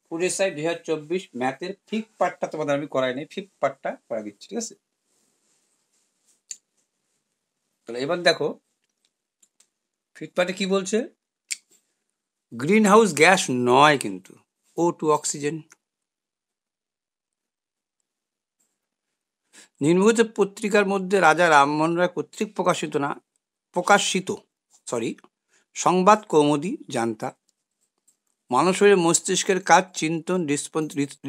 Food SI 2024 ম্যাথের fifth পার্টটা তোমাদের আমি করাই নাই, ফিফথ পার্টটা করা দিচ্ছি, ঠিক আছে? তাহলে এবার দেখো ফিফথ পার্টে কি বলছে, গ্রিন হাউস গ্যাস নয় কিন্তু O2 অক্সিজেন। নিম্নলিখিত পত্রিকার মধ্যে রাজা রামমোহন রায় কর্তৃক প্রকাশিত সংবাদ কৌমুদি জানতা মানুষের মস্তিষ্কের কাজ চিন্তন,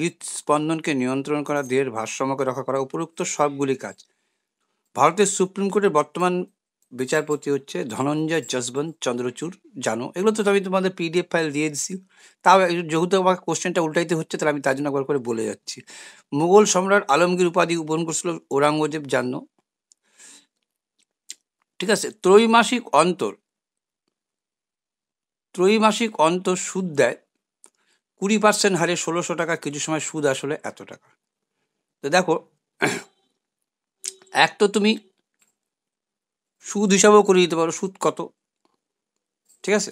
হৃদস্পন্দনকে নিয়ন্ত্রণ করা, দেহের ভারসাম্যকে রক্ষা করা, উপরোক্ত সবগুলি কাজ। ভারতের সুপ্রিম কোর্টের বর্তমান বিচারপতি হচ্ছে ধনঞ্জয় যশবন্ত চন্দ্রচূড়। জানো এগুলো তো আমি তোমাদের PDF ফাইল দিয়ে দিচ্ছি, তাও যেহেতু আমার কোশ্চেনটা উল্টাইতে হচ্ছে তাহলে আমি তার জন্য একবার করে বলে যাচ্ছি। মুঘল সম্রাট আলমগীর উপাধি গ্রহণ করছিল ঔরঙ্গজেব, জানো, ঠিক আছে? ত্রৈমাসিক অন্তর সুদ দেয় 20% হারে 1600 টাকা, কিছু সময় সুদ আসলে এত টাকা। তো দেখো, এক তো তুমি সুদ হিসাবেও করে দিতে পারো সুদ কত, ঠিক আছে?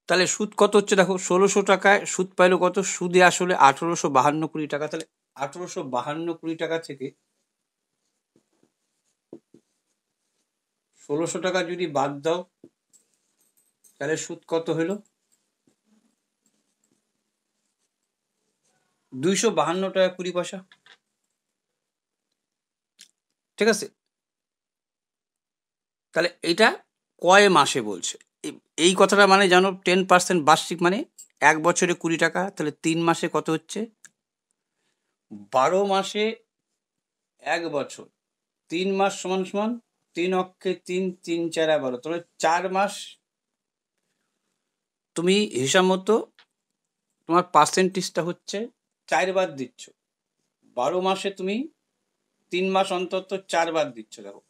তাহলে সুদ কত হচ্ছে দেখো, 1600 টাকায় সুদ পাইলো কত, সুদে আসলে 1852 টাকা। তাহলে 1852 টাকা থেকে 1600 টাকা যদি বাদ দাও তাহলে সুদ কত হইল, 252 টাকা 20 পয়সা, ঠিক আছে? তাহলে এটা কয় মাসে বলছে, এই কথাটা মানে জানো 10% বার্ষিক মানে 1 বছরে 20 টাকা, তাহলে 3 মাসে কত হচ্ছে, 12 মাসে 1 বছর, 3 মাস সমান সমান 3 অক্ষে 3, 3 4 12, তাহলে 4 মাস তুমি হিসাব মতো তোমার পার্সেন্টেজটা হচ্ছে 4 বার দিচ্ছ। 12 মাসে তুমি 3 মাস অন্তত 4 বার দিচ্ছ, দেখো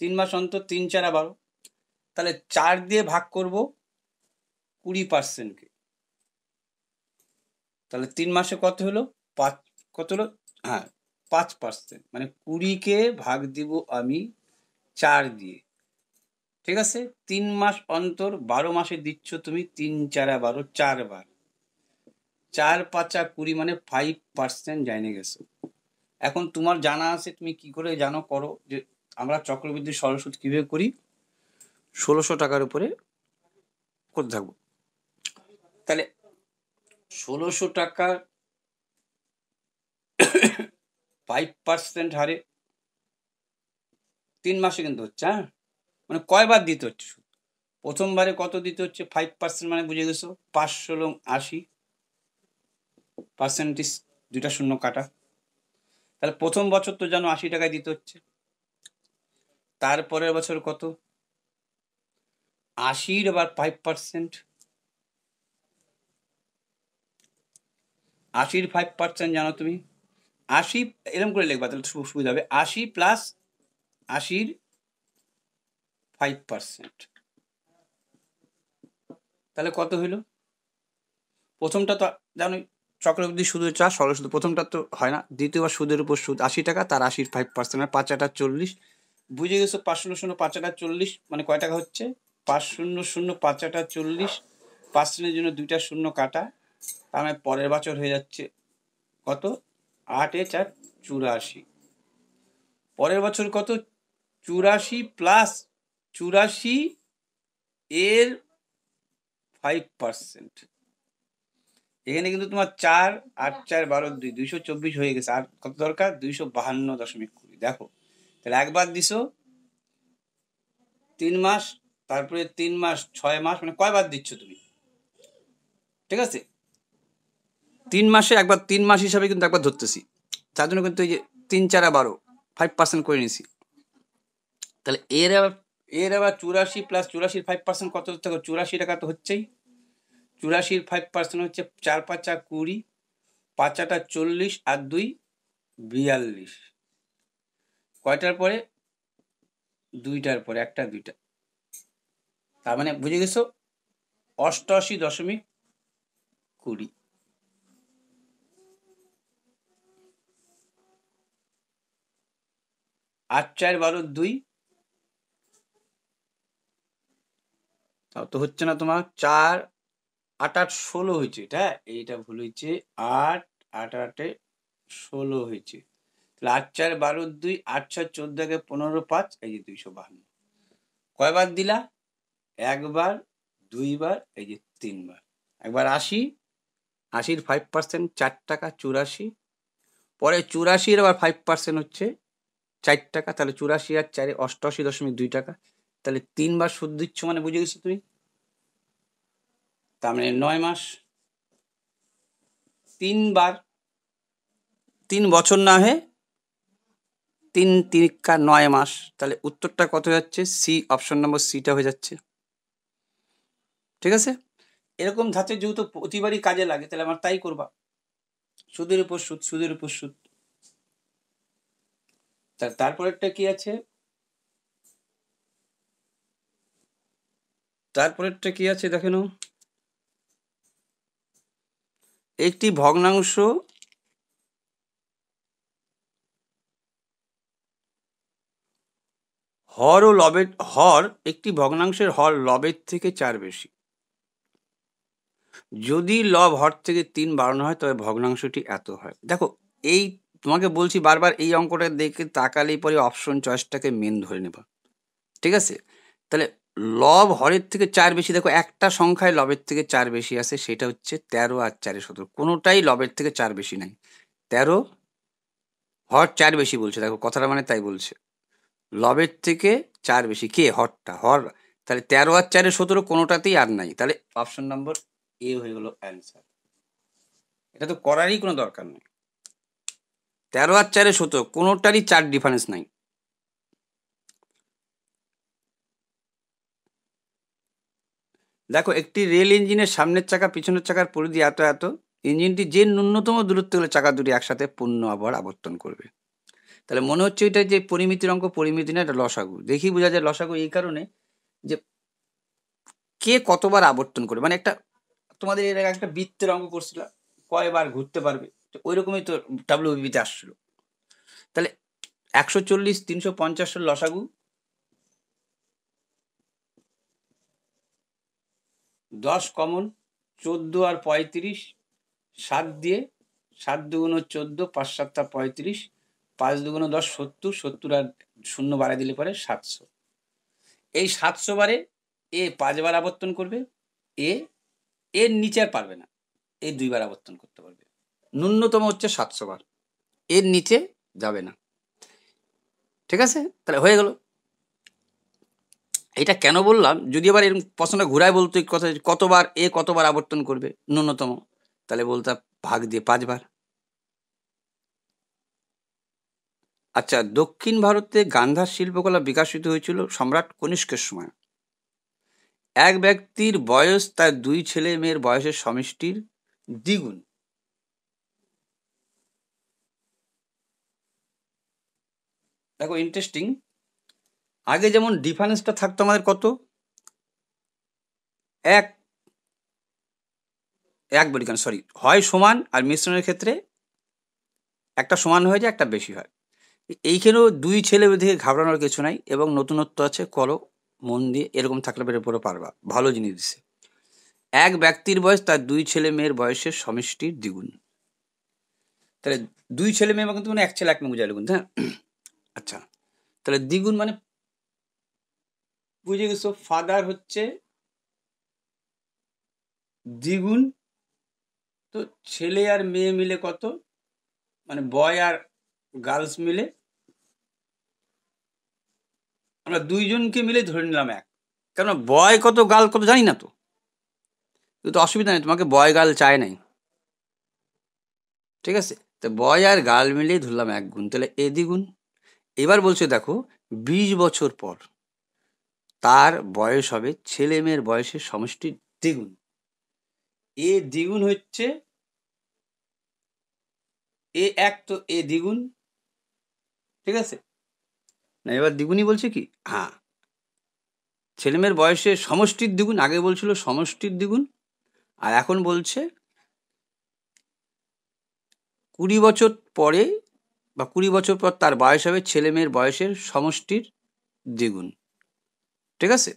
3 মাস অন্তর 3 4 12, তাহলে 4 দিয়ে ভাগ করব 20%কে, তাহলে 3 মাসে কত হলো 5, কত হলো, হ্যাঁ 5%, মানে 20কে ভাগ দিব আমি 4 দিয়ে, ঠিক আছে? 3 মাস অন্তর 12 মাসে দিচ্ছ তুমি 3 4 12, 4 বার, 4 5 20 মানে 5% জানিয়ে গেছো। এখন তোমার জানা আছে, তুমি কি করে জানো করো, যে আমরা চক্রবৃদ্ধি সরল সুদ কিভাবে করি, 1600 টাকার উপরে করতে থাকবো। তাহলে 1600 টাকার 5% হারে 3 মাসে কিন্তু হচ্ছে, হ্যাঁ, মানে কয়বার দিতে হচ্ছে সুদ, প্রথমবারে কত দিতে হচ্ছে 5%, মানে বুঝে গেছো 5 পার্সেন্টেজ, দুইটা শূন্য কাটা, তাহলে প্রথম বছর তো জানো 80 টাকায় দিতে হচ্ছে, তারপরের বছর কত 80 আবার 5%, 80 5% জানো তুমি 80, এরকম করে লিখবা তাহলে সুবিধা হবে, 80 প্লাস 80 5%, তাহলে কত হইল, প্রথমটা তো জানোই চক্রবৃদ্ধি সুদের চাষ সরল সুদ, প্রথমটা তো হয় না, দ্বিতীয়বার সুদের উপর সুদ 80 টাকা, তার 80 5%, মানে 5 8 40, বুঝে গেছো 500 5 8 40 মানে কয় টাকা হচ্ছে, 500 5 8 40, পার্সেন্টের জন্য দুইটা শূন্য কাটা, তার মানে পরের বছর হয়ে যাচ্ছে কত 8 4 84, পরের বছর কত 84 প্লাস 84 এর 5%, এখানে কিন্তু তোমার 4 8 4 12 2 224 হয়ে গেছে, আর কত দরকার 252.20, দেখো তাহলে একবার দিছো 3 মাস, তারপরে 3 মাস 6 মাস, মানে কয়বার দিচ্ছ তুমি, ঠিক আছে? 3 মাসে একবার, 3 মাস হিসাবে কিন্তু একবার ধরতেছি, তার জন্য কিন্তু এই যে 3 4 12 5% করে নিছি, তাহলে এর আবার 84 প্লাস 84 5% কত হচ্ছে, 84 টাকা তো হচ্ছেই, 84 5% হচ্ছে 4 5 20, 5 8 40 আর 2 42, কয়টার পরে, দুইটার পরে, একটা দুইটা, তার মানে বুঝে গেছো 88.20, 8 4 12 2, তাও তো হচ্ছে না তোমার। 4 8 8 16 হয়েছে, এটা এইটা ভুল হয়েছে। 8 8 8 16 হয়েছে। তাহলে 8 4 12 2, 8 6 14 কে 15 5, এই যে 252। কয়বার দিলা? একবার, দুইবার, এই যে তিনবার। একবার 80, 80-র 5% 4 টাকা 84। পরে 84-র আবার 5% হচ্ছে 4 টাকা, তাহলে 84 আর 4 88.2 টাকা। তাহলে তিনবার সুদ দিচ্ছ মানে বুঝে গেছো তুমি। তার মানে 9 মাস, তিনবার, 3 বছর না হয়ে 3 তিরিকা 9 মাস। তাহলে উত্তরটা কত হয়ে যাচ্ছে? সি, অপশন নম্বর সিটা হয়ে যাচ্ছে। ঠিক আছে, এরকম ধাঁচে যেহেতু প্রতিবারই কাজে লাগে, তাহলে আমার তাই করবা। সুদের উপর সুদ, সুদের উপর সুদ। তারপরেরটা কি আছে? তারপরেরটা কি আছে দেখে নাও। একটি ভগ্নাংশ হর ও লবের হর, একটি ভগ্নাংশের হর লবের থেকে 4 বেশি। যদি লব হর থেকে 3 বাড়ানো হয় তবে ভগ্নাংশটি এত হয়। দেখো, এই তোমাকে বলছি বারবার, এই অঙ্কটা দেখে তাকালেই পরে অপশন চয়েসটাকে মেন ধরে নেবা। ঠিক আছে, তাহলে লব হরের থেকে 4 বেশি। দেখো, একটা সংখ্যায় লবের থেকে 4 বেশি আছে, সেটা হচ্ছে 13 আর 4 17। কোনোটাই লবের থেকে 4 বেশি নাই। 13 হর 4 বেশি বলছে, দেখো কথাটা মানে তাই বলছে। লবের থেকে 4 বেশি কে? হরটা, হর। তাহলে 13 আর 4 17 কোনোটাতেই আর নাই। তাহলে অপশন নম্বর এ হয়ে গেল অ্যান্সার। এটা তো করারই কোনো দরকার নেই। 13 আর 4 17 কোনোটারই 4 ডিফারেন্স নাই। দেখো, একটি রেল ইঞ্জিনের সামনের চাকা পিছনের চাকার পরিধি এত এত। ইঞ্জিনটি যে ন্যূনতম দূরত্ব হলে চাকা দুটি একসাথে পূর্ণ আবার আবর্তন করবে। তাহলে মনে হচ্ছে এটা যে পরিমিতির অঙ্ক, পরিমিতি না, এটা লসাগু। দেখি বোঝা যায় লসাগু এই কারণে যে কে কতবার আবর্তন করে, মানে একটা তোমাদের এর আগে একটা বৃত্তের অঙ্ক করছিল, কয়বার ঘুরতে পারবে, তো ওই রকমই তো ডাব্লিউবিতে আসছিল। তাহলে 140 350 লসাগু, 10 কমন, 14 আর 35, 7 দিয়ে, 7 দুগুণ 14, 5 7 35, 5 দুগুণ 10 70, 70 আর শূন্য বাড়াই দিলে পরে 700। এই 700 বারে এ 5 বার আবর্তন করবে, এ এর নিচে আর পারবে না, এই 2 বার আবর্তন করতে পারবে। ন্যূনতম হচ্ছে 700 বার, এর নিচে যাবে না। ঠিক আছে, তাহলে হয়ে গেল। এটা কেন বললাম, যদি আবার এরকম প্রশ্নটা ঘুরায় বলতো এই কথা, কতবার এ কতবার আবর্তন করবে ন্যূনতম, তাহলে বলতাম ভাগ দিয়ে 5 বার। আচ্ছা, দক্ষিণ ভারতে গান্ধার শিল্পকলা বিকশিত হয়েছিল সম্রাট কনিষ্কের সময়। এক ব্যক্তির বয়স তার 2 ছেলে মেয়ের বয়সের সমষ্টির দ্বিগুণ। দেখো ইন্টারেস্টিং, আগে যেমন ডিফারেন্সটা থাকতো আমাদের কত, এক এক বলি কেন, সরি, হয় সমান, আর মিশ্রণের ক্ষেত্রে একটা সমান হয়ে যায়, একটা বেশি হয়। এইখানেও 2 ছেলে থেকে ঘাবড়ানোর কিছু নাই, এবং নতুনত্ব আছে, করো মন দিয়ে, এরকম থাকলে বের পরে পারবা, ভালো জিনিস দিচ্ছে। এক ব্যক্তির বয়স তার 2 ছেলে মেয়ের বয়সের সমষ্টির দ্বিগুণ। তাহলে 2 ছেলে মেয়ে কিন্তু মানে 1 ছেলে 1 মেয়ে বুঝাইলো কিন্তু, হ্যাঁ। আচ্ছা, তাহলে দ্বিগুণ মানে বুঝে গেছো, ফাদার হচ্ছে দ্বিগুণ। তো ছেলে আর মেয়ে মিলে কত, মানে বয় আর গার্লস মিলে, আমরা 2 জনকে মিলে ধরে নিলাম 1। কেন বয় কত গার্ল কত জানি না তো, কিন্তু অসুবিধা নেই, তোমাকে বয় গার্ল চায় নাই। ঠিক আছে, তো বয় আর গার্ল মিলেই ধরলাম 1 গুণ, তাহলে এ দ্বিগুণ। এবার বলছে দেখো, 20 বছর পর তার বয়স হবে ছেলে মেয়ের বয়সের সমষ্টির দ্বিগুণ। এ দ্বিগুণ হচ্ছে এ 1, তো এ দ্বিগুণ। ঠিক আছে না, এবার দ্বিগুণই বলছে কি, হ্যাঁ, ছেলে মেয়ের বয়সের সমষ্টির দ্বিগুণ। আগে বলছিল সমষ্টির দ্বিগুণ, আর এখন বলছে 20 বছর পরে বা 20 বছর পর তার বয়স হবে ছেলে মেয়ের বয়সের সমষ্টির দ্বিগুণ। ঠিক আছে,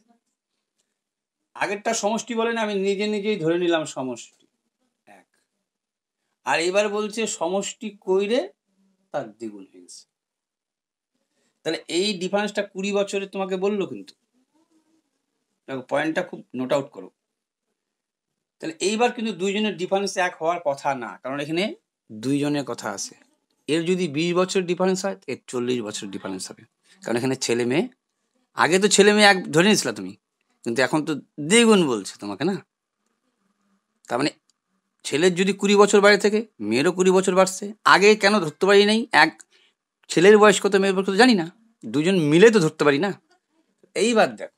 আগেরটা সমষ্টি বলে না, আমি নিজে নিজেই ধরে নিলাম সমষ্টি এক। আর এবার বলছে সমষ্টি কইরে তার দ্বিগুণ হয়ে গেছে। তাহলে এই ডিফারেন্সটা 20 বছরে তোমাকে বললো, কিন্তু দেখো পয়েন্টটা খুব নোট আউট করো। তাহলে এইবার কিন্তু দুইজনের ডিফারেন্স এক হওয়ার কথা না, কারণ এখানে দুইজনের কথা আছে। এর যদি 20 বছর ডিফারেন্স হয়, এর 40 বছর ডিফারেন্স হবে, কারণ এখানে ছেলে মেয়ে, আগে তো ছেলে মেয়ে এক ধরে নিয়েছিল তুমি, কিন্তু এখন তো দ্বিগুণ বলছে তোমাকে না। তার মানে ছেলের যদি 20 বছর বাইরে থেকে, মেয়েরও 20 বছর বাড়ছে। আগে কেন ধরতে পারি নাই, এক ছেলের বয়স কত মেয়ের বয়স কত জানি না, দুজন মিলে তো ধরতে পারি না। এইবার দেখো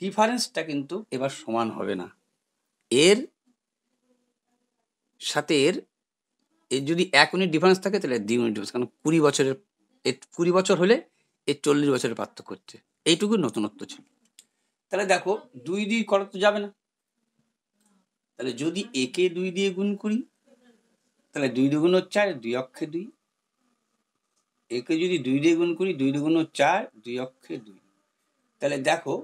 ডিফারেন্সটা কিন্তু এবার সমান হবে না, এর সাথে এর যদি 1 ইউনিট ডিফারেন্স থাকে তাহলে 2 ইউনিট ডিফারেন্স, কারণ 20 বছরের, 20 বছর হলে এর 40 বছরের পার্থক্য হচ্ছে। এইটুকু নতুনত্ব ছিল। তাহলে দেখো 2 দিয়ে করা তো যাবে না, তাহলে যদি একে 2 দিয়ে গুণ করি, তাহলে 2 দুগুণ 4, 2 অক্ষে 2। একে যদি 2 দিয়ে গুণ করি, 2 দুগুণ 4, 2 অক্ষে 2। তাহলে দেখো,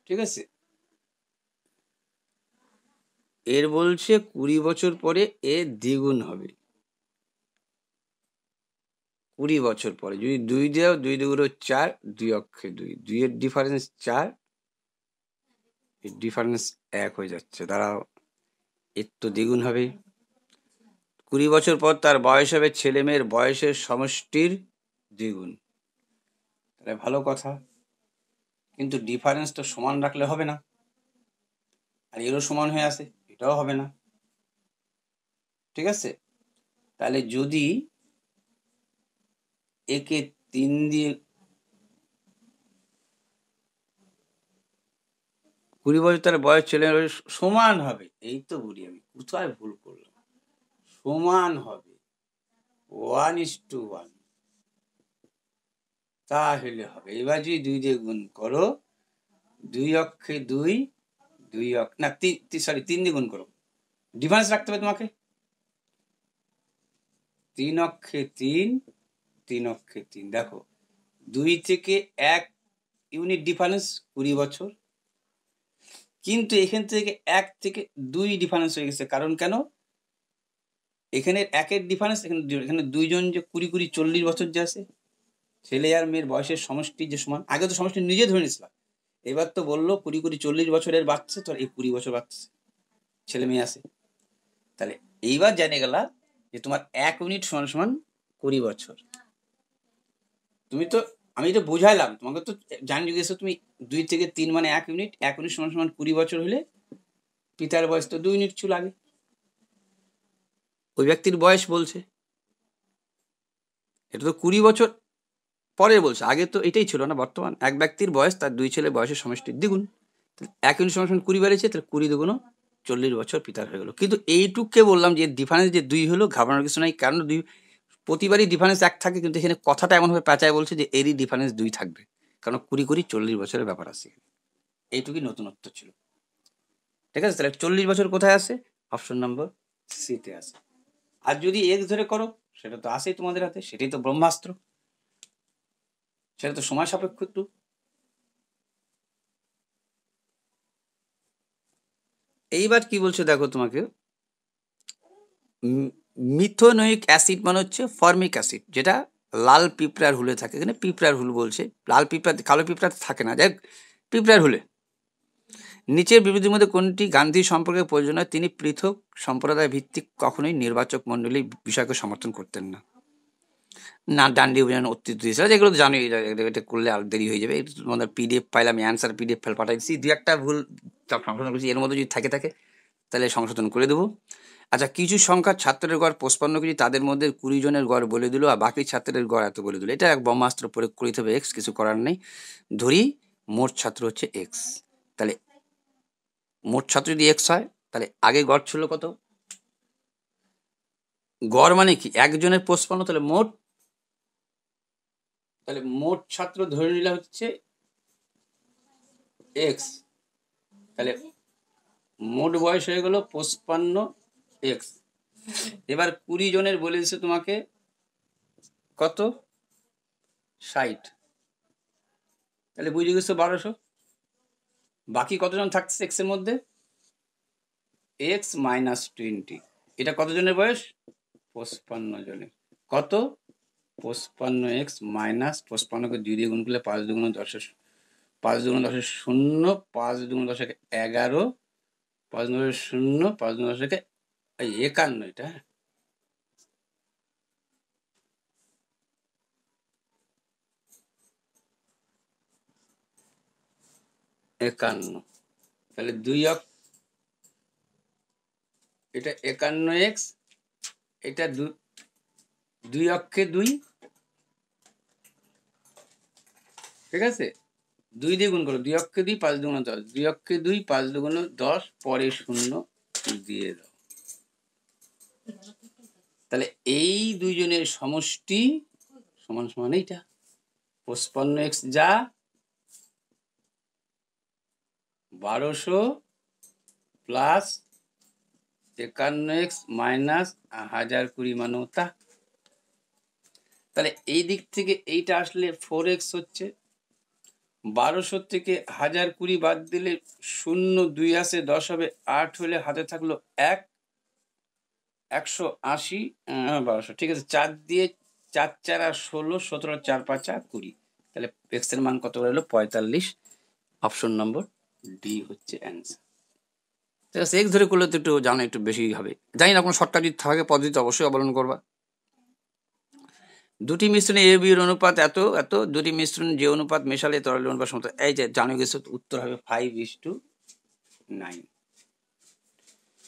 ঠিক আছে, এর বলছে 20 বছর পরে এর দ্বিগুণ হবে। 20 বছর পরে যদি 2 দাও, 2 দুগুণ 4, 2 অক্ষে 2, 2 এর ডিফারেন্স 4, এর ডিফারেন্স 1 হয়ে যাচ্ছে। দাঁড়াও, এর তো দ্বিগুণ হবে। 20 বছর পর তার বয়স হবে ছেলে মেয়ের বয়সের সমষ্টির দ্বিগুণ। তাহলে ভালো কথা, কিন্তু ডিফারেন্স তো সমান রাখলে হবে না, আর এরও সমান হয়ে আসে, এটাও হবে না। ঠিক আছে, তাহলে যদি একে 3 দিয়ে 20 বছর তার বয়স ছেলে মেয়ের সমান হবে, এই তো বলি আমি, কোথায় ভুল করলাম, সমান হবে 1:1, তাহলে হবে। এবার যদি 2 দিয়ে গুণ করো, 2 অক্ষে 2, 2 অক্ষে না, 3 দিয়ে গুণ করো, ডিফারেন্স রাখতে হবে তোমাকে, 3 অক্ষে 3, 3 অক্ষে 3। দেখো 2 থেকে 1 ইউনিট ডিফারেন্স 20 বছর, কিন্তু এখান থেকে 1 থেকে 2 ডিফারেন্স হয়ে গেছে। কারণ কেন, এখানে 1-এর ডিফারেন্স, এখানে দুইজন যে 20-20 40 বছর যে আছে, ছেলে আর মেয়ের বয়সের সমষ্টি যে সমান। আগে তো সমষ্টি নিজে ধরে নিয়েছিলাম, এবার তো বললো 20-20 40 বছরের বাচ্চা, তো এই 20 বছর বাচ্চা ছেলে মেয়ে আছে। তাহলে এইবার জেনে গেলা যে তোমার 1 ইউনিট সমান সমান 20 বছর। তুমি তো, আমি তো বুঝাইলাম তোমাকে, তো জানি গেছো তুমি 2 থেকে 3 মানে 1 ইউনিট, 1 ইউনিট সমান সমান 20 বছর হলে পিতার বয়স তো 2 ইউনিট ছিল আগে, ওই ব্যক্তির বয়স বলছে। এটা তো 20 বছর পরে বলছে, আগে তো এটাই ছিল না। বর্তমান এক ব্যক্তির বয়স তার 2 ছেলে বয়সের সমষ্টির দ্বিগুণ, 1 ইউনিট সমান সমান 20 বেড়েছে, তাহলে 20 দুগুণ 40 বছর পিতার হয়ে গেল। কিন্তু এইটুককে বললাম যে ডিফারেন্স যে 2 হলো, ঘাবড়ানোর কিছু নাই, কারণ প্রতিবারই ডিফারেন্স 1 থাকে, কিন্তু এখানে কথাটা এমনভাবে পেঁচায় বলছে যে এরই ডিফারেন্স 2 থাকবে, কারণ 20 40 বছরের ব্যাপার আছে। এইটুকুই নতুনত্ব ছিল। ঠিক আছে, তাহলে 40 বছর কোথায় আছে, অপশন নম্বর সিতে আছে। আর যদি এক্স ধরে করো, সেটা তো আসেই তোমাদের হাতে, সেটাই তো ব্রহ্মাস্ত্র, সেটা তো সময় সাপেক্ষ একটু। এইবার কি বলছে দেখো তোমাকে, মিথোনোইক অ্যাসিড মানে হচ্ছে ফর্মিক অ্যাসিড, যেটা লাল পিঁপড়ার হুলে থাকে। এখানে পিঁপড়ার হুল বলছে, লাল পিঁপড়া কালো পিঁপড়া থাকে না, যাই পিঁপড়ার হুলে। নিচের বিবৃতির মধ্যে কোনটি গান্ধী সম্পর্কে প্রয়োজন হয়, তিনি পৃথক সম্প্রদায় ভিত্তিক কখনোই নির্বাচক মন্ডলী বিষয়কে সমর্থন করতেন না। না, ডান্ডি অভিযান অস্তিত্ব দিয়েছিল, যেগুলো তো জানোই, এটা করলে আর দেরি হয়ে যাবে। তোমাদের পিডিএফ ফাইল আমি অ্যান্সার পিডিএফ ফাইল পাঠাইছি, দু একটা ভুল সংশোধন করেছি, এর মধ্যে যদি থাকে তাহলে সংশোধন করে দেবো। আচ্ছা, কিছু সংখ্যার ছাত্রের গড় 55 কেজি, তাদের মধ্যে 20 জনের গড় বলে দিল, আর বাকি ছাত্রের গড় এত বলে দিল। এটা এক ব্রহ্মাস্ত্র প্রয়োগ করিতে হবে, এক্স, কিছু করার নেই। ধরি মোট ছাত্র হচ্ছে এক্স, তাহলে মোট ছাত্র যদি এক্স হয়, তাহলে আগে গড় ছিল কত, গড় মানে কি একজনের 55, তাহলে মোট ছাত্র ধরে নিলে হচ্ছে এক্স, তাহলে মোট বয়স হয়ে গেল 55 এক্স। এবার 20 জনের বলে দিচ্ছে তোমাকে কত, 60, তাহলে বুঝে গেছো 1200। বাকি কতজন থাকছে এক্স এর মধ্যে? X minus 20। এটা কতজনের বয়স? 55 জনের। কত? 55 এক্স মাইনাস 55কে 2 দিয়ে গুণ করলে 5 দুগুণ 10, 5 দুগুণ 10 0, 5 দুগুণ 10 11, 5 দুগুণ 0, 5 দুগুণ 10 51। এটা 51। তাহলে 2 এটা 51 এক্স, এটা 2 অক্ষে 2, ঠিক আছে? 2 দিয়ে গুণ করো, 2 অক্ষে 2, 5 দুগুণ 10, 2 অক্ষে 2, 5 দুগুণ 10, পরে 0 দিয়ে দাও। তাহলে এই দুইজনের সমষ্টি সমান সমান এইটা 55 এক্স যা 1200 প্লাস 51 এক্স মাইনাস 1020 মানে তা। তাহলে এই দিক থেকে এইটা আসলে 4x হচ্ছে। 1200 থেকে 1020 বাদ দিলে 0, 2 আসে 10 হবে, 8 হলে হাতে থাকলো 1, 180, 1200, ঠিক আছে। 4 দিয়ে 4 4 আর 16, 17 4 5 আর 20। তাহলে এক্স এর মান কত হলো? 45। অপশন নম্বর ডি হচ্ছে অ্যান্সার। ঠিক আছে, এক্স ধরে করলে তো একটু জানো একটু বেশি হবে। জানি না কোনো শর্টকাট যদি থাকে পদ্ধতি অবশ্যই অবলম্বন করবা। দুটি মিশ্রণে এ বি এর অনুপাত এত এত, দুটি মিশ্রণ যে অনুপাত মেশালে তরলের অনুপাত সমতা। এই যে জানো গেছো, উত্তর হবে 5:9।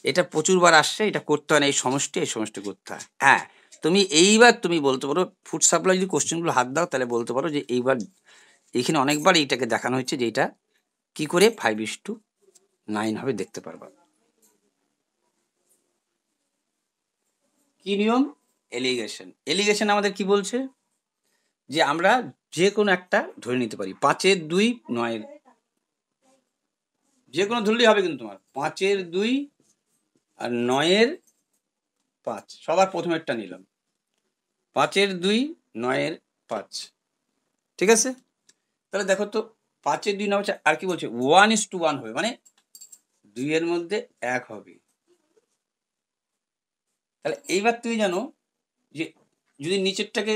এটা প্রচুরবার আসছে, এটা করতে হয় না, এই সমষ্টি করতে হয়। হ্যাঁ, তুমি এইবার তুমি বলতে পারো ফুড সাপ্লাই যদি কোশ্চেনগুলো হাত দাও তাহলে বলতে পারো যে এইবার এইখানে অনেকবার এইটাকে দেখানো হচ্ছে যে এটা কি করে 5:9 হবে, দেখতে পারবা। কি নিয়ম? এলিগেশন। এলিগেশন আমাদের কি বলছে যে আমরা যে কোনো একটা ধরে নিতে পারি। 5-এর 2, 9-এর, যে কোনো ধরলেই হবে কিন্তু তোমার 5-এর 2 আর 9-এর 5। সবার প্রথমেরটা নিলাম, 5-এর 2, 9-এর 5, ঠিক আছে। তাহলে দেখো তো 5-এর 2 9 আর কি বলছে 1:1 হবে, মানে 2 এর মধ্যে 1 হবে। তাহলে এইবার তুমি জানো যে যদি নিচেরটাকে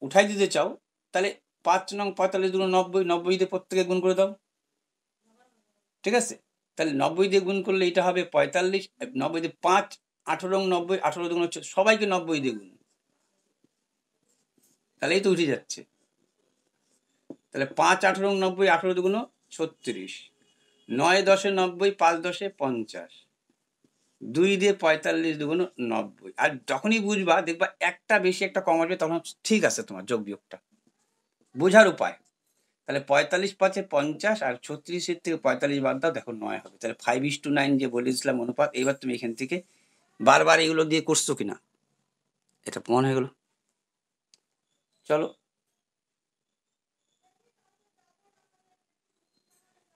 উঠাই দিতে চাও তাহলে 5 নং 45 দুগুণ 90, 90 দিয়ে প্রত্যেকে গুণ করে দাও, ঠিক আছে। তাহলে 90 দিয়ে গুণ করলে এটা হবে 45, 90 দিয়ে 5, 18 90, 18 দুগুণ হচ্ছে, সবাইকে 90 দিয়ে গুণ, তাহলে এই তো উঠে যাচ্ছে। তাহলে 5 18 90, 18 দুগুণ 36, 9 10 90, 5 10 50, 2 দিয়ে 45 দুগুণ 90। আর যখনই বুঝবা দেখবা একটা বেশি একটা কম আসবে, তখন ঠিক আছে তোমার যোগ বিয়োগটা বোঝার উপায়। তাহলে 45 5-এ 50 আর 36-এর থেকে 45 বাদ দাও, দেখো 9 হবে। তাহলে 5:9 যে বলেছিলাম অনুপাত। এবার তুমি এখান থেকে বারবার এগুলো দিয়ে করছো কিনা এটা প্রমাণ হয়ে গেল। চলো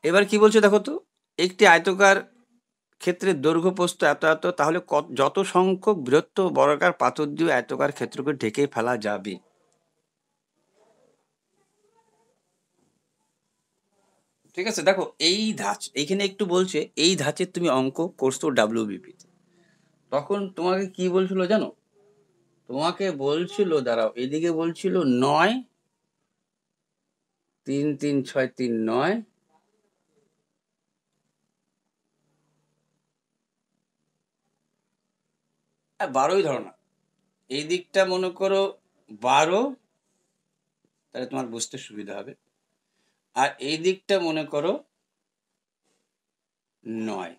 এবার কি বলছে দেখো তো, একটি আয়তকার ক্ষেত্রের দৈর্ঘ্য প্রস্থ এত এত, তাহলে যত সংখ্যক বৃহত্ত বর্গাকার পাথর দিয়ে আয়তকার ক্ষেত্রকে ঢেকে ফেলা যাবে। ঠিক আছে, দেখো এই ধাঁচ এইখানে একটু বলছে, এই ধাঁচের তুমি অঙ্ক করছো WBP, তখন তোমাকে কি বলছিল জানো? তোমাকে বলছিল, দাঁড়াও, এদিকে বলছিল 9 3 3 6 3 9, আর 12ই ধরো না, এই দিকটা মনে করো 12, তাহলে তোমার বুঝতে সুবিধা হবে। আর এই দিকটা মনে করো 9।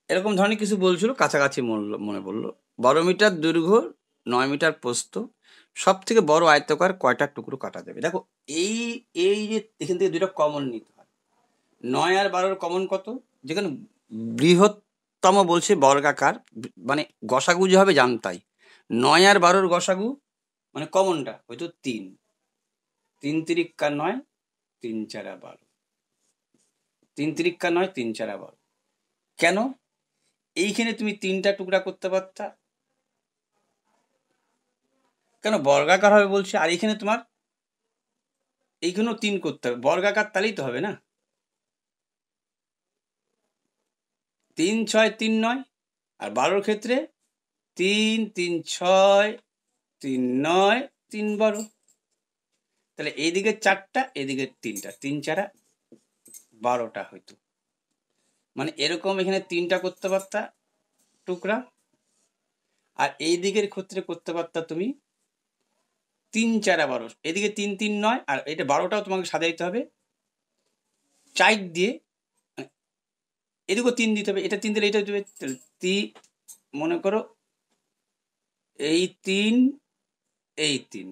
এরকম ধরনের কিছু বলছিল, কাছাকাছি মনে পড়লো। 12 মিটার দৈর্ঘ্য, 9 মিটার প্রস্থ, সব থেকে বড় আয়তকার কয়টা টুকরো কাটা যাবে। দেখো এই এই যে এখান থেকে দুইটা কমন নিতে হয়, 9 আর 12-র কমন কত? যেখানে বৃহত্তম বলছে বর্গাকার, মানে গসাগু যে হবে জানতাই। 9 আর 12-র গসাগু মানে কমনটা হয়তো 3, 3 তিরিক্কা 9, 3 4 12, 3 তিরিক্কা 9, 3 4 12। কেন? এইখানে তুমি 3টা টুকরা করতে পারতা, কেন বর্গাকার হবে বলছে, আর এখানে তোমার এইখানেও 3 করতে হবে, বর্গাকার তাহলেই তো হবে না। 3 6 3 9, আর 12 ক্ষেত্রে 3 3 6 3 9 3 12। তাহলে এইদিকে 4টা, এদিকে 3টা, 3 4 12টা হইতো। মানে এরকম এখানে 3টা করতে পারতা টুকরা, আর এই দিকের ক্ষেত্রে করতে পারতা তুমি 3 4 12। এদিকে 3 3 9, আর এটা 12টাও তোমাকে সাজাইতে হবে 4 দিয়ে, এদিকেও 3 দিতে হবে, এটা 3 দিলে এটা দেবে, মনে করো এই 3 এই 3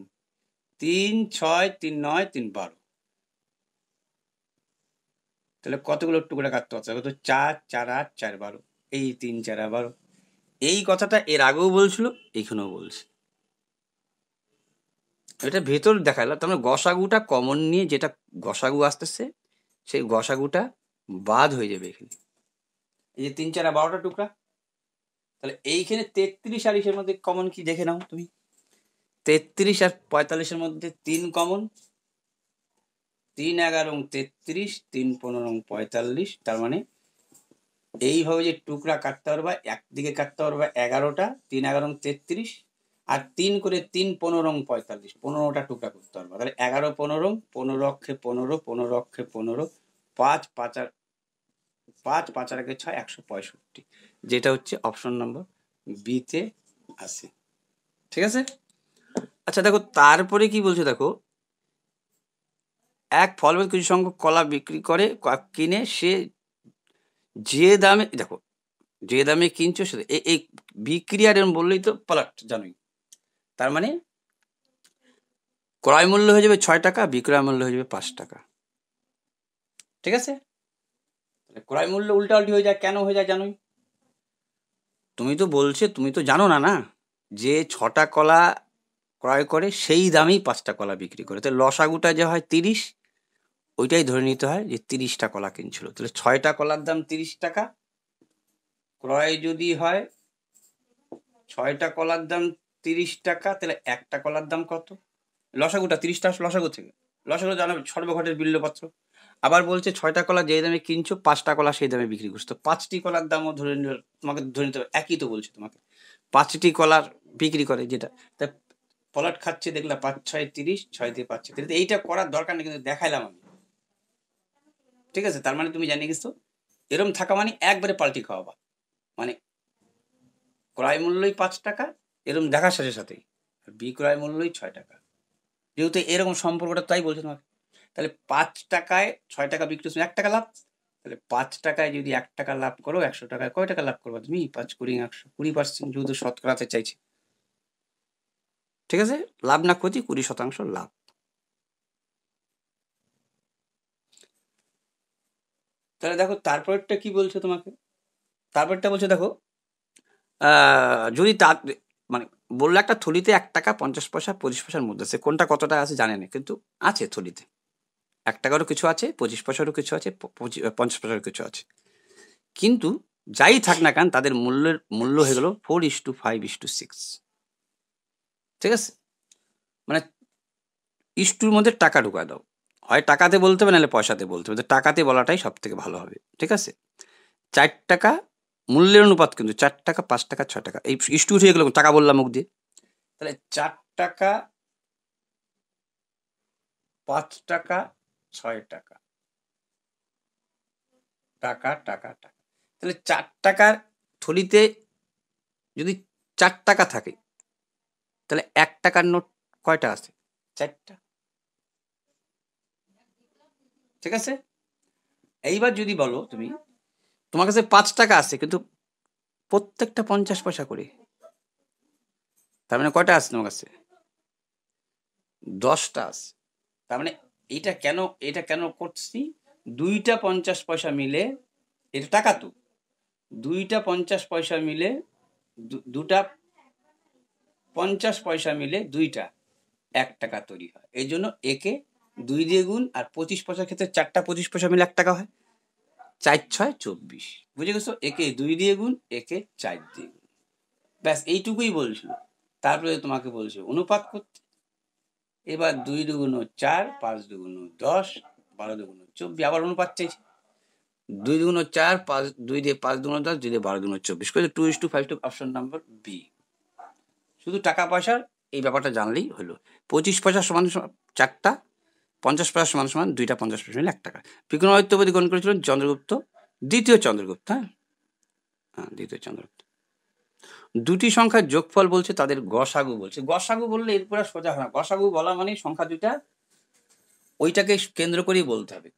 3 6 3 9 3 12। তাহলে কতগুলো টুকরা কাটতে পারছে? কত? 4 4 8 4 12, এই 3 4 12। এই কথাটা এর আগেও বলছিল, এখানেও বলছে। এটা ভেতর দেখালো, তার মানে গসাগুটা কমন নিয়ে যেটা গসাগু আসতেছে সেই গসাগুটা বাদ হয়ে যাবে এখানে। এই যে 3 4 12টা টুকরা, তাহলে এইখানে 33 আর ইসের মধ্যে কমন কি দেখে নাও তুমি। 33 আর 45-এর মধ্যে 3 কমন, 3 11 33, 3 15 45। তার মানে এইভাবে যে টুকরা কাটতে পারবা, একদিকে কাটতে পারবা 11টা, 3 11 33, আর 3 করে 3 15 45, 15টা টুকরা করতে পারবা। তাহলে 11 15, 15 অক্ষে 15, 15 অক্ষে 15, 5 5 আর 5 5 আর 6 165, যেটা হচ্ছে অপশন নম্বর বিতে আছে। ঠিক আছে। আচ্ছা দেখো তারপরে কি বলছে, দেখো এক ফলবেদ কিছু সংখ্যক কলা বিক্রি করে, কিনে সে যে দামে, দেখো যে দামে কিনছো সে এই বিক্রি, আর এরকম বললেই তো পলাট জানোই। তার মানে ক্রয় মূল্য হয়ে যাবে 6 টাকা, বিক্রয় মূল্য হয়ে যাবে 5 টাকা। ঠিক আছে। ক্রয় মূল্য উল্টাউল্টি হয়ে যায়, কেন হয়ে যায় জানোই? তুমি তো বলছে, তুমি তো জানো না না, যে 6টা কলা ক্রয় করে সেই দামেই 5টা কলা বিক্রি করে, তাহলে লসাগুটা যে হয় 30, ওইটাই ধরে নিতে হয় যে 30টা কলা কিনছিল। তাহলে 6টা কলার দাম 30 টাকা, ক্রয় যদি হয় 6টা কলার দাম 30 টাকা, তাহলে একটা কলার দাম কত? লসাগুটা 30টা লসাগু থেকে, লসাগু জানাবে সর্বঘটের বিল্লপত্র। আবার বলছে 6টা কলা যে দামে কিনছো 5টা কলা সেই দামে বিক্রি করছো, তো 5টি কলার দামও ধরে তোমাকে ধরে নিতে হবে, একই তো বলছে তোমাকে 5টি কলার বিক্রি করে যেটা। তা পলাট খাচ্ছে দেখলা 5 6 30, 6 দিয়ে 5 30, এইটা করার দরকার নেই, কিন্তু দেখাইলাম আমি। ঠিক আছে। তার মানে তুমি জানিয়ে গেছো এরম থাকা মানে একবারে পাল্টি খাওয়াবা, মানে ক্রয় মূল্যই 5 টাকা এরম দেখার সাথে সাথেই, বিক্রয় মূল্যই 6 টাকা, যেহেতু এরকম সম্পর্কটা তাই বলছে তোমাকে। তাহলে 5 টাকায় 6 টাকা বিক্রি, 1 টাকা লাভ। তাহলে 5 টাকায় যদি 1 টাকা লাভ করো, 100 টাকায় কয় টাকা লাভ করবা তুমি? 5 20 100, 20%, যেহেতু শতকরাতে চাইছে। ঠিক আছে। লাভ না ক্ষতি, 20% লাভ। তাহলে দেখো তারপরটা কি বলছে তোমাকে, তারপরটা বলছে দেখো যদি তার মানে বললো একটা থলিতে 1 টাকা 50 পয়সা 25 পয়সার মধ্যে আছে, কোনটা কতটা আছে জানে না, কিন্তু আছে থলিতে 1 টাকারও কিছু আছে, 25 পয়সারও কিছু আছে, 50 পয়সারও কিছু আছে। কিন্তু যাই থাক না কেন তাদের মূল্য হয়ে গেল 4:5:6। ঠিক আছে। মানে ইস্টুর মধ্যে টাকা ঢুকা দাও, হয় টাকাতে বলতে হবে নাহলে পয়সাতে বলতে হবে, টাকাতে বলাটাই সব থেকে ভালো হবে। ঠিক আছে। 4 টাকা মূল্যের অনুপাত, কিন্তু 4 টাকা 5 টাকা 6 টাকা, এই ইস্টু উঠে গেল, টাকা বললাম মুখ দিয়ে। তাহলে 4 টাকা 5 টাকা 6 টাকা, টাকা টাকা টাকা। তাহলে 4 টাকার থলিতে যদি 4 টাকা থাকে, তাহলে 1 টাকার নোট কয়টা আছে? 4টা। ঠিক আছে। এইবার যদি বলো তুমি, তোমার কাছে 5 টাকা আছে কিন্তু প্রত্যেকটা 50 পয়সা করে, তার মানে কয়টা আছে তোমার কাছে? 10টা আছে। তার মানে এটা কেন করছি, 2টা 50 পয়সা মিলে, এটা টাকা তো, 2টা 50 পয়সা মিলে, দুটা 50 পয়সা মিলে 2টা 1 টাকা তৈরি হয়। এই জন্য একে 2 দিয়ে গুণ, আর 25 পয়সার ক্ষেত্রে 4টা 25 পয়সা মিলে 1 টাকা হয়, 4 6 24। বুঝে গেছো? একে 2 দিয়ে গুণ, একে 4 দিয়ে গুণ, ব্যাস এইটুকুই বলছিল। তারপরে তোমাকে বলছে অনুপাত করতে। এবার 2 দুগুণ 4, 5 দুগুণ 10, 12 দুগুণ 24, আবার অনুপাত চাইছে। 2 দুগুণ 4, 5, 2 দিয়ে 5 দুগুণ 10, 2 দিয়ে 12 দুগুণ 24 করে 2:5 অপশন নাম্বার বি। শুধু টাকা পয়সার এই ব্যাপারটা জানলেই হলো। 25 পয়সা সমান 4টা, 50 পয়সা সমান সমান 2টা 50 পয়সা মিলে 1 টাকা। ত্রিকোণমিতিবাদী গ্রহণ করেছিলেন চন্দ্রগুপ্ত, দ্বিতীয় চন্দ্রগুপ্ত। হ্যাঁ, দ্বিতীয় চন্দ্রগুপ্ত। দুটি সংখ্যার যোগফল বলছে, তাদের গসাগু বলছে। গসাগু বললে এরপর আর সোজা হয় না। গসাগু বলা মানে সংখ্যা দুইটা ওইটাকে কেন্দ্র করেই বলতে হবে।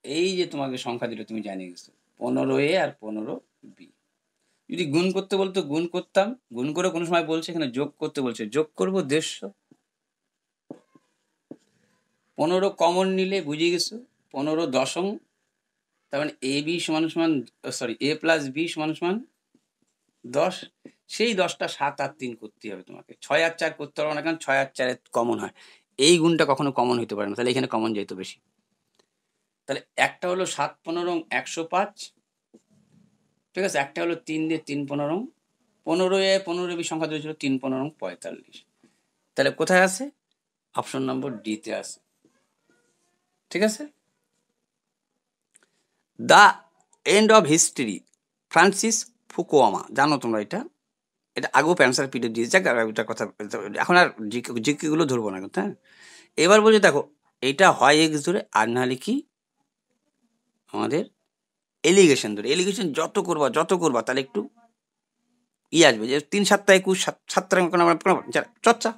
এই যে তোমাকে সংখ্যা দুটো তুমি জানিয়ে গেছো, 15A আর 15B। যদি গুণ করতে বলতো গুণ করতাম, গুণ করে কোনো সময় বলছে এখানে যোগ করতে বলছে, যোগ করবো 150। 15 কমন নিলে বুঝে গেছো 15 দশম, তার মানে AB সমান সমান A প্লাস B সমান সমান 10। সেই 10টা 7 আর 3 করতে হবে তোমাকে, 6 আর 4 করতে পারবো না, কারণ 6 আর 4 কমন হয়। এই গুণটা কখনো কমন হইতে পারে না, তাহলে এখানে কমন যেত বেশি। তাহলে একটা হলো 7 15 105, ঠিক আছে। একটা হলো 3 দিয়ে 3 15, 15A 15B সংখ্যা ধরেছিল 3 15 45। তাহলে কোথায় আছে? অপশন নম্বর ডিতে আছে, ঠিক আছে। The end of history, Francis Fukuyama. জানো তোমরা এটা? এটা আগেও অ্যান্সার পিডিএফ দিয়েছে, একটা কথা। এখন আর জিকেগুলো ধরবো না, হ্যাঁ। এবার বলছি দেখো, এটা হয় এক্স ধরে, আর নাহলে কি আমাদের এলিগেশন ধরে। এলিগেশন যত করবা তাহলে একটু আসবে, যে 3 7 21 7 চর্চা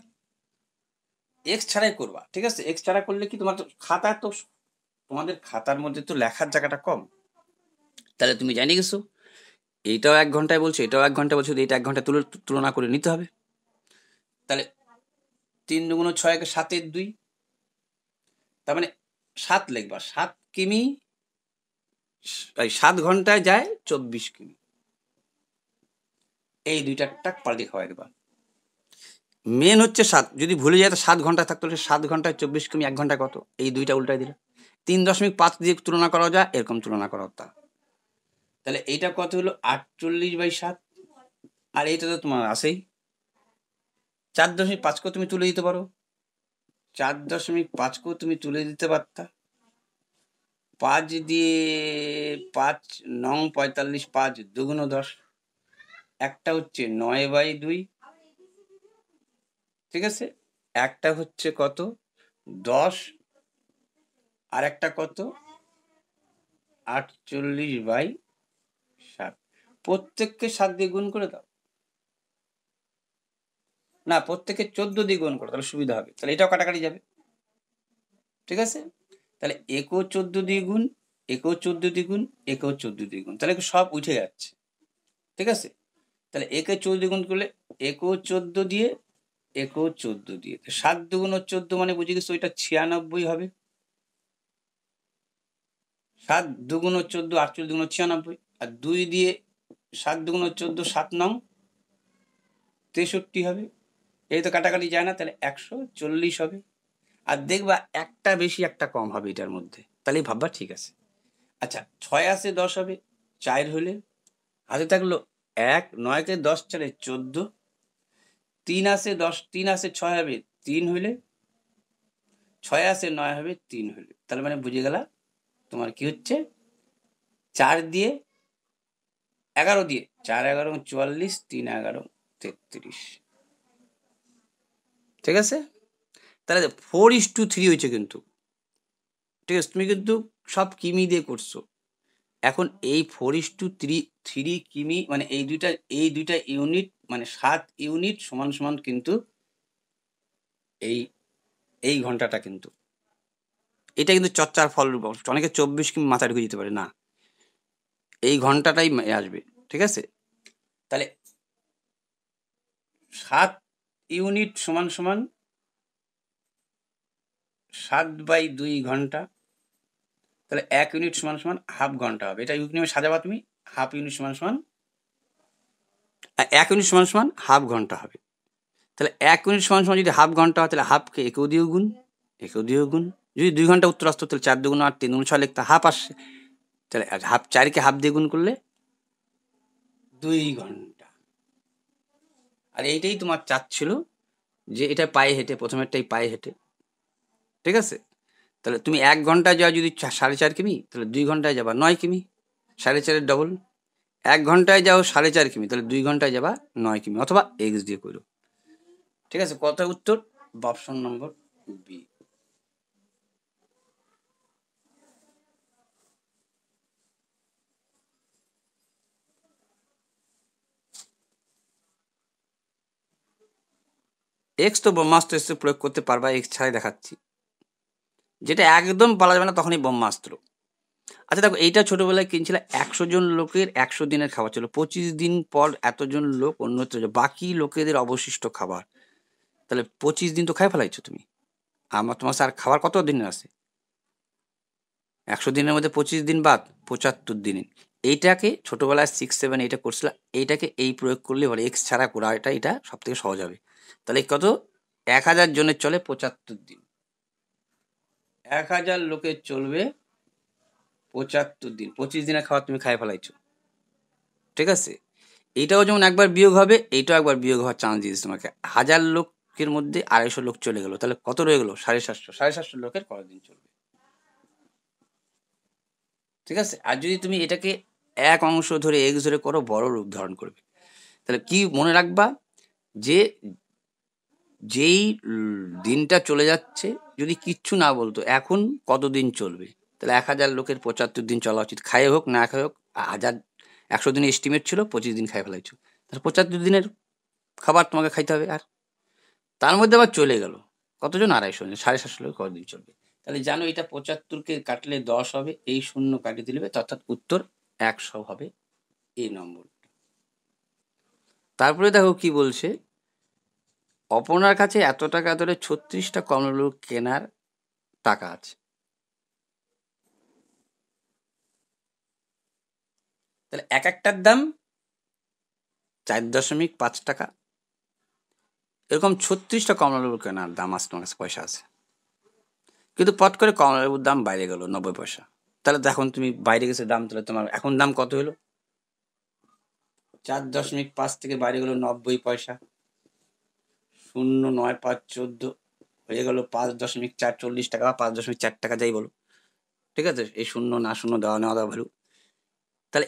এক্স ছাড়াই করবা, ঠিক আছে। এক্স ছাড়া করলে কি তোমার খাতা তো, তোমাদের খাতার মধ্যে তো লেখার জায়গাটা কম। তাহলে তুমি জানিয়ে গেছো এইটাও 1 ঘন্টায় বলছে, এটাও 1 ঘন্টায় বলছে, এটা 1 ঘন্টা তুলনা করে নিতে হবে। তাহলে 3 দুগুণ 6, 7 2, তার মানে 7 লিখবা। 7 কিমি, 7 ঘন্টায় যায় 24 কিমি। এই দুইটা টাক পাল্টে খাওয়াই দেবা। মেন হচ্ছে 7, যদি ভুলে যায় তো 7 ঘন্টা থাকতো, 7 ঘন্টায় 24 কিমি, 1 ঘন্টায় কত? এই দুইটা উল্টাই দিলে 3.5 দিয়ে তুলনা করা যায়, এরকম তুলনা করা হতো। তাহলে এইটা কত হলো? 48/7। আর এইটা তো তোমার আসেই 4.5 তুমি তুলে দিতে পারো, 4.5 তুমি তুলে দিতে পারতা। 5 দিয়ে 5 9 45, 5 দুগুণ 10। একটা হচ্ছে 9/2, ঠিক আছে। একটা হচ্ছে কত? 10। আর একটা কত? 48/7। প্রত্যেককে 7 দিয়ে গুণ করে দাও, না প্রত্যেককে 14 দিয়ে গুণ করো, তাহলে সুবিধা হবে। তাহলে এটাও কাটাকাটি যাবে, ঠিক আছে। তাহলে একেও 14 দিয়ে গুণ, একেও 14 দিয়ে গুণ, একেও 14 দিয়ে গুণ, তাহলে সব উঠে যাচ্ছে, ঠিক আছে। তাহলে একে 14 দিয়ে গুণ করলে একেও 14 দিয়ে, একেও 14 দিয়ে, 7 দুগুণ 14, মানে বুঝে গেছো ওইটা 96 হবে। 7 দুগুণ 14, 48 দুগুণ 96। আর 2 দিয়ে 7 দুগুণ 14, 7 9 63 হবে। এই তো কাটাকাটি যায় না, তাহলে 140 হবে। আর দেখবা একটা বেশি একটা কম হবে এটার মধ্যে, তাহলেই ভাববা ঠিক আছে। আচ্ছা, 6 আসে 10 হবে, 4 হলে হাতে থাকলো 1, 9কে 10 4 14, 3 আসে 10, 3 আসে 6 হবে 3 হলে, 6 আসে 9 হবে 3 হলে। তাহলে মানে বুঝে গেলা তোমার কি হচ্ছে, 4 দিয়ে 11 দিয়ে, 4 11 44, 3 11 33, ঠিক আছে। তাহলে 4:3 হয়েছে কিন্তু, ঠিক আছে। তুমি কিন্তু সব কিমি দিয়ে করছো। এখন এই 4:3 কিমি, মানে এই দুইটা ইউনিট, মানে 7 ইউনিট সমান সমান কিন্তু এই ঘন্টাটা কিন্তু, এটা কিন্তু চর্চার ফল। অনেকে 24 কিমি মাথায় ঢুকে যেতে পারে না, এই ঘন্টাটাই আসবে, ঠিক আছে। তাহলে 7 ইউনিট সমান সমান 7/2 ঘন্টা। তাহলে 1 ইউনিট সমান সমান হাফ ঘন্টা হবে। এটা ইউনিটে সাজাবা তুমি, হাফ ইউনিট সমান সমান 1 ইউনিট সমান সমান হাফ ঘন্টা হবে। তাহলে 1 ইউনিট সমান সমান যদি হাফ ঘন্টা হয়, তাহলে হাফকে একেও দিয়ে গুণ, একেও দিয়ে গুণ। যদি 2 ঘন্টা উত্তর আসতো, তাহলে 4 দুগুণ 8, 3 দুগুণ 6 লিখতে হাফ আসছে। তাহলে হাফ, 4কে হাফ দিয়ে গুণ করলে 2 ঘন্টা। আর এইটাই তোমার চাচ্ছিল যে এটা পায়ে হেঁটে, প্রথমেরটাই পায়ে হেঁটে, ঠিক আছে? তাহলে তুমি 1 ঘন্টায় যাওয়া যদি 4.5 কিমি, তাহলে 2 ঘন্টায় যাবা 9 কিমি, 4.5-এর ডবল। 1 ঘন্টায় যাও 4.5 কিমি, তাহলে 2 ঘন্টায় যাবা 9 কিমি, অথবা এক্স দিয়ে করো। ঠিক আছে, কত উত্তর? Option number B. এক্স তো ব্রহ্মাস্ত্র এসে প্রয়োগ করতে পারবা, এক্স ছাড়াই দেখাচ্ছি। যেটা একদম পালা যাবে না তখনই ব্রহ্মাস্ত্র। আচ্ছা দেখো, এইটা ছোটবেলায় কিনছিল, 100 জন লোকের 100 দিনের খাবার ছিল, 25 দিন পর এতজন লোক অন্যত্র যাবে, বাকি লোকেদের অবশিষ্ট খাবার, তাহলে 25 দিন তো খাই ফেলাইছো তুমি। তোমার আর খাবার কত দিনের আছে? 100 দিনের মধ্যে 25 দিন বাদ, 75 দিন। এইটাকে ছোটবেলায় 6-7 এটা করছিল, এইটাকে এই প্রয়োগ করলে বলে এক্স ছাড়া করা, এটা সব থেকে সহজ হবে। তাহলে কত? 1000 জনের চলে 75 দিন, 1000 লোকের চলবে 75 দিন, 25 দিনের খাবার তুমি খাই ফেলাইছো। ঠিক আছে, এইটাও যেমন একবার বিয়োগ হবে, এইটাও একবার বিয়োগ হওয়ার চান্স দিয়েছে তোমাকে। 1000 লোকের মধ্যে 250 লোক চলে গেল, তাহলে কত রয়ে গেল? 750। 750 লোকের কতদিন চলবে? ঠিক আছে, আর যদি তুমি এটাকে এক অংশ ধরে এক্স ধরে করো, বড় রূপ ধারণ করবে। তাহলে কি মনে রাখবা, যে যেই দিনটা চলে যাচ্ছে, যদি কিচ্ছু না বলতো এখন কতদিন চলবে, তাহলে 1000 লোকের 75 দিন চলা উচিত, খাই হোক না খাই হোক। 100 দিনের এস্টিমেট ছিল, 25 দিন খাই ফেলাইছো, তাহলে 75 দিনের খাবার তোমাকে খাইতে হবে। আর তার মধ্যে আবার চলে গেল কতজন? 250 জন, 750 লোক কতদিন চলবে? তাহলে জানো, এটা 75কে কাটলে 10 হবে, এই শূন্য কাটিয়ে দিলে, অর্থাৎ উত্তর 100 হবে এই নম্বর। তারপরে দেখো কি বলছে, অপর্ণার কাছে এত টাকা ধরে 36টা কমলালেবু কেনার টাকা আছে। তাহলে এক একটার দাম 4.5 টাকা, এরকম 36টা কমলালেবু কেনার দাম আছে, তোমার কাছে পয়সা আছে। কিন্তু পট করে কমলালেবুর দাম বাইরে গেল 90 পয়সা। তাহলে এখন তুমি বাইরে গেছে দাম, তাহলে তোমার এখন দাম কত হলো? 4.5 থেকে বাইরে গেল 90 পয়সা, 0.9514 হয়ে গেল 5.4, 40 টাকা বা 5.4 টাকা, যাই বলো। ঠিক আছে, এই শূন্য না শূন্য দেওয়া নেওয়া দেওয়া ভ্যালু। তাহলে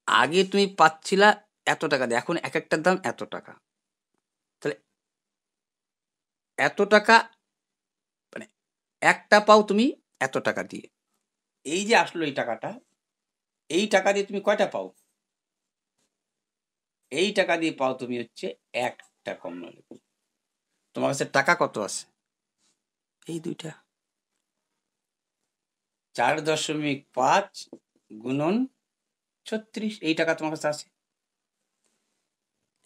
আগে তুমি পাচ্ছিলা এত টাকা দিয়ে, এখন এক একটার দাম এত টাকা। তাহলে এত টাকা মানে একটা পাও তুমি এত টাকা দিয়ে। এই যে আসলো এই টাকাটা, এই টাকা দিয়ে তুমি কয়টা পাও? এই টাকা দিয়ে পাও তুমি হচ্ছে একটা কমলালেবু। তোমার কাছে টাকা কত আছে? এই দুইটা, 4.5 গুণন 36, এই টাকা তোমার কাছে আছে।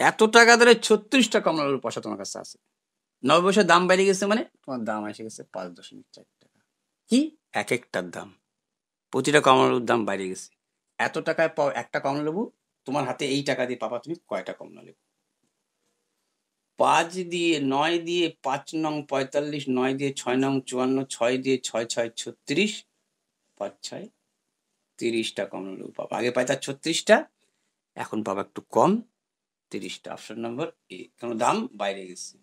এত টাকা ধরে 36টা কমলালেবুর পয়সা তোমার কাছে আছে। 90 পয়সার দাম বেড়ে গেছে, মানে তোমার দাম এসে গেছে 5.4 টাকা। কি? এক একটার দাম, প্রতিটা কমলালেবুর দাম বেড়ে গেছে। এত টাকায় পাও একটা কমলালেবু, তোমার হাতে এই টাকা দিয়ে পাবা তুমি কয়টা কমলালেবু? 5 দিয়ে 9 দিয়ে 5 নং 45, 9 দিয়ে 6 নং 54, 6 দিয়ে 6 6 36, 5 6 30টা কমলালেবু পাবা। আগে পাইতা 36টা, এখন পাবা একটু কম 30টা। অপশন নম্বর এ, কারণ দাম বাইরে গেছে।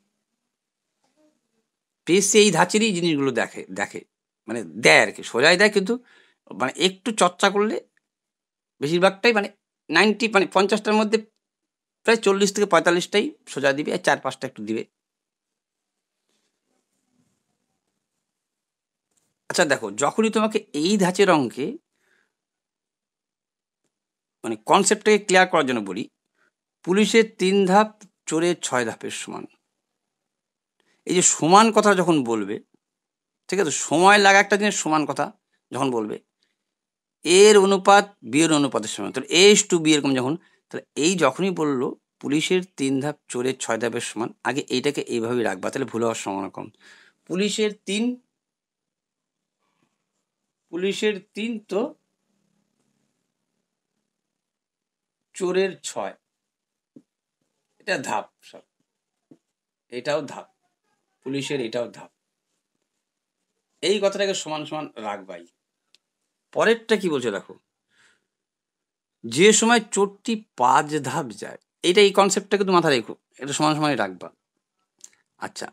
পিএসসি এই ধাঁচেরই জিনিসগুলো দেখে দেখে মানে দেয় আর কি, সোজাই দেয়, কিন্তু মানে একটু চর্চা করলে বেশিরভাগটাই মানে 90 মানে 50টার মধ্যে প্রায় 40 থেকে 45টাই সোজা দিবে, আর 4-5টা একটু দিবে। আচ্ছা দেখো, যখনই তোমাকে এই ধাঁচের অঙ্কে মানে কনসেপ্টটাকে ক্লিয়ার করার জন্য বলি, পুলিশের 3 ধাপ, চোরের 6 ধাপের সমান। এই যে সমান কথা যখন বলবে, ঠিক আছে, সময় লাগা একটা জিনিস, সমান কথা যখন বলবে, এর অনুপাত বি এর অনুপাতের সমান, তাহলে এস টু বি এরকম যখন, তাহলে এই যখনই বললো পুলিশের 3 ধাপ, চোরের 6 ধাপের সমান, আগে এইটাকে এইভাবেই রাখবা, তাহলে ভুল হওয়ার সম্ভাবনা কম। পুলিশের 3, তো চোরের 6, এটা ধাপ সব, এটাও ধাপ, পুলিশের এটাও ধাপ, এই কথাটাকে সমান সমান রাখবাই। পরেরটা কি বলছে দেখো, যে সময় চোরটি 5 ধাপ যায়, এইটা এই কনসেপ্টটা কিন্তু মাথায় রেখো, এটা সমান সমানই রাখবা। আচ্ছা,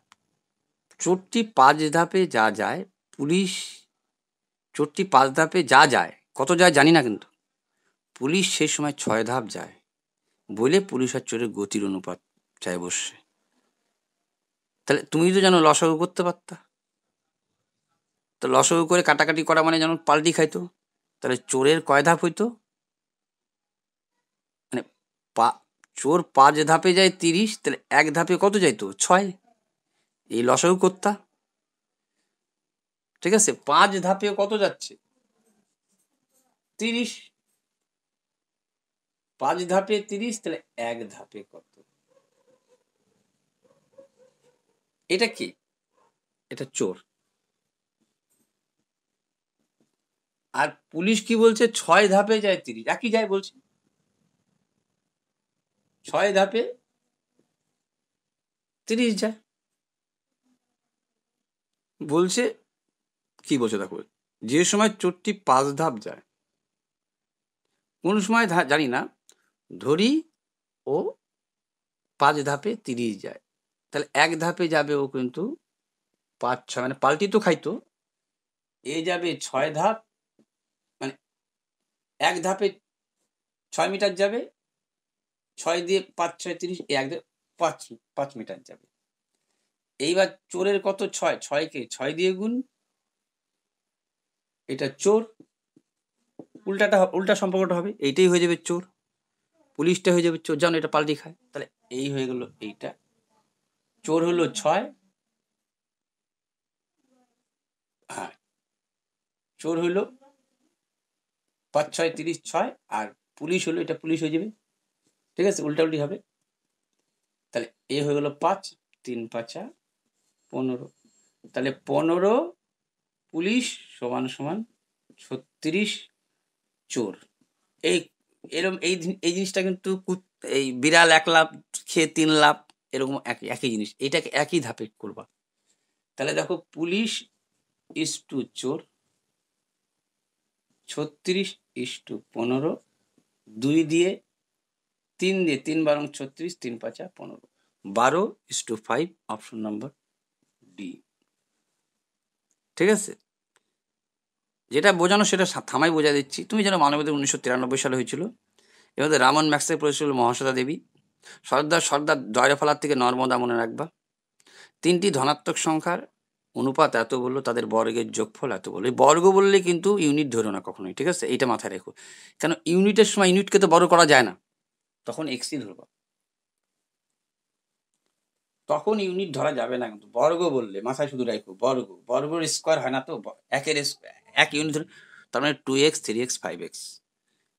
চোরটি 5 ধাপে যা যায়, পুলিশ চোরটি 5 ধাপে যা যায়, কত যায় জানি না, কিন্তু পুলিশ সেই সময় 6 ধাপ যায় বলে পুলিশ আর চোরের গতির অনুপাত চায় বসছে। তাহলে তুমি তো জানো লসাগু করতে পারতা, তো লসাগু করে কাটাকাটি করা মানে যেন পাল্টি খাইতো। তাহলে চোরের কয় ধাপ হইতো, মানে চোর 5 ধাপে যায় 30, তাহলে 1 ধাপে কত যাইতো 6, এই লসাগু করতা। ঠিক আছে, 5 ধাপে কত যাচ্ছে 30, 5 ধাপে 30, তাহলে 1 ধাপে কত? এটা কি? এটা চোর। আর পুলিশ কি বলছে 6 ধাপে যায় 30, একই যায় বলছে 6 ধাপে 30 যায় বলছে। কি বলছে দেখো, যে সময় চোরটি 5 ধাপ যায়, কোন সময় জানি না, ধরি ও 5 ধাপে 30 যায়, তাহলে 1 ধাপে যাবে ও কিন্তু 5-6, মানে পাল্টি তো খাইতো। এ যাবে 6 ধাপ, মানে 1 ধাপে 6 মিটার যাবে, 6 দিয়ে 5-6 30, 1 5 মিটার যাবে। এইবার চোরের কত 6, 6কে 6 দিয়ে গুণ, এটা চোর। উল্টা সম্পর্কটা হবে, এইটাই হয়ে যাবে চোর, পুলিশটা হয়ে যাবে চোর, যেমন এটা পাল্টি খায়। তাহলে এই হয়ে গেল, এইটা চোর হলো 6, হ্যাঁ চোর হলো 5-6 30, 6, আর পুলিশ হলো, এটা পুলিশ হয়ে যাবে। ঠিক আছে, উল্টাউল্টি হবে। তাহলে এ হয়ে গেল 5, 3 5 15, তাহলে 15 পুলিশ সমান সমান 36 চোর। এই এরকম এই জিনিসটা কিন্তু এই বিড়াল 1 লাফ খেয়ে 3 লাফ, এরকম একই জিনিস, এইটাকে একই ধাপে করবা। তাহলে দেখো, পুলিশ ইস টু চোর 36 ইস টু 15, 2 দিয়ে 3 দিয়ে 3 বারং 36, 3 5 15, 12 is to 5, option number D. ঠিক আছে, যেটা বোঝানো সেটা থামাই বোঝা দিচ্ছি। তুমি যেন মানবাধিকার 1993 সালে হয়েছিল, এর মধ্যে রামন ম্যাক্সের পরিচালিত মহাশ্বেতা দেবী, সর্দার জয়রাফালার থেকে নর্মদা, মনে রাখবা। 3টি ধনাত্মক সংখ্যার অনুপাত এত বললো, তাদের বর্গের যোগফল এত বললো। এই বর্গ বললে কিন্তু ইউনিট ধরো না কখনোই, ঠিক আছে, এইটা মাথায় রেখো। কেন, ইউনিটের সময় ইউনিটকে তো বড় করা যায় না, তখন এক্সই ধরবা, তখন ইউনিট ধরা যাবে না। কিন্তু বর্গ বললে মাথায় শুধু রাখো, বর্গের স্কোয়ার হয় না তো, এক ইউনিট ধরে, তার মানে 2x 3x 5x।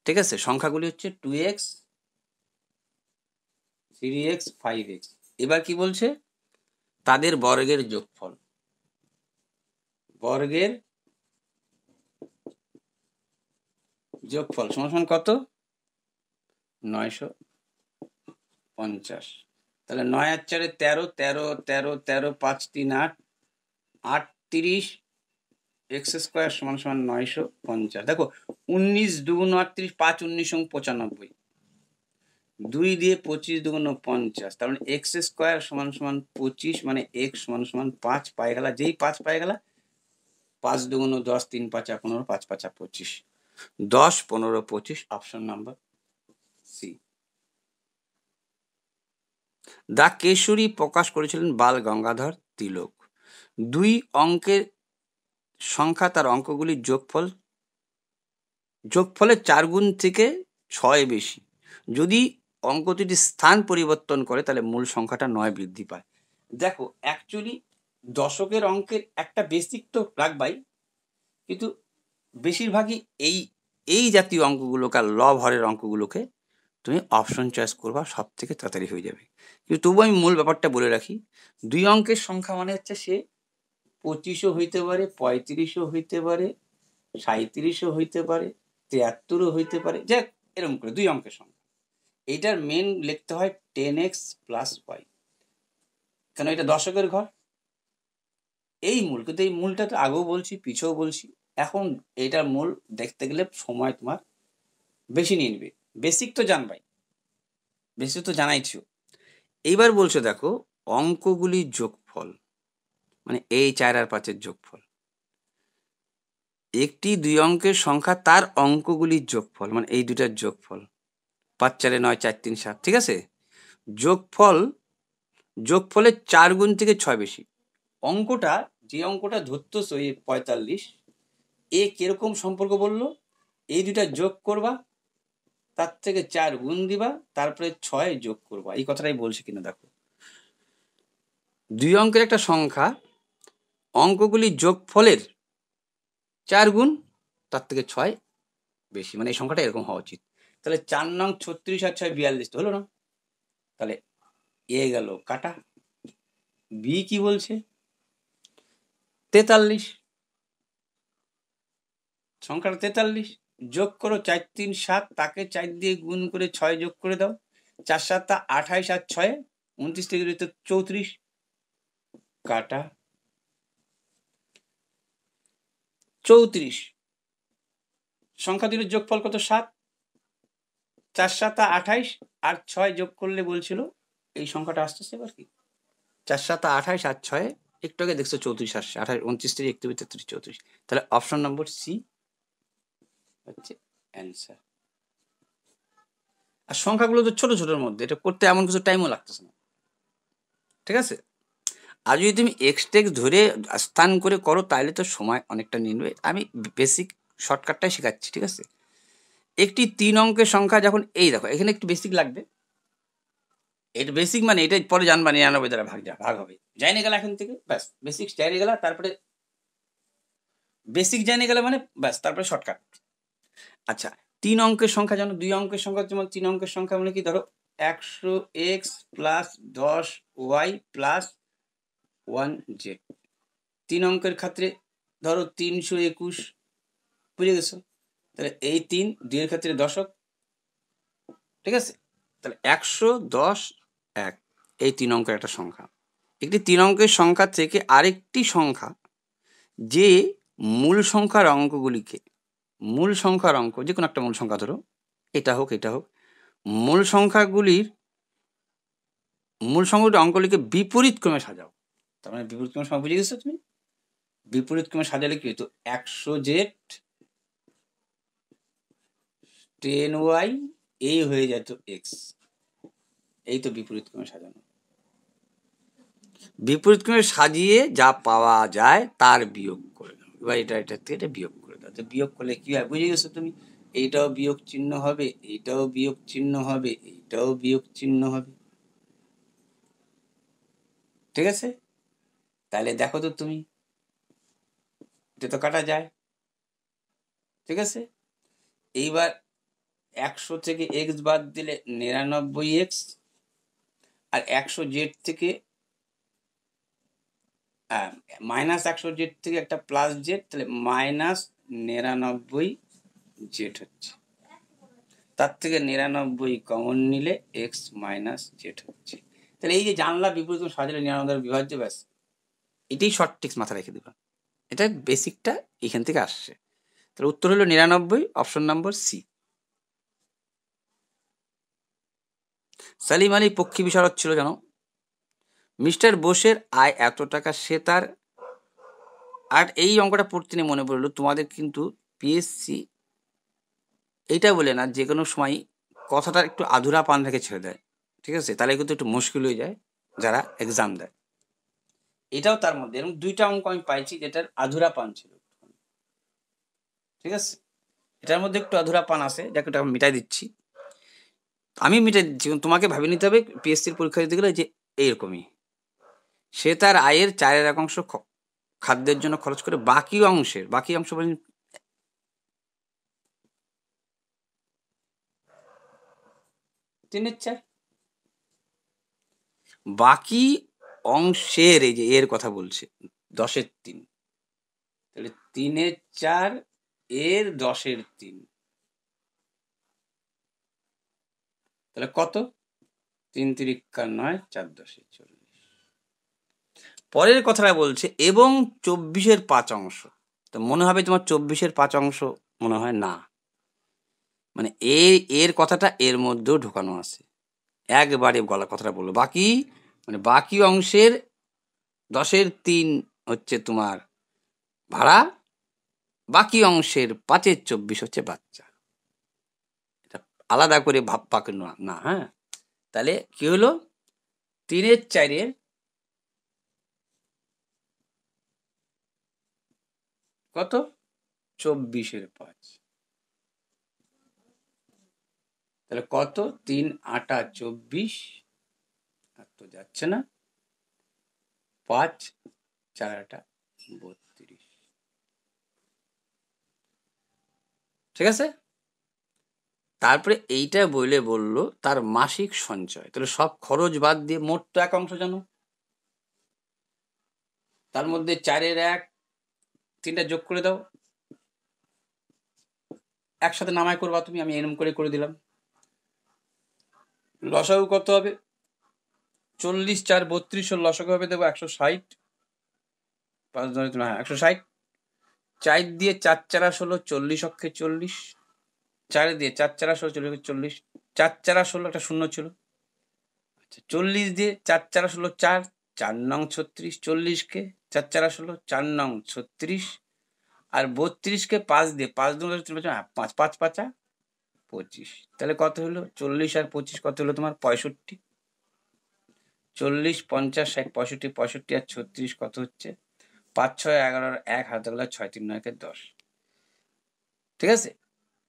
ঠিক আছে, সংখ্যাগুলি হচ্ছে 2x 3x 5x। এবার কি বলছে, তাদের বর্গের যোগফল, বর্গের যোগফল সমান সমান কত 950। তাহলে 9 আর 4 13, 13 13 13 5 3 8, 38 এক্স স্কোয়ার সমান সমান 950। দেখো 19 2 38, 5 19 95, 2 দিয়ে 25 2 50, তার মানে এক্স স্কোয়ার সমান সমান 25, মানে এক্স সমান সমান 5 পাই গেলা। যেই 5 পাই গেলা, 5 2 10, 3 5 15, 5 5 25, 10 15 25, অপশন নাম্বার সি। দা কেশরী প্রকাশ করেছিলেন বাল গঙ্গাধর তিলক। 2 অঙ্কের সংখ্যা তার অঙ্কগুলির যোগফলের 4 গুণ থেকে 6 বেশি। যদি অঙ্ক দুটি স্থান পরিবর্তন করে, তাহলে মূল সংখ্যাটা 9 বৃদ্ধি পায়। দেখো, অ্যাকচুয়ালি দশকের অঙ্কের একটা বেসিক তো রাখবাই, কিন্তু বেশিরভাগই এই জাতীয় অঙ্কগুলোকে, আর লব হরের অঙ্কগুলোকে তুমি অপশন চয়েস করবা, সব থেকে তাড়াতাড়ি হয়ে যাবে। কিন্তু তবু আমি মূল ব্যাপারটা বলে রাখি, 2 অঙ্কের সংখ্যা মানে হচ্ছে সে 25ও হইতে পারে, 35ও হইতে পারে, 37ও হইতে পারে, 73ও হইতে পারে, যাক এরকম করে 2 অঙ্কের সংখ্যা। এইটার মেন লিখতে হয় 10x প্লাস y, কেন এটা দশকের ঘর। এই মূল, কিন্তু এই মূলটা তো আগেও বলছি, পিছেও বলছি, এখন এইটার মূল দেখতে গেলে সময় তোমার বেশি নিয়ে নেবে। বেসিক তো জানবাই, বেসিক তো জানাইছিও। এইবার বলছে দেখো অঙ্কগুলির যোগফল, মানে এই 4 আর 5-এর যোগফল। একটি 2 অঙ্কের সংখ্যা তার অঙ্কগুলির যোগফল, মানে এই দুটার যোগফল। 5 4 9 4 3 7, ঠিক আছে। যোগফলের 4 গুণ থেকে 6 বেশি। অঙ্কটা, যে অঙ্কটা ধরতেছো এই 45, এ কিরকম সম্পর্ক বললো? এই দুটা যোগ করবা, তার থেকে 4 গুণ দিবা, তারপরে 6 যোগ করবা। এই কথাটাই বলছে কিনা দেখো। 2 অঙ্কের একটা সংখ্যা, অঙ্কগুলির যোগফলের 4 গুণ, তার থেকে 6 বেশি, মানে এই সংখ্যাটা এরকম হওয়া উচিত। তাহলে 4 নং 36 আর 6 42, তো হলো না? তাহলে এ গেল কাটা। বি কি বলছে? 43, সংখ্যাটা 43, যোগ করো 4 3 7, তাকে 4 দিয়ে গুণ করে 6 যোগ করে দাও। 4 7 28 আর 6 29 থেকে 34, কাটা। 34, সংখ্যা দুটোর যোগফল কত? 7। 4 7 28 আর 6 যোগ করলে বলছিল এই সংখ্যাটা আসতেছে। এবার কি 4 7 28 আর 6, একটু আগে দেখছো 34 আসছে, 28 29 থেকে 31 33 34। তাহলে অপশন নম্বর সি হচ্ছে অ্যান্সার। আর সংখ্যাগুলো তো ছোট ছোটোর মধ্যে, এটা করতে এমন কিছু টাইমও লাগতেছে না, ঠিক আছে। আর যদি তুমি এক্সটেক্স ধরে স্থান করে করো তাহলে তো সময় অনেকটা নিয়ে নেবে। আমি বেসিক শর্টকাটটাই শেখাচ্ছি, ঠিক আছে। একটি 3 অঙ্কের সংখ্যা যখন, এই দেখো এখানে একটু বেসিক লাগবে। এটা বেসিক মানে এটা পরে জানবা 99 দ্বারা ভাগ হবে। জানিয়ে গেল এখন থেকে, ব্যাস বেসিক জানিয়ে গেল, তারপরে বেসিক জানিয়ে গেলে মানে ব্যাস, তারপরে শর্টকাট। আচ্ছা, 3 অঙ্কের সংখ্যা জানো, 2 অঙ্কের সংখ্যা যেমন 3 অঙ্কের সংখ্যা মানে কি, ধরো 100x plus 10y plus 1z। 3 অঙ্কের ক্ষেত্রে ধরো 321, বুঝে গেছো? তাহলে এই 3 2 এর ক্ষেত্রে দশক, ঠিক আছে। তাহলে 110 1, এই 3 অঙ্কের একটা সংখ্যা। একটি 3 অঙ্কের সংখ্যা থেকে আরেকটি সংখ্যা যে মূল সংখ্যার অঙ্কগুলিকে, মূল সংখ্যার অঙ্ক যে কোনো একটা মূল সংখ্যা, ধরো এটা হোক এটা হোক, মূল সংখ্যাগুলির অঙ্কগুলিকে বিপরীত ক্রমে সাজাও। তার মানে বিপরীত ক্রমে সংখ্যা, বুঝে গেছো তুমি? বিপরীত ক্রমে সাজালে কি হতো? 100z 10y এই হয়ে যেত x। এই তো বিপরীত ক্রমে সাজানো। বিপরীত ক্রমে সাজিয়ে যা পাওয়া যায় তার বিয়োগ করে দাও। এবার এটা থেকে এটা বিয়োগ করে দাও। তো বিয়োগ করলে কি হয়, বুঝে গেছো তুমি? এইটাও বিয়োগ চিহ্ন হবে, এইটাও বিয়োগ চিহ্ন হবে, এইটাও বিয়োগ চিহ্ন হবে, ঠিক আছে। তাহলে দেখো তো তুমি, এটা তো কাটা যায়, ঠিক আছে। এইবার 100 থেকে x বাদ দিলে 99x, আর 100z থেকে -100z থেকে একটা প্লাস জেড, তাহলে -99z হচ্ছে। তার থেকে 99 কমন নিলে x - z হচ্ছে। তাহলে এই যে জানলা বিপরীত সাজালে 99 বিভাজ্য, ব্যাস এটাই শর্ট ট্রিক্স মাথায় রেখে দেবা। এটা বেসিকটা এখান থেকে আসছে। তাহলে উত্তর হলো 99, option number C. Salim Ali পক্ষী বিশারদ ছিল জানো। মিস্টার বোসের আয় এত টাকা, সে তার, আর এই অঙ্কটা পড়তে নিয়ে মনে পড়লো তোমাদের কিন্তু পিএসসি এইটা বলে না, যে কোনো সময় কথাটা একটু আধুরা পান রেখে ছেড়ে দেয়, ঠিক আছে। তাহলে কিন্তু একটু মুশকিল হয়ে যায় যারা এক্সাম দেয়। এটাও তার মধ্যে এরকম 2টা অঙ্ক আমি পাইছি যেটার আধুরা পান ছিল, ঠিক আছে। এটার মধ্যে একটু আধুরা পান আছে, যাকে আমি মিটাই দিচ্ছি। আমি মিটাই দিচ্ছি, তোমাকে ভাবে নিতে হবে পিএসসির পরীক্ষা দিতে গেলে যে এইরকমই। সে তার আয়ের 1/4 খাদ্যের জন্য খরচ করে, বাকি অংশ বলেন 3/4। বাকি অংশের, এই যে এর কথা বলছে, 10/3, তাহলে 3/4 এর 10/3, তাহলে কত? 3 3 9, 4 10 40। পরের কথাটা বলছে এবং 24/5। তো মনে হবে তোমার 24/5 মনে হয় না, মানে এর কথাটা এর মধ্যেও ঢোকানো আছে। একবারে গলা কথাটা বললো, বাকি মানে বাকি অংশের 10/3 হচ্ছে তোমার ভাড়া, বাকি অংশের 5/24 হচ্ছে বাচ্চা। এটা আলাদা করে ভাববা না, হ্যাঁ। তাহলে কি হলো, 3/4 কত, 24/5। তাহলে কত, 3 8 24, আর তো যাচ্ছে না, 5 4 8 32। ঠিক আছে। তারপরে এইটা বললো তার মাসিক সঞ্চয়। তাহলে সব খরচ বাদ দিয়ে মোট তো এক অংশ জানো, তার মধ্যে 4/1 3টা যোগ করে দাও, একসাথে নামায় করবা তুমি, আমি এরম করে দিলাম। লসাগু কত হবে, 40 4 32, লসাগু হবে দেবো 160, 5 ধরে তুমি, হ্যাঁ 160। 4 দিয়ে 4 4 16, 40 অক্ষে 40, 4 দিয়ে 4 4 16, 40 40, 4 4 16 একটা শূন্য ছিল। আচ্ছা, 40 দিয়ে 4 4 16, 4 4 নং 36, 40 কে 4 4 16, 4 নং 36, আর 32 কে 5 দিয়ে 5 2 5 5 5 25। তাহলে কত হলো, 40 আর 25 কত হলো তোমার, 65। 40 50 60 65, 65 আর 36 কত হচ্ছে, 5 6 11, 1 হাতে গেল 6 3 9 10। ঠিক আছে।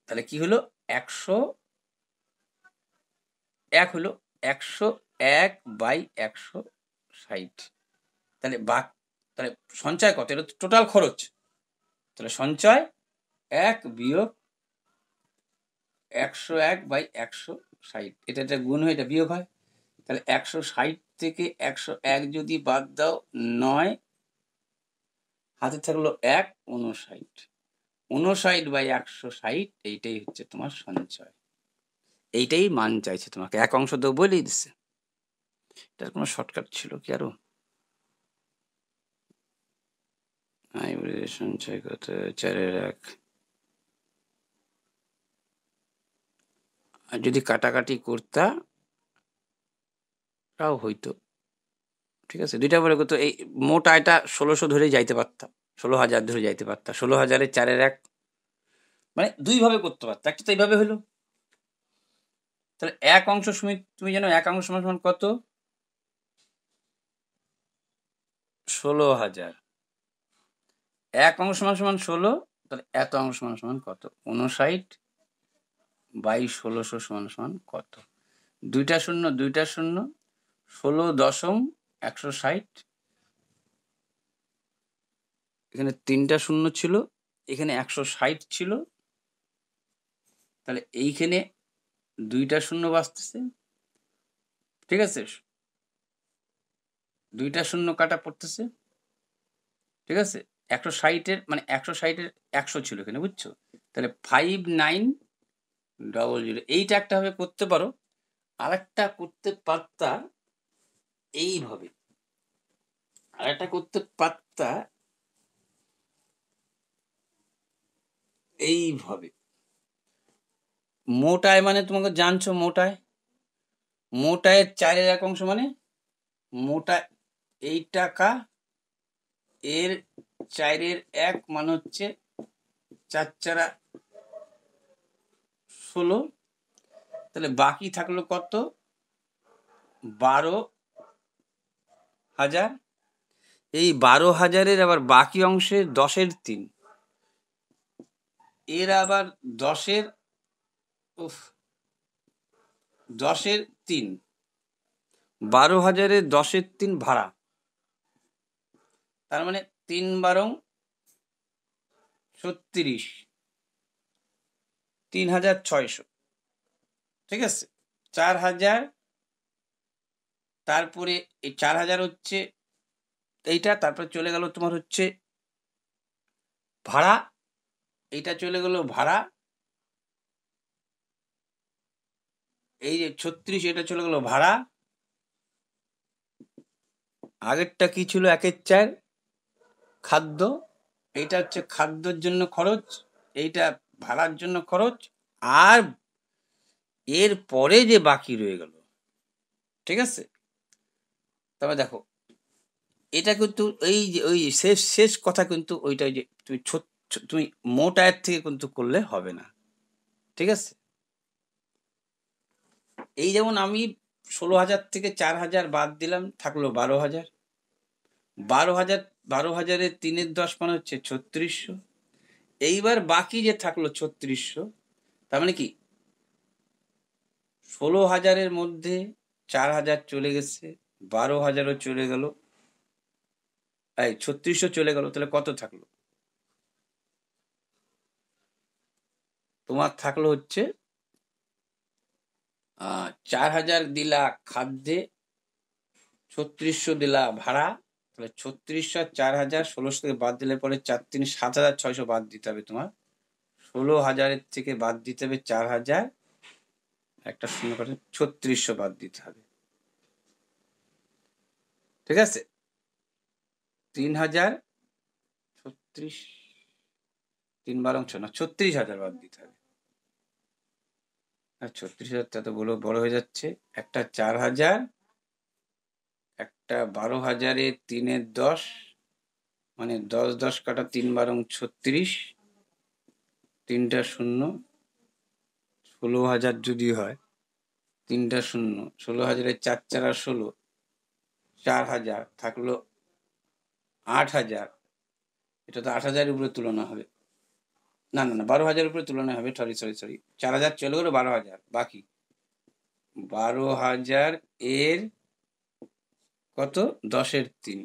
তাহলে কি হলো, 101 হলো, 101/160। তাহলে তাহলে সঞ্চয় কত, এটা টোটাল খরচ। তাহলে সঞ্চয় 1 বিয়োগ 101/160, এটা গুণ হয়ে এটা বিয়োগ হয়। তাহলে 160 থেকে 101 যদি বাদ দাও 9, হাতে থাকলো 1, 59। 59/160, এইটাই হচ্ছে তোমার সঞ্চয়। এইটাই মান চাইছে তোমাকে, এক অংশ তো বলেই দিচ্ছে। এটার কোনো শর্টকাট ছিল কি আরো? সঞ্চয় কত, 4/1। আর যদি কাটাকাটি করতা তাও হইতো। ঠিক আছে, দুইটা বলে কত, এই মোট আয়টা 1600 ধরে যাইতে পারতাম, 16,000 ধরে যাইতে পারতাম। 16,000 4/1, মানে দুই ভাবে করতে পারতাম, একটা তো এইভাবে হলো। তাহলে এক অংশ তুমি জানো এক অংশ সমান সমান কত, 16,000। এক অংশ সমান সমান 16, তাহলে এত অংশ সমান সমান কত, 59/1600 সমান সমান কত, দুইটা শূন্য 16.160। এখানে 3টা শূন্য ছিল, এখানে 160 ছিল, তাহলে এইখানে 2টা শূন্য বাঁচতেছে। ঠিক আছে, 2টা শূন্য কাটা পড়তেছে। ঠিক আছে, 160 মানে 160 100 ছিল এখানে, বুঝছো। তাহলে 5900। এইটা একটা ভাবে করতে পারো, আর একটা করতে পারতা এইভাবে, আর একটা করতে পারতা এইভাবে। মোটায় মানে তোমাকে জানছো, মোটায় 4/1 অংশ মানে মোটা এই টাকা, এর 4/1 মানে হচ্ছে 4 4 16। তাহলে বাকি থাকলো কত, 12,000। এই 12,000-এর আবার বাকি অংশের 10/3, এর আবার 10-3, 12,000-এর 10/3 ভাড়া। তার মানে 3 12 36, 3,600। ঠিক আছে, 4,000, তারপরে এই 4,000 হচ্ছে এইটা, তারপরে চলে গেল তোমার হচ্ছে ভাড়া, এইটা চলে গেল ভাড়া, এই যে 36, এটা চলে গেল ভাড়া। আগেরটা কি ছিল, 1/4 খাদ্য, এইটা হচ্ছে খাদ্যর জন্য খরচ, এইটা ভাড়ার জন্য খরচ, আর এর পরে যে বাকি রয়ে গেল ঠিক আছে। তবে দেখো এটা কিন্তু এই যে ওই শেষ শেষ কথা কিন্তু ওইটা যে তুমি মোট আয়ের থেকে কিন্তু করলে হবে না, ঠিক আছে। এই যেমন আমি 16,000 থেকে 4,000 বাদ দিলাম, থাকলো 12,000। 12,000, 12,000-এর 3/10 মানে হচ্ছে 3600। এইবার বাকি যে থাকলো 3600, তার মানে কি 16,000-এর মধ্যে 4,000 চলে গেছে, 12,000-ও চলে গেল, এই 3600 চলে গেল, তাহলে কত থাকলো? তোমার থাকলো হচ্ছে 4,000 দিলা খাদ্যে, 3600 দিলা ভাড়া, তাহলে 3600 আর 4,000, 1600 থেকে বাদ দিলে পরে 4 3 7,600 বাদ দিতে হবে তোমার। 16,000-এর থেকে বাদ দিতে হবে 4,000, একটা শূন্য করে 3600 বাদ দিতে হবে, ঠিক আছে। 3,000, 36, 3 12 6 না, 36,000 বাদ দিতে হবে। আর 36,000টা তো বড় হয়ে যাচ্ছে। একটা 4,000, একটা 12,000-এর 3/10, মানে 10 10 কাটা 3 12 36, 3টা শূন্য, 16,000 যদি হয়, 3টা শূন্য, 16,000-এর 4 4 16, 4,000 থাকলো 8,000। এটা তো 8,000-এর উপরে তুলনা হবে, না না না 12,000-এর উপরে তুলনা হবে, সরি সরি সরি, 4,000 চলে গেলো, 12,000 বাকি। 12,000 এর কত? 10-এর 3,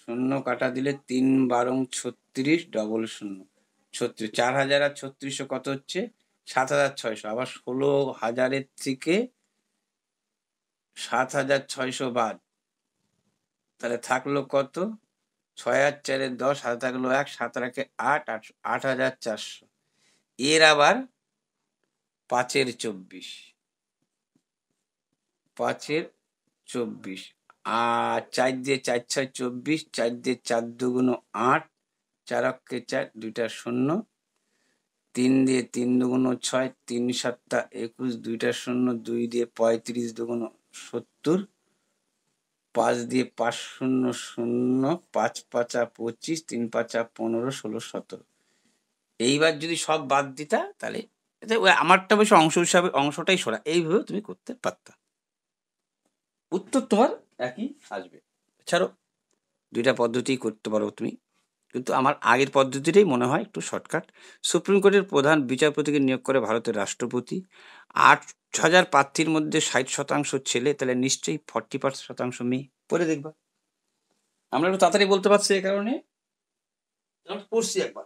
শূন্য কাটা দিলে 3 12 36, ডবল শূন্য 36, 4,000 আর 3600 কত হচ্ছে? 7,600। আবার 16,000-এর থেকে 7,600 বাদ, তাহলে থাকলো কত? 6 আর 4-এ 10, হাতে থাকলো 1, 7 আর 1-এ 8, 8,400। এর আবার 5-এর 24, 5-এর 24, আর 4 দিয়ে 4 6 24, 4 দিয়ে 4 2 8, 4 অক্ষে 4, 2টা শূন্য, 3 দিয়ে 3 2 6, 3 7 21, 2টা শূন্য, 2 দিয়ে 35 2 70, 5 দিয়ে 5 0 0, 5 5 25, 3 5 15, 16 17। এইবার যদি সব বাদ দিতা তাহলে আমারটা বেশি অংশ হিসাবে অংশটাই সরা, এইভাবে তুমি করতে পারতা, উত্তর তোমার একই আসবে। ছাড়ো, দুইটা পদ্ধতি করতে পারো তুমি, কিন্তু আমার আগের পদ্ধতিটাই মনে হয় একটু শর্টকাট। সুপ্রিম কোর্টের প্রধান বিচারপতিকে নিয়োগ করে ভারতের রাষ্ট্রপতি। 8,000 প্রার্থীর মধ্যে 60% ছেলে, তাহলে নিশ্চয়ই 40% মেয়ে। পড়ে দেখবা, আমরা একটু তাড়াতাড়ি বলতে পারছি এই কারণে পড়ছি একবার।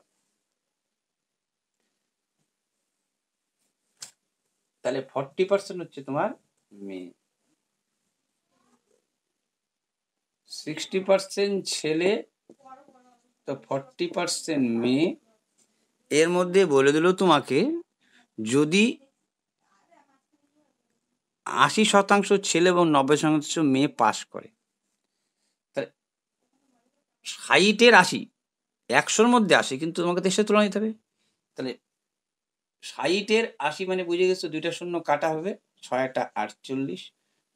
তাহলে 40% হচ্ছে তোমার মেয়ে, 60% ছেলে, তো 40% মেয়ে। এর মধ্যে বলে দিল তোমাকে, যদি 80% ছেলে এবং 90% মেয়ে পাস করে, তাহলে 60-এর 80, 100-র মধ্যে 80, কিন্তু তোমাকে দেশের তুলনা দিতে হবে। তাহলে 60-এর 80 মানে বুঝে গেছো, 2টা শূন্য কাটা হবে, 6 একটা 48,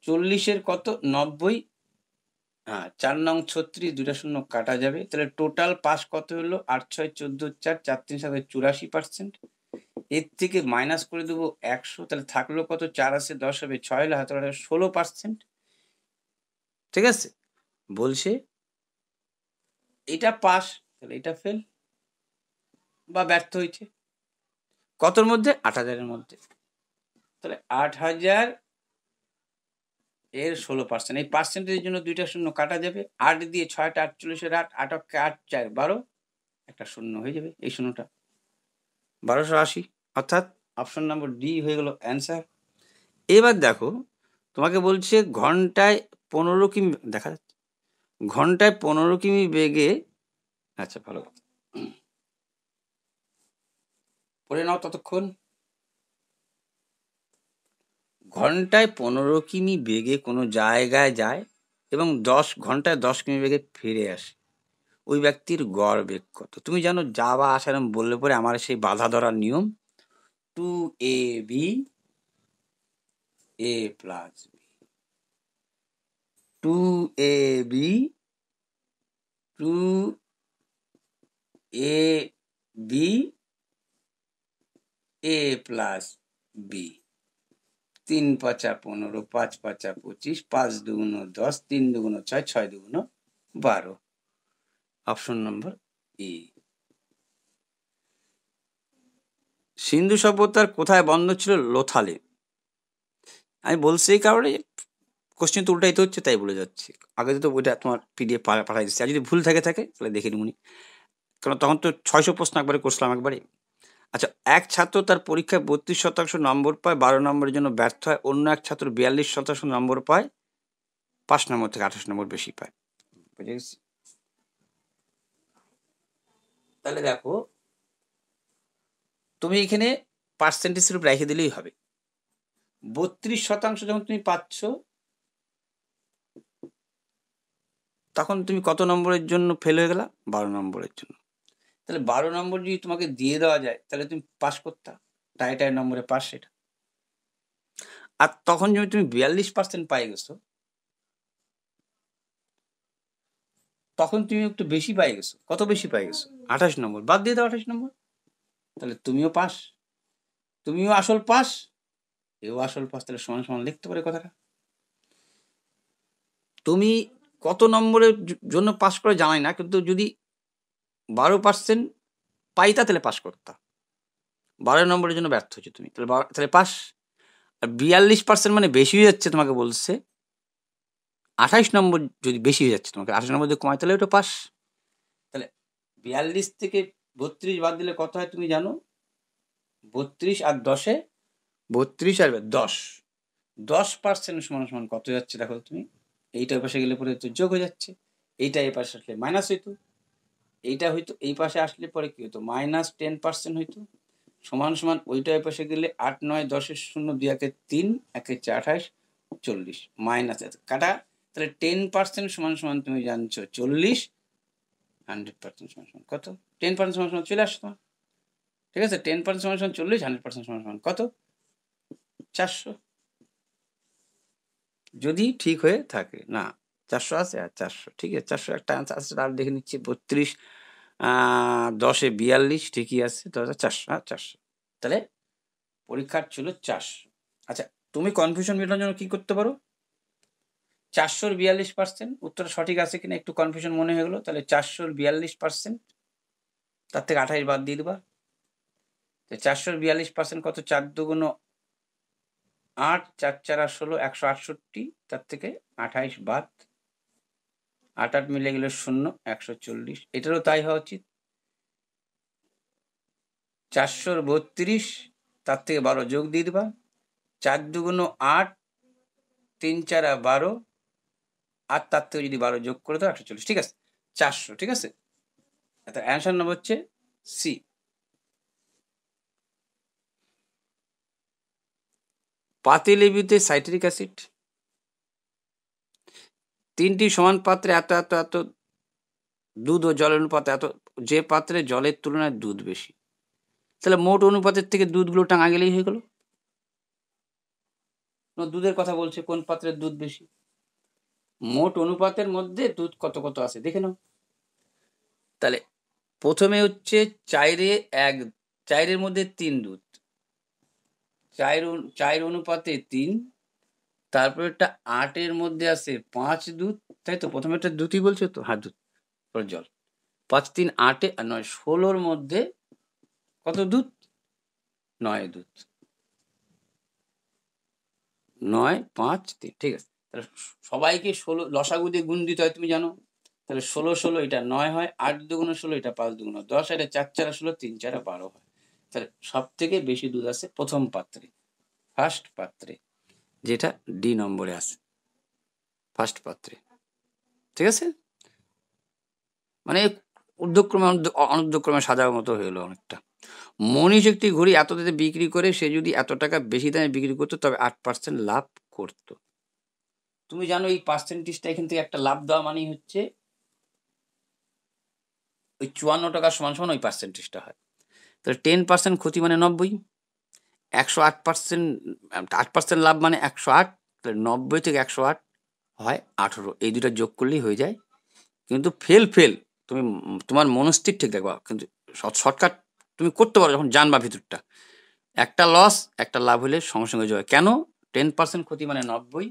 40-এর কত 90, হ্যাঁ 4 নং 36, 2টা শূন্য কাটা যাবে, তাহলে টোটাল পাস কত হলো? 8 6 14 4, 4 3 7 84%। এর থেকে মাইনাস করে দেবো 100, তাহলে থাকলো কত? 4 আছে 10 হবে 6 হলে হাতে 16%, ঠিক আছে। বলছে এটা পাস, তাহলে এটা ফেল বা ব্যর্থ হয়েছে। কতর মধ্যে? 8,000-এর মধ্যে। তাহলে 8,000 এর 16%, এই পার্সেন্টেজের জন্য 2টা শূন্য কাটা যাবে, 8 দিয়ে 6টা 48-এর 8, 8 অক্ষে 8 4 12, একটা শূন্য হয়ে যাবে, এই শূন্যটা 1280, অর্থাৎ অপশন নম্বর ডি হয়ে গেল অ্যান্সার। এবার দেখো, তোমাকে বলছে ঘন্টায় 15 কিমি, দেখা যাচ্ছে ঘন্টায় 15 কিমি বেগে, আচ্ছা ভালো কথা, পড়ে নাও ততক্ষণ। ঘন্টায় 15 কিমি বেগে কোনো জায়গায় যায় এবং ঘন্টায় 10 কিমি বেগে ফিরে আসে, ওই ব্যক্তির গড় বেগ কত? তুমি জানো যাওয়া আসার বললে পরে আমার সেই বাধা ধরার নিয়ম, 2ab a plus b, 2ab 2ab a plus B. 3 5 15, 5 5 25, 5 2 10, 3 2 6, 6 2 12। Option number ই। সিন্ধু সভ্যতার কোথায় বন্ধ ছিল? লোথালে। আমি বলছি এই কারণে কোশ্চেন তো উল্টাইতে হচ্ছে, তাই বলে যাচ্ছি। আগে তো ওইটা তোমার পিডিএফ পাঠাই দিচ্ছি, আর যদি ভুল থাকে তাহলে দেখে নিবনি, কারণ তখন তো 600 প্রশ্ন একবারে করছিলাম একবারে। আচ্ছা, এক ছাত্র তার পরীক্ষায় 32% নম্বর পায়, 12 নম্বরের জন্য ব্যর্থ হয়। অন্য এক ছাত্র 42% নম্বর পায়, 5 নম্বর থেকে 28 নম্বর বেশি পায়। বুঝে গেছি? তাহলে দেখো, তুমি এখানে পার্সেন্টেজের উপর রেখে দিলেই হবে। 32% যখন তুমি পাচ্ছ, তখন তুমি কত নম্বরের জন্য ফেল হয়ে গেলা? 12 নম্বরের জন্য। তাহলে 12 নম্বর যদি তোমাকে দিয়ে দেওয়া যায়, তাহলে তুমি পাস করতা, টাই নম্বরে পাস। সেটা। আর তখন যদি তুমি 42% পাই গেছো, তখন তুমি একটু বেশি পাই গেছো। কত বেশি পাই গেছো? 28 নম্বর। বাদ দিয়ে দাও 28 নম্বর, তাহলে তুমিও পাস, তুমিও আসল পাস, এও আসল পাস। তাহলে সমান সমান লিখতে পারে কথাটা। তুমি কত নম্বরের জন্য পাস করে জানাই না, কিন্তু যদি 12% পাইতা তাহলে পাস করতা। 12 নম্বরের জন্য ব্যর্থ হচ্ছে তুমি, তাহলে পাস। আর 42% মানে বেশি হয়ে যাচ্ছে, তোমাকে বলছে 28 নম্বর যদি বেশি হয়ে যাচ্ছে, তোমাকে 28 নম্বর যদি কমাই, তাহলে ওটা পাস। তাহলে 42 থেকে 32 বাদ দিলে কত হয় তুমি জানো? 32 আর 10-এ 32 আর 10, 10% সমান সমান কত যাচ্ছে দেখো তুমি। এইটা পাশে গেলে পরে তো যোগ হয়ে যাচ্ছে, এইটা এই পাশে আসলে মাইনাস হইতো, এইটা হইতো এই পাশে আসলে পরে কি হতো? -10% হইতো। সমান সমান ওইটা এই পাশে গেলে 8 9 10 0 2 1 3 1 28 40 মাইনাস কাটা। তাহলে 10% সমান সমান তুমি জানছো 40, 100% সমান সমান কত? 10% সমান সমান চলে আসতো, ঠিক আছে? 10% সমান সমান 40, 100% সমান সমান কত? 400। যদি ঠিক হয়ে থাকে না, 400 আছে আর 400, ঠিক আছে? 400 একটা আনসার আছে, আর দেখে নিচ্ছি 32 10-এ 42, ঠিকই আছে। 400, 400। তাহলে পরীক্ষার ছিল 400। আচ্ছা, তুমি কনফিউশন মেটানোর জন্য কি করতে পারো? 400-র 42%, উত্তর সঠিক আছে কিনা একটু কনফিউশন মনে হয়ে গেলো, তাহলে 400-র 42%, তার থেকে 28 বাদ দিয়ে দেবা। 400-র 42% কত? 4 2 8, 4 4 16, 168, তার থেকে 28 বাদ, 8 8 মিলে গেলে 0, 140। এটারও তাই হওয়া উচিত। 400-র 32, তার থেকে 12 যোগ দিয়ে দেবা। 4 2 8, 3 4 12, আর তার থেকে যদি 12 যোগ করে দাও 140, ঠিক আছে? 400, ঠিক আছে? অ্যান্সার নম্বর হচ্ছে সি। পাতিলেবুতে সাইট্রিক অ্যাসিড 3টি সমান পাত্রে এত এত এত দুধ ও জলের অনুপাত এত, যে পাত্রে জলের তুলনায় দুধ বেশি, তাহলে মোট অনুপাতের থেকে দুধগুলো টাঙা গেলেই হয়ে গেল। দুধের কথা বলছে, কোন পাত্রের দুধ বেশি, মোট অনুপাতের মধ্যে দুধ কত কত আছে দেখে নাও। তাহলে প্রথমে হচ্ছে 4-এর মধ্যে 3 দুধ, 4 অনুপাতে 3। তারপরে একটা 8-এর মধ্যে আছে 5 দুধ, তাই তো? প্রথমে একটা দুধই বলছে তো, হ্যাঁ দুধ, জল। 5 3 8-এ আর 9 16-র মধ্যে কত দুধ? 9 দুধ। 9 5 3, ঠিক আছে? তাহলে সবাইকে 16 লসাগু দিয়ে গুণ দিতে হয়, তুমি জানো। তাহলে 16 16 এটা 9 হয়, 8 2 16, এটা 5 2 10, এটা 4 4 16, 3 4 12 হয়। তাহলে সব থেকে বেশি দুধ আছে প্রথম পাত্রে, ফার্স্ট পাত্রে, যেটা ডি নম্বরে আছে, ফার্স্ট পাত্রে, ঠিক আছে? মানে ঊর্ধ্বক্রমে অনুর্ধ্বক্রমে সাজার মতো হলো অনেকটা। মনীষ একটি ঘড়ি এত দামে বিক্রি করে, সে যদি এত টাকা বেশি দামে বিক্রি করতো তবে 8% লাভ করতো। তুমি জানো এই পার্সেন্টেজটা এখান থেকে একটা লাভ দেওয়া মানেই হচ্ছে ওই 54 টাকা সমান সমান ওই পার্সেন্টেজটা হয়। তাহলে 10% ক্ষতি মানে 90, 108%, 8% লাভ মানে 108, তাহলে 90 থেকে 108 হয় 18, এই দুটো যোগ করলেই হয়ে যায়। কিন্তু ফেল ফেল তুমি তোমার মনস্থির ঠিক রাখবা, কিন্তু শর্টকাট তুমি করতে পারো যখন জানবা ভিতরটা। একটা লস একটা লাভ হলে সঙ্গে সঙ্গে জয়। কেন? 10% ক্ষতি মানে 90,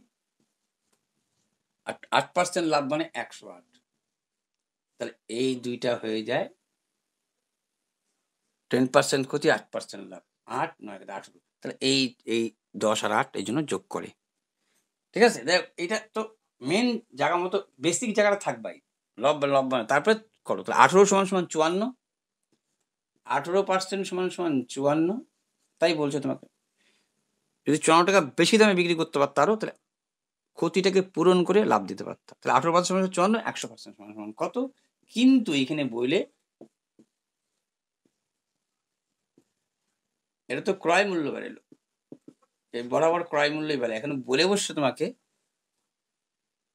আর 8% লাভ মানে 108। তাহলে এই দুইটা হয়ে যায় 10% ক্ষতি 8% লাভ, 8 9 18। তাহলে এই এই 10 আর 8 এই জন্য যোগ করে। ঠিক আছে, দেখ এটা তো মেন জায়গা মতো বেসিক জায়গাটা থাকবাই, লব লব মানে তারপরে করো। তাহলে 18 সমান সমান 54, 18% সমান সমান 54। তাই বলছে তোমাকে, যদি 54 টাকা বেশি দামে বিক্রি করতে পারতো আরো, তাহলে ক্ষতিটাকে পূরণ করে লাভ দিতে পারতাম। তাহলে 18% সমান 54, 100% সমান সমান কত? কিন্তু এইখানে বইলে এটা তো ক্রয় মূল্য বেড়েলো, এই বরাবর ক্রয় মূল্যই বেড়ে। এখন বলে বসছে তোমাকে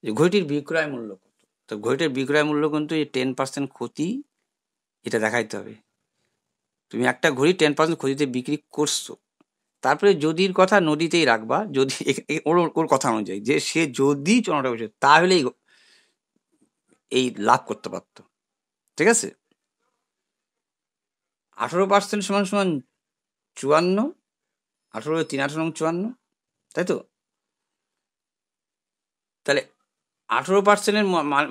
যে ঘড়িটির বিক্রয় মূল্য কত। তো ঘড়িটির বিক্রয় মূল্য কিন্তু এই 10% ক্ষতি, এটা দেখাইতে হবে। তুমি একটা ঘড়ি 10% ক্ষতিতে বিক্রি করছো, তারপরে যদির কথা নদীতেই রাখবা, যদি ওর ওর কথা অনুযায়ী যে সে যদি 54 বসে তাহলেই এই লাভ করতে পারতো। ঠিক আছে, 18% সমান সমান 54, 18 3 18 54, তাই তো? তাহলে 18%-এর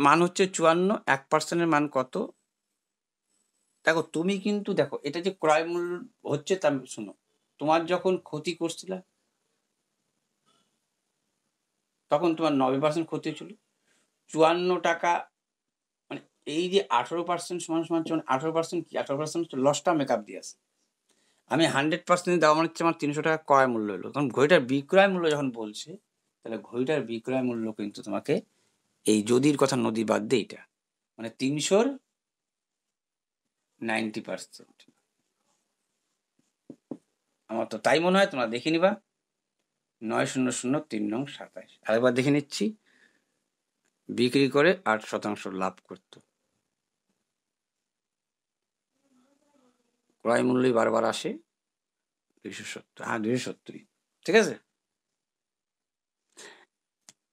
মান হচ্ছে 54, 1%-এর মান কত? দেখো তুমি কিন্তু দেখো এটা যে ক্রয় মূল্য হচ্ছে তা শোনো, তোমার যখন ক্ষতি করছিল তখন তোমার 90% ক্ষতি হয়েছিল, 54 টাকা। মানে এই যে 18% সমান সমান 18% কি, 18% হচ্ছে লসটা মেকআপ দিয়ে আসে। আমি 100% দেওয়া মানে হচ্ছে আমার 300 টাকা ক্রয় মূল্য এলো, তখন ঘড়িটার বিক্রয় মূল্য যখন বলছে, তাহলে ঘড়িটার বিক্রয় মূল্য কিন্তু তোমাকে এই যদির কথা নদী বাদ দিয়ে এটা মানে 300-র 90%। আমার তো তাই মনে হয়, তোমরা দেখে নিবা। 900-3 9 27। আরেকবার দেখে নিচ্ছি, বিক্রি করে 8% লাভ করতো, ক্রয় মূল্যই বারবার আসে 270। হ্যাঁ 270, ঠিক আছে।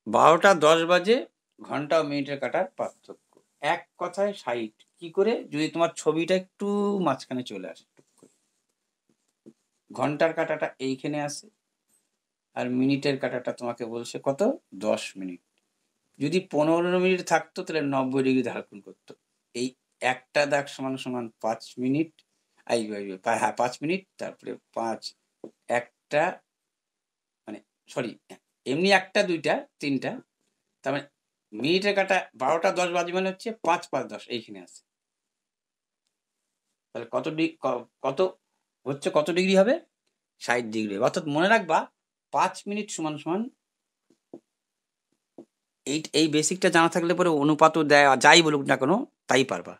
12টা 10 বাজে, ঘন্টা ও মিনিটের কাটার পার্থক্য। এক কথায় 60। কি করে? যদি তোমার ছবিটা একটু মাঝখানে চলে আসে, ঘন্টার কাটাটা এইখানে আসে, আর মিনিটের কাটাটা তোমাকে বলছে কত? 10 মিনিট। যদি 15 মিনিট থাকতো তাহলে 90 ডিগ্রি ধারণ করতো। এই একটা দাগ সমান সমান 5 মিনিট। হ্যাঁ 5 মিনিট, তারপরে 5 একটা মানে সরি, এমনি একটা দুইটা তিনটা, তার মানে মিনিটের কাটা 12টা 10 বাজে মানে হচ্ছে 5 5 10 এইখানে আছে। তাহলে কত হচ্ছে, কত ডিগ্রি হবে? 60 ডিগ্রি। অর্থাৎ মনে রাখবা 5 মিনিট সমান সমান এই বেসিকটা জানা থাকলে পরে অনুপাতও দেয়, যাই বলুক না কেন তাই পারবা।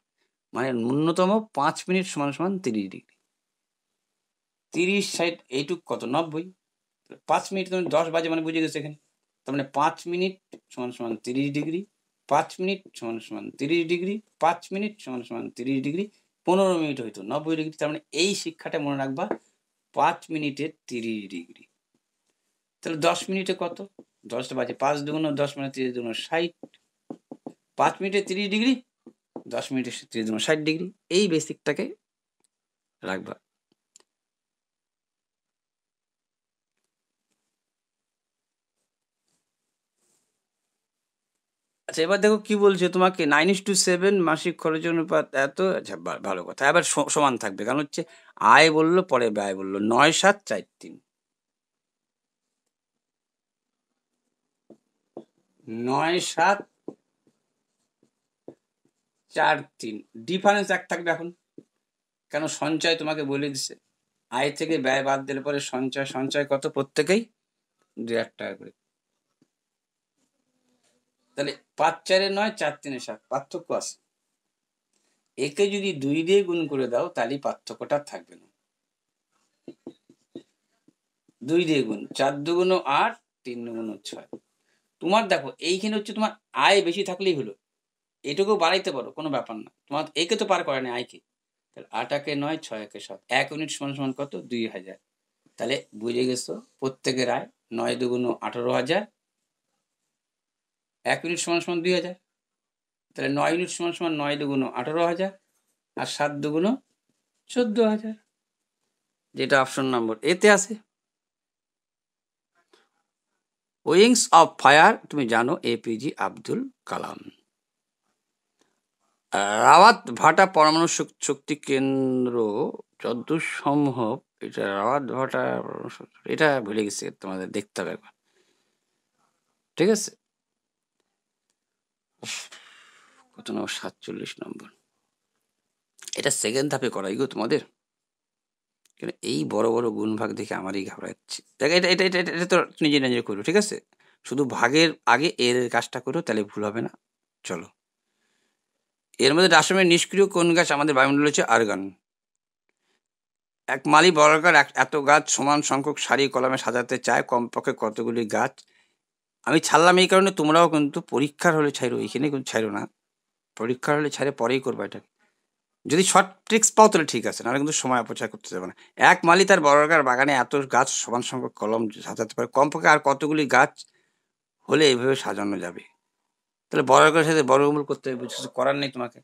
মানে ন্যূনতম 5 মিনিট সমান সমান 30 ডিগ্রি। 30 60 এইটুক কত? 90। 5 মিনিট তুমি 10 বাজে মানে বুঝে গেছো এখানে। তার মানে 5 মিনিট সমান সমান 30 ডিগ্রি, 5 মিনিট সমান সমান 30 ডিগ্রি, 5 মিনিট সমান সমান 30 ডিগ্রি, 15 মিনিট হইতো 90 ডিগ্রি। তার মানে এই শিক্ষাটা মনে রাখবা, 5 মিনিটে 30 ডিগ্রি। তাহলে 10 মিনিটে কত? 10টা বাজে 5 দুগুণ 10 মানে 30 দুগুণ 60। 5 মিনিটে 30 ডিগ্রি, 10 মিনিটে 30 দুগুণ 60 ডিগ্রি। এই বেসিকটাকে রাখবা। আচ্ছা এবার দেখো কি বলছে তোমাকে, 9:7 মাসিক খরচের অনুপাত এত। আচ্ছা ভালো কথা, এবার সমান থাকবে, কারণ হচ্ছে আয় বললো পরে ব্যয় বললো। 9 7 4 3, 9 7 4 3, ডিফারেন্স এক থাকবে এখন। কেন? সঞ্চয় তোমাকে বলে দিছে, আয় থেকে ব্যয় বাদ দিলে পরে সঞ্চয়, সঞ্চয় কত প্রত্যেকেই 2-1 টাকা করে। তাহলে 5 4 9, 4 3 7, পার্থক্য আছে। একে যদি 2 দিয়ে গুণ করে দাও তাহলে পার্থক্যটা থাকবে না। 2 দিয়ে গুণ, 4 দুগুণ 8, 3 দুগুণ 6। তোমার দেখো এইখানে হচ্ছে তোমার আয় বেশি থাকলেই হলো, এটুকু বাড়াইতে পারো, কোনো ব্যাপার না। তোমার একে তো পার করে না আয়কে। তাহলে 8 9 6 7, 1 ইউনিট সমান সমান কত? 2000। তাহলে বুঝে গেছো প্রত্যেকের আয় 9 দুগুণ 18,000, 1 ইউনিট সমান সমান 2000, তাহলে 9 ইউনিট সমান সমান 9 দুগুণ 18,000 আর 7 দুগুণ 14,000, যেটা অপশন নম্বর এতে আছে। উইংস অফ ফায়ার তুমি জানো এপিজি আব্দুল কালাম। রাওয়াত ভাটা পরমাণু শক্তি কেন্দ্র যদ্দূর সম্ভব, এটা রাওয়াত ভাটা, এটা ভুলে গেছি, তোমাদের দেখতে হবে একবার, ঠিক আছে। কত নম্বর? 47 নম্বর। এটা সেকেন্ড ধাপে করাই গো তোমাদের, কেন এই বড় বড় গুণ ভাগ দেখে আমারই ঘাবড়াচ্ছে। দেখ, এটা এটা এটা এটা তো নিজে নিজে করো, ঠিক আছে। শুধু ভাগের আগে এর কাজটা করো, তাহলে ভুল হবে না। চলো, এর মধ্যে রাসায়নিক নিষ্ক্রিয় কোন গাছ আমাদের বায়ুমণ্ডলে হচ্ছে আর্গন। এক মালি বর্গাকার এত গাছ সমান সংখ্যক সারি কলমে সাজাতে চায়, কমপক্ষে কতগুলি গাছ? আমি ছাড়লাম এই কারণে, তোমরাও কিন্তু পরীক্ষার হলে ছাইরো, এখানে কিন্তু ছাইরো না, পরীক্ষার হলে ছাড়ে পরেই করবো এটা। যদি শর্ট ট্রিক্স পাও তাহলে ঠিক আছে, নাহলে কিন্তু সময় অপচয় করতে যাবে না। এক মালি তার বর্গাকার বাগানে এত গাছ সমান সংখ্যক কলম সাজাতে পারে, কমপক্ষে আর কতগুলি গাছ হলে এইভাবে সাজানো যাবে? তাহলে বর্গাকারের সাথে বর্গমূল করতে হবে, কিছু করার নেই তোমাকে।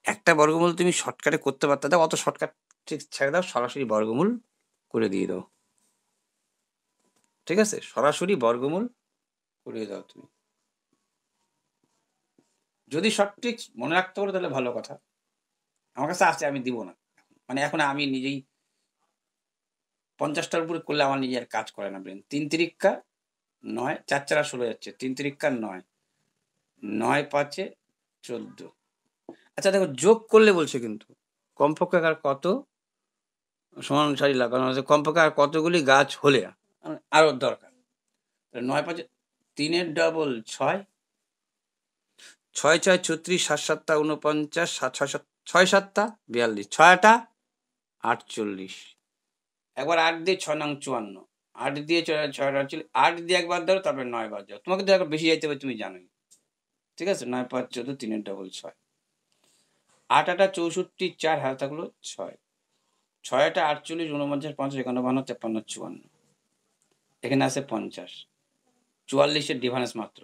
একটা বর্গমূল তুমি শর্টকাটে করতে পারতে, দাও অত শর্টকাট ট্রিক্স ছেড়ে দাও, সরাসরি বর্গমূল করে দিয়ে দাও, ঠিক আছে। সরাসরি বর্গমূল করে দাও তুমি। যদি শর্ট ট্রিক্স মনে রাখতে পারো তাহলে ভালো কথা, আমার কাছে আছে, আমি দিব না। মানে এখন আমি নিজেই 50টার উপরে করলে আমার নিজের কাজ করে না ব্রেন। 3 তিরিক্কা 9, 4 4 16 যাচ্ছে, 3 তিরিক্কা 9, 9 5 14। আচ্ছা দেখো, যোগ করলে বলছে কিন্তু কমপক্ষে আর কত সমান সারি লাগানো আছে, কমপক্ষে আর কতগুলি গাছ হলে আরো দরকার। 9 5 3 ডবল 6, 6 6 36, 7 7 49, 7 6 6 7 42, 6 48। একবার 8 দিয়ে 6 নং 54, 8 দিয়ে 6 48, 8 দিয়ে একবার ধরো, তারপরে 9 বার যাও, তোমাকে তো একবার বেশি যাইতে হবে তুমি জানোই, ঠিক আছে। 9 5 14, 3 ডবল 6, 8 8 64, 4 হাতে থাকলো 6, 6 8 48, 49 50 51 52 53 54, এখানে আছে 50, 44-এর ডিফারেন্স মাত্র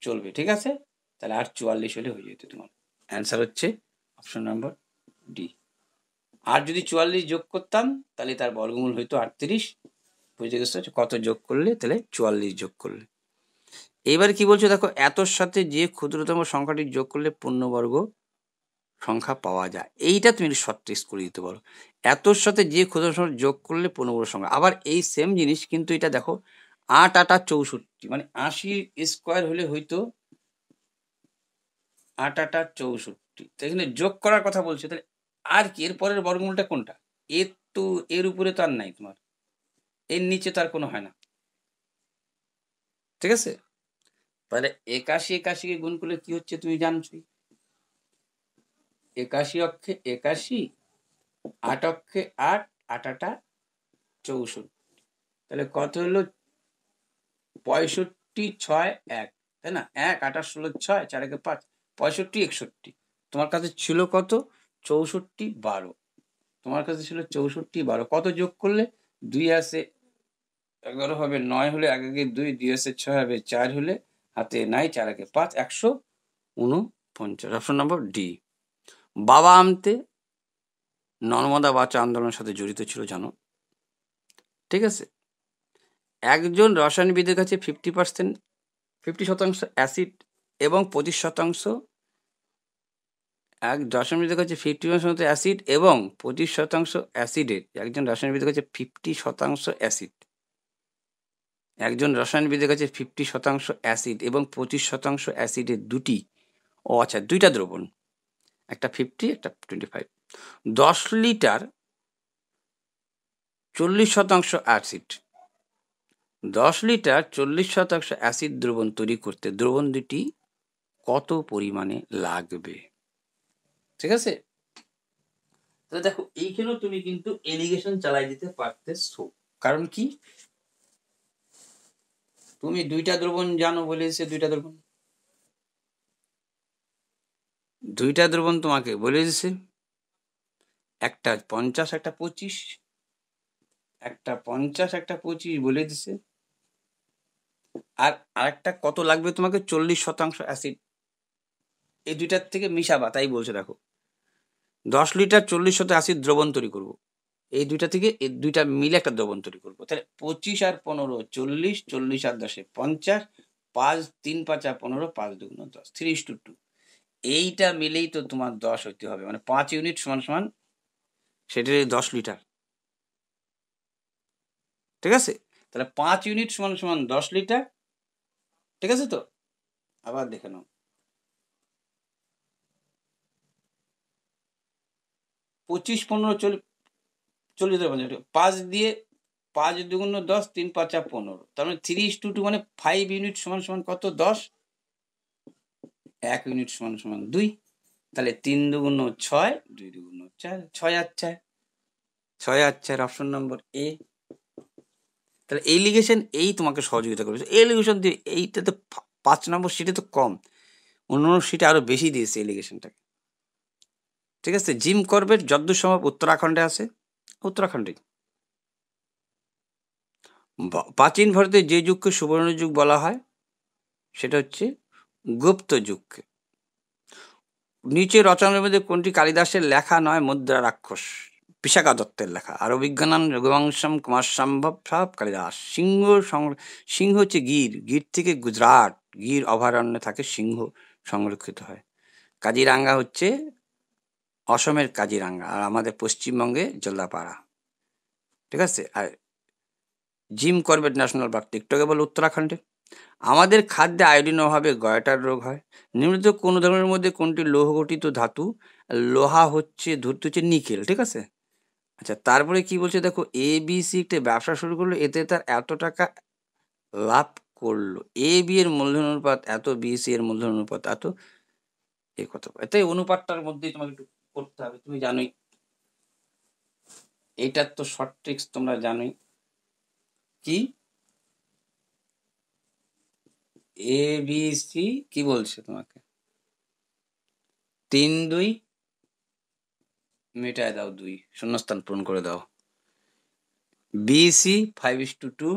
চলবে, ঠিক আছে। তাহলে 8 44 হলে হয়ে যেত তোমার। অ্যান্সার হচ্ছে অপশন নাম্বার ডি। আর যদি 44 যোগ করতাম তাহলে তার বর্গমূল হইতো 38। বুঝে গেছো কত যোগ করলে, তাহলে 44 যোগ করলে। এবার কি বলছো দেখো, এতর সাথে যে ক্ষুদ্রতম সংখ্যাটি যোগ করলে পূর্ণবর্গ সংখ্যা পাওয়া যায়, এইটা তুমি শর্ট ট্রিক্স করে দিতে পারো। এতর সাথে যে ক্ষুদ্রতম সংখ্যা যোগ করলে পূর্ণবর্গ সংখ্যা, আবার এই সেম জিনিস কিন্তু এটা দেখো 8 8 64, মানে 80 স্কোয়ার হলে হইতো 8 8 64। এখানে যোগ করার কথা বলছে, তাহলে আর কি এর পরের বর্গমূলটা কোনটা? এর তো এর উপরে তো আর নাই তোমার, এর নিচে তো আর কোনো হয় না, ঠিক আছে। তাহলে 81 81 কে গুণ করলে কি হচ্ছে তুমি জানছোই, 81 অক্ষে 81, 8 অক্ষে 8, 8 8 64, তাহলে কত হলো 65 6 1, তাই না। 1 8 16 6, 4 1 5, 65 61। তোমার কাছে ছিল কত? 64 12। তোমার কাছে ছিল 64 12, কত যোগ করলে? 2 আছে 11 হবে, 9 হলে 1 1 2, 2 আছে 6 হবে, 4 হলে হাতে নাই, 4 1 5, 149। Option number D. বাবা আমতে নর্মদা বাঁচা আন্দোলনের সাথে জড়িত ছিল জানো, ঠিক আছে। একজন রসায়নবিদের কাছে 50% অ্যাসিড এবং 25% এক রসায়নবিদের কাছে 50% অ্যাসিড এবং 25% অ্যাসিডের, একজন রসায়নবিদের কাছে 50% অ্যাসিড, একজন রসায়নবিদের কাছে 50% অ্যাসিড এবং 25% অ্যাসিডের দুটি, ও আচ্ছা দুইটা দ্রবণ, একটা 50 একটা 25, 10 লিটার 40% অ্যাসিড, 10 লিটার 40% অ্যাসিড দ্রবণ তৈরি করতে দ্রবণ দুটি কত পরিমাণে লাগবে, ঠিক আছে। তাহলে দেখো এইখানেও তুমি কিন্তু এলিগেশন চালাই দিতে পারতেছো, কারণ কি তুমি দুইটা দ্রবণ জানো বলেছে, দুইটা দ্রবণ তোমাকে বলে দিছে, একটা 50 একটা 25, 50 একটা 25 বলে দিছে। আর আরেকটা কত লাগবে তোমাকে, 40% অ্যাসিড। এই দুইটার থেকে মিশাবা, তাই বলছে দেখো। 10 লিটার 40% অ্যাসিড দ্রবণ তৈরি করবো, এই দুইটা থেকে এই দুইটা মিলে একটা দ্রবণ তৈরি করবো। তাহলে 25 আর 15 40, 40 আর 10 50, 5 3 5 আর 15, 5 2 10, 3:2। এইটা মিলেই তো তোমার 10 হইতে হবে, মানে 5 ইউনিট সমান সমান সেটার 10 লিটার। ঠিক আছে, তাহলে 5 ইউনিট সমান সমান 10 লিটার। ঠিক আছে তো, আবার দেখে নাও। 25 15 40 5 দিয়ে 5 2 10, 3 5 আর 15, তার মানে 3:2, মানে 5 ইউনিট সমান সমান কত, 10। 1 ইউনিট সমান সমান 2, তাহলে 3 2 6, 2 2 4, 6 আর 4, 6 আর 4, অপশন নম্বর এ। তাহলে এই লিগেশন এই তোমাকে সহযোগিতা করেছে। এই লিগেশন দিয়ে এইটা তো 5 নম্বর সিটে তো কম, অন্য সিটে আরো বেশি দিয়েছে এই লিগেশনটাকে। ঠিক আছে, জিম করবেট যতদূর সম্ভব উত্তরাখণ্ডে আছে, উত্তরাখণ্ডে। প্রাচীন ভারতে যে যুগকে সুবর্ণ যুগ বলা হয় সেটা হচ্ছে গুপ্ত যুগকে। নিচে রচনার মধ্যে কোনটি কালিদাসের লেখা নয়? মুদ্রা রাক্ষস, বিশাখা দত্তের লেখা। আর অভিজ্ঞান রঘুবংশম কুমার সম্ভব সব কালিদাস। সিংহ হচ্ছে গির, গির থেকে গুজরাট, গির অভয়ারণ্যে থাকে সিংহ সংরক্ষিত হয়। কাজিরাঙ্গা হচ্ছে অসমের কাজিরাঙ্গা, আর আমাদের পশ্চিমবঙ্গে জল্লাপাড়া। ঠিক আছে, আর জিম করবেট ন্যাশনাল পার্ক একটু আগে বলে উত্তরাখণ্ডে। আমাদের খাদ্যে আয়োডিন অভাবে গয়টার রোগ হয়। নিম্নলিখিত কোন ধরনের মধ্যে কোনটি লৌহ গঠিত ধাতু? লোহা হচ্ছে, ধরতে হচ্ছে নিকেল। ঠিক আছে, আচ্ছা তারপরে কি বলছে দেখো, এ বি সি একটা ব্যবসা শুরু করলো, এতে তার এত টাকা লাভ করলো। এ বি এর মূলধন অনুপাত এত, বি সি এর মূলধন অনুপাত এত, এই কথা। এতে অনুপাতটার মধ্যেই তোমাকে একটু করতে হবে, তুমি জানোই এইটার তো শর্ট ট্রিক্স তোমরা জানোই। কি এ বি সি কি বলছে তোমাকে, 3 2 মেটায় দাও, 2 শূন্যস্থান পূরণ করে দাও। বি সি 5:2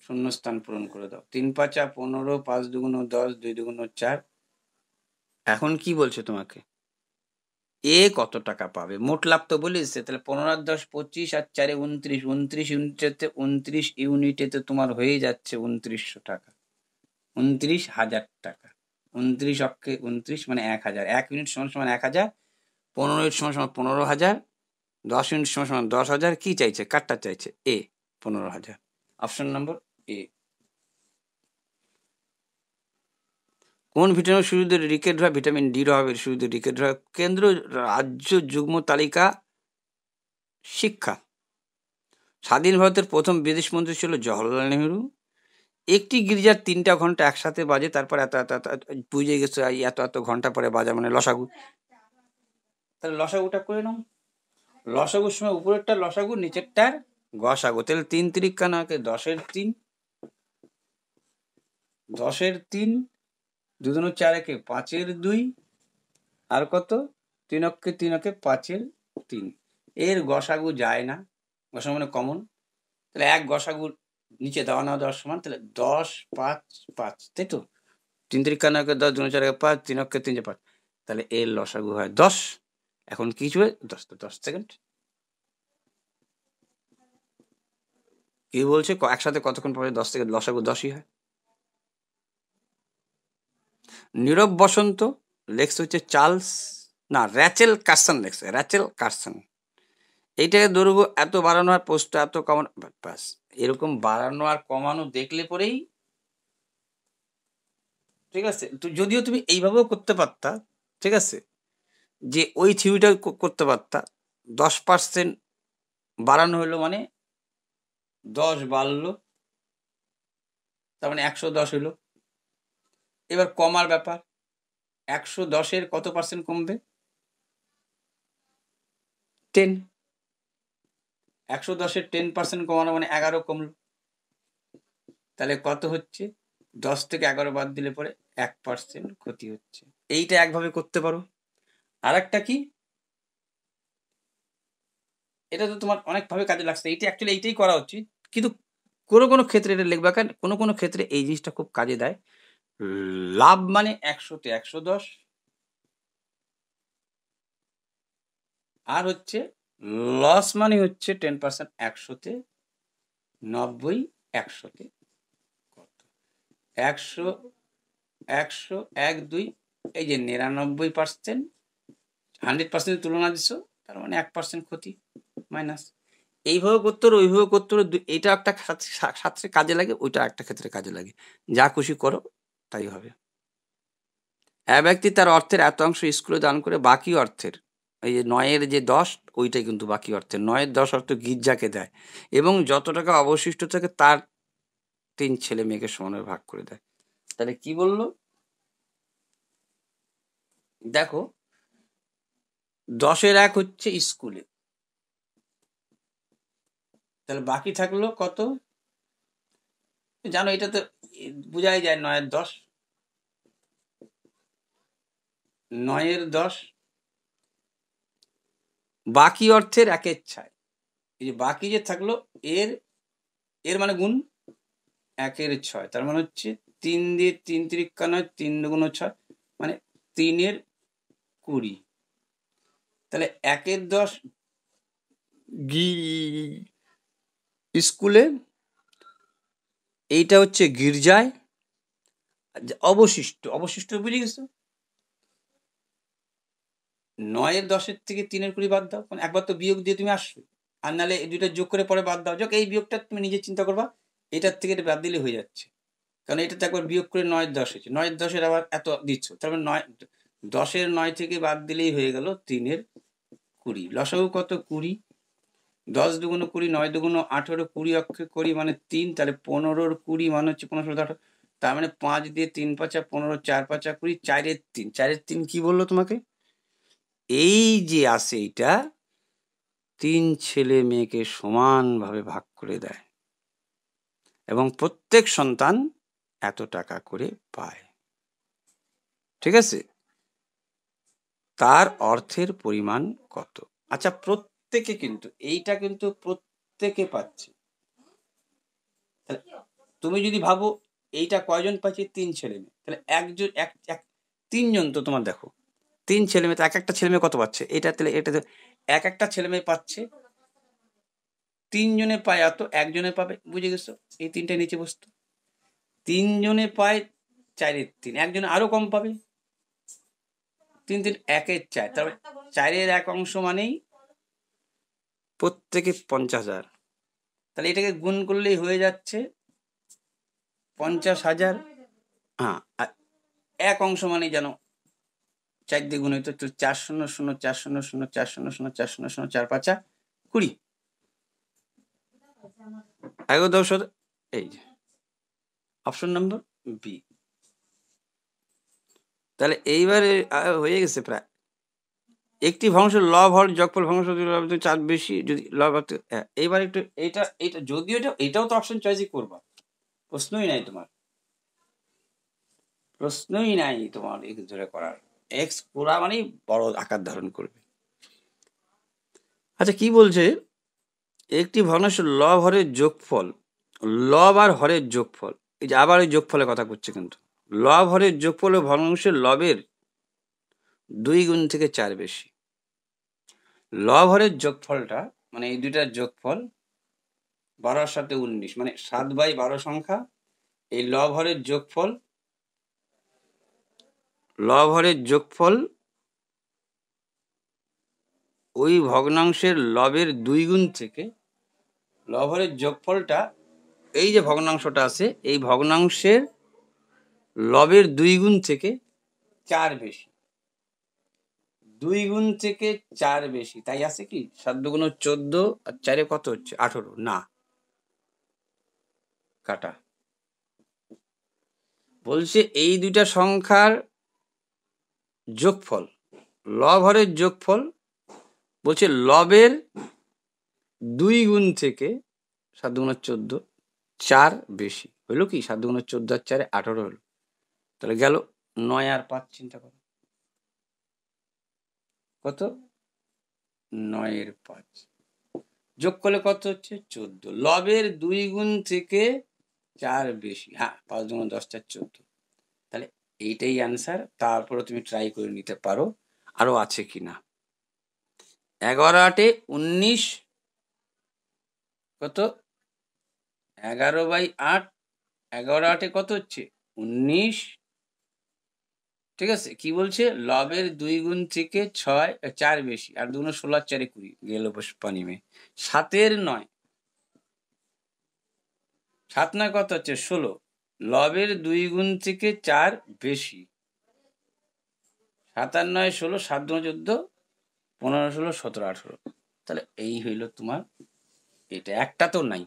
শূন্যস্থান পূরণ করে দাও। 3 5 15, 5 2 10, 2 2 4। এখন কি বলছে তোমাকে, এ কত টাকা পাবে? মোট লাভ তো বলেছে, তাহলে 15 আর 10 25 আর 4 29, 29 ইউনিটেতে 29 ইউনিটেতে তোমার হয়ে যাচ্ছে 2900 টাকা, 29,000 টাকা। 29 অক্ষে 29 মানে 1000, 1 ইউনিট সমান সমান 1000, 15 ইউনিট সমান সমান 15,000, 10 ইউনিট সমান সমান 10,000। কি চাইছে, কাটটা চাইছে, এ 15,000, অপশন নম্বর এ। কোন ভিটামিন শুরুতে রিকেট হয়? ভিটামিন ডির অভাবে শুরুতে রিকেট হয়। কেন্দ্র রাজ্য যুগ্ম তালিকা শিক্ষা। স্বাধীন ভারতের প্রথম বিদেশ মন্ত্রী ছিল জওহরলাল নেহরু। একটি গির্জার 3টা ঘন্টা একসাথে বাজে, তারপর এত এত এত বুঝে গেছে এত এত ঘন্টা পরে বাজা মানে লসাগু। তাহলে লসাগুটা করে নাও। লসাগুর সময় উপরেরটা লসাগু, নিচেরটার গসাগু। তাহলে 3 3 নাকে 10-এর 3, 10-এর 3, 2 2 4 একে 5-এর 2, আর কত 3 অক্ষে 3 অক্ষে 5-এর 3। এর গসাগু যায় না, গসাগু মানে কমন। তাহলে এক গসাগুর নিচে দেওয়া না দেওয়ার সমান, তাহলে 10 5 5, তাই তো। 3 3 নাকে 10, 2 4 একে 5, 3 অক্ষে 3 5, তাহলে এর লসাগু হয় 10। এখন কি চলে 10, তো 10 সেকেন্ড। কি বলছে একসাথে কতক্ষণ পরে 10 থেকে লসাগু 10ই হয়। নীরব বসন্ত লেখছে হচ্ছে চার্লস, না র্যাচেল কার্সন লেখছে, র্যাচেল কার্সন। এইটাকে দৈর্ঘ্য এত বাড়ানো আর পোস্ট এত কমানো, ব্যাস এরকম বাড়ানো আর কমানো দেখলে পরেই। ঠিক আছে, তো যদিও তুমি এইভাবেও করতে পারতা। ঠিক আছে, যে ওই থিওরিটা করতে পারতা, 10% বাড়ানো হলো মানে 10 বাড়লো, তার মানে 110 হলো। এবার কমার ব্যাপার, 110-এর কত পার্সেন্ট কমবে? 10। 110-এর 10% কমানো মানে 11 কমলো, তাহলে কত হচ্ছে? 10 থেকে 11 বাদ দিলে পরে 1% ক্ষতি হচ্ছে। এইটা একভাবে করতে পারো। আর একটা কি, এটা তো তোমার অনেকভাবে কাজে লাগছে, এইটা অ্যাকচুয়ালি এইটাই করা উচিত, কিন্তু কোনো কোনো ক্ষেত্রে এটা লিখবা, কারণ কোনো কোনো ক্ষেত্রে এই জিনিসটা খুব কাজে দেয়। লাভ মানে 100-তে 110, আর হচ্ছে লস মানে হচ্ছে 10%, 100-তে 90, 100-তে কত, 100, 100, 1, 2, এই যে 99%, 100% তুলনা দিচ্ছ, তার মানে 1% ক্ষতি মাইনাস। এইভাবে করতে হলো, ওইভাবে করতে হলো, এইটা একটা ক্ষেত্রে কাজে লাগে, ওইটা একটা ক্ষেত্রে কাজে লাগে, যা খুশি করো তাই হবে। এক ব্যক্তি তার অর্থের এত অংশ স্কুলে দান করে বাকি অর্থের, এই যে 9-এর যে 10, ওইটাই কিন্তু বাকি অর্থের, 9-এর 10 অর্থ গির্জাকে দেয়, এবং যত টাকা অবশিষ্ট থাকে তার 3 ছেলে মেয়েকে সমানে ভাগ করে দেয়। তাহলে কি বললো দেখো, 10-এর 1 হচ্ছে স্কুলে, তাহলে বাকি থাকলো কত জানো, এটা তো বোঝাই যায়, 9-এর 10, 9-এর 10 বাকি অর্থের 1-এর ছায়, এই যে বাকি যে থাকলো এর, এর মানে গুণ 1-এর 6, তার মানে হচ্ছে 3 দিয়ে 3 তিরিক্কা 9, 3 দুগুণ 6, মানে 3-এর 20। তাহলে 1-এর 10 স্কুলে, এইটা হচ্ছে গির্জায়, অবশিষ্ট, অবশিষ্ট বুঝে গেছো, 9-এর 10-এর থেকে 3-এর 20 বাদ দাও, মানে একবার তো বিয়োগ দিয়ে তুমি আসছো, আর নাহলে এই দুইটা যোগ করে পরে বাদ দাও, যোগ এই বিয়োগটা তুমি নিজে চিন্তা করবা, এটার থেকে এটা বাদ দিলে হয়ে যাচ্ছে, কারণ এটাতে একবার বিয়োগ করে 9-এর 10 হয়েছে, 9-এর 10-এর আবার এত দিচ্ছ, তারপরে 10-এর 9 থেকে বাদ দিলেই হয়ে গেল 3-এর 20, লসাগু কত 20, 10 দুগুণ 20, 9 দুগুণ 18, 20 অক্ষে 20 মানে 3, তাহলে 15-র 20 মানে হচ্ছে 15, 18, তার মানে 5 দিয়ে 3 5 15, 4 5 20, 4-এর 3, 4-এর 3 কি বললো তোমাকে, এই যে আসে এটা 3 ছেলে মেয়েকে সমানভাবে ভাগ করে দেয়, এবং প্রত্যেক সন্তান এত টাকা করে পায়, ঠিক আছে, তার অর্থের পরিমাণ কত। আচ্ছা, প্রত্যেকে কিন্তু এইটা কিন্তু প্রত্যেকে পাচ্ছে, তুমি যদি ভাবো এইটা কয়জন পাচ্ছে, 3 ছেলে মেয়ে, তাহলে একজন 3জন তো তোমার দেখো, 3 ছেলে মেয়ে, তো এক একটা ছেলে মেয়ে কত পাচ্ছে, এটা তাহলে এটা এক একটা ছেলে মেয়ে পাচ্ছে, 3 জনে পায় এত, একজনে পাবে, বুঝে গেছো, এই 3টা নিচে বসতো, 3 জনে পায় 4-এর 3, একজনে আরো কম পাবে, 3 3 1-এর 4, তারপরে 4-এর 1 অংশ মানেই প্রত্যেকে 50,000, তাহলে এটাকে গুণ করলেই হয়ে যাচ্ছে 50,000। হ্যাঁ, আর 1 অংশ মানেই জানো 4 দিয়ে গুণ হইতো, তো 4 0 0 4 0 0 4 0 0 4 0 0 4 5 20, 11 10, এই যে অপশন নম্বর বি। তাহলে এইবারে হয়ে গেছে প্রায়, একটি ভগ্নাংশের লব হর যোগফল ভগ্নাংশ চার বেশি, যদি লব, এইবার একটু এইটা এইটা যদিও এটাও তো অপশন চয়েসই করবা, প্রশ্নই নাই তোমার, প্রশ্নই নাই তোমার এক্স ধরে করার, এক্স পুরা মানেই বড় আকার ধারণ করবে। আচ্ছা কি বলছে, একটি ভগ্নাংশের লব হরের যোগফল, লব আর হরের যোগফল, এই যে আবার ওই যোগফলের কথা করছে, কিন্তু লব হরের যোগফল ও ভগ্নাংশের লবের 2 গুণ থেকে 4 বেশি, লব হরের যোগফলটা মানে এই দুইটার যোগফল 12-র সাথে 19, মানে 7/12 সংখ্যা, এই লব হরের যোগফল, লব হরের যোগফল ওই ভগ্নাংশের লবের 2 গুণ থেকে, লব হরের যোগফলটা এই যে ভগ্নাংশটা আছে, এই ভগ্নাংশের লবের 2 গুণ থেকে 4 বেশি, 2 গুণ থেকে 4 বেশি, তাই আছে কি 7 দুগুণ 14, আর 4-এ কত হচ্ছে 18, না কাটা, বলছে এই দুইটা সংখ্যার যোগফল, লব হরের যোগফল, বলছে লবের 2 গুণ থেকে 7 দুগুণ 14, 4 বেশি, হলো কি 7 দুগুণ 14 আর 4-এ 18 হলো, তাহলে গেল 9 আর 5, চিন্তা করো কত, 9-এর 5, যোগ করলে কত হচ্ছে 14, লবের 2 গুণ থেকে 4 বেশি, হ্যাঁ 5 দুগুণ 10 4 14, তাহলে এইটাই অ্যান্সার। তারপরে তুমি ট্রাই করে নিতে পারো আরো আছে কিনা। 11 8 19, কত 11/8, 11 8 কত হচ্ছে 19, ঠিক আছে। কি বলছে, লবের 2 গুণ থেকে 4 বেশি, আর 2 16 আর 4 20, গেল পানি মে। 7 9, 7 9 কত হচ্ছে 16, লবের 2 গুণ থেকে 4 বেশি, 7 আর 9 16, 7 2 14, 15 16 17 18, তাহলে এই হইল তোমার। এটা একটা তো নাই,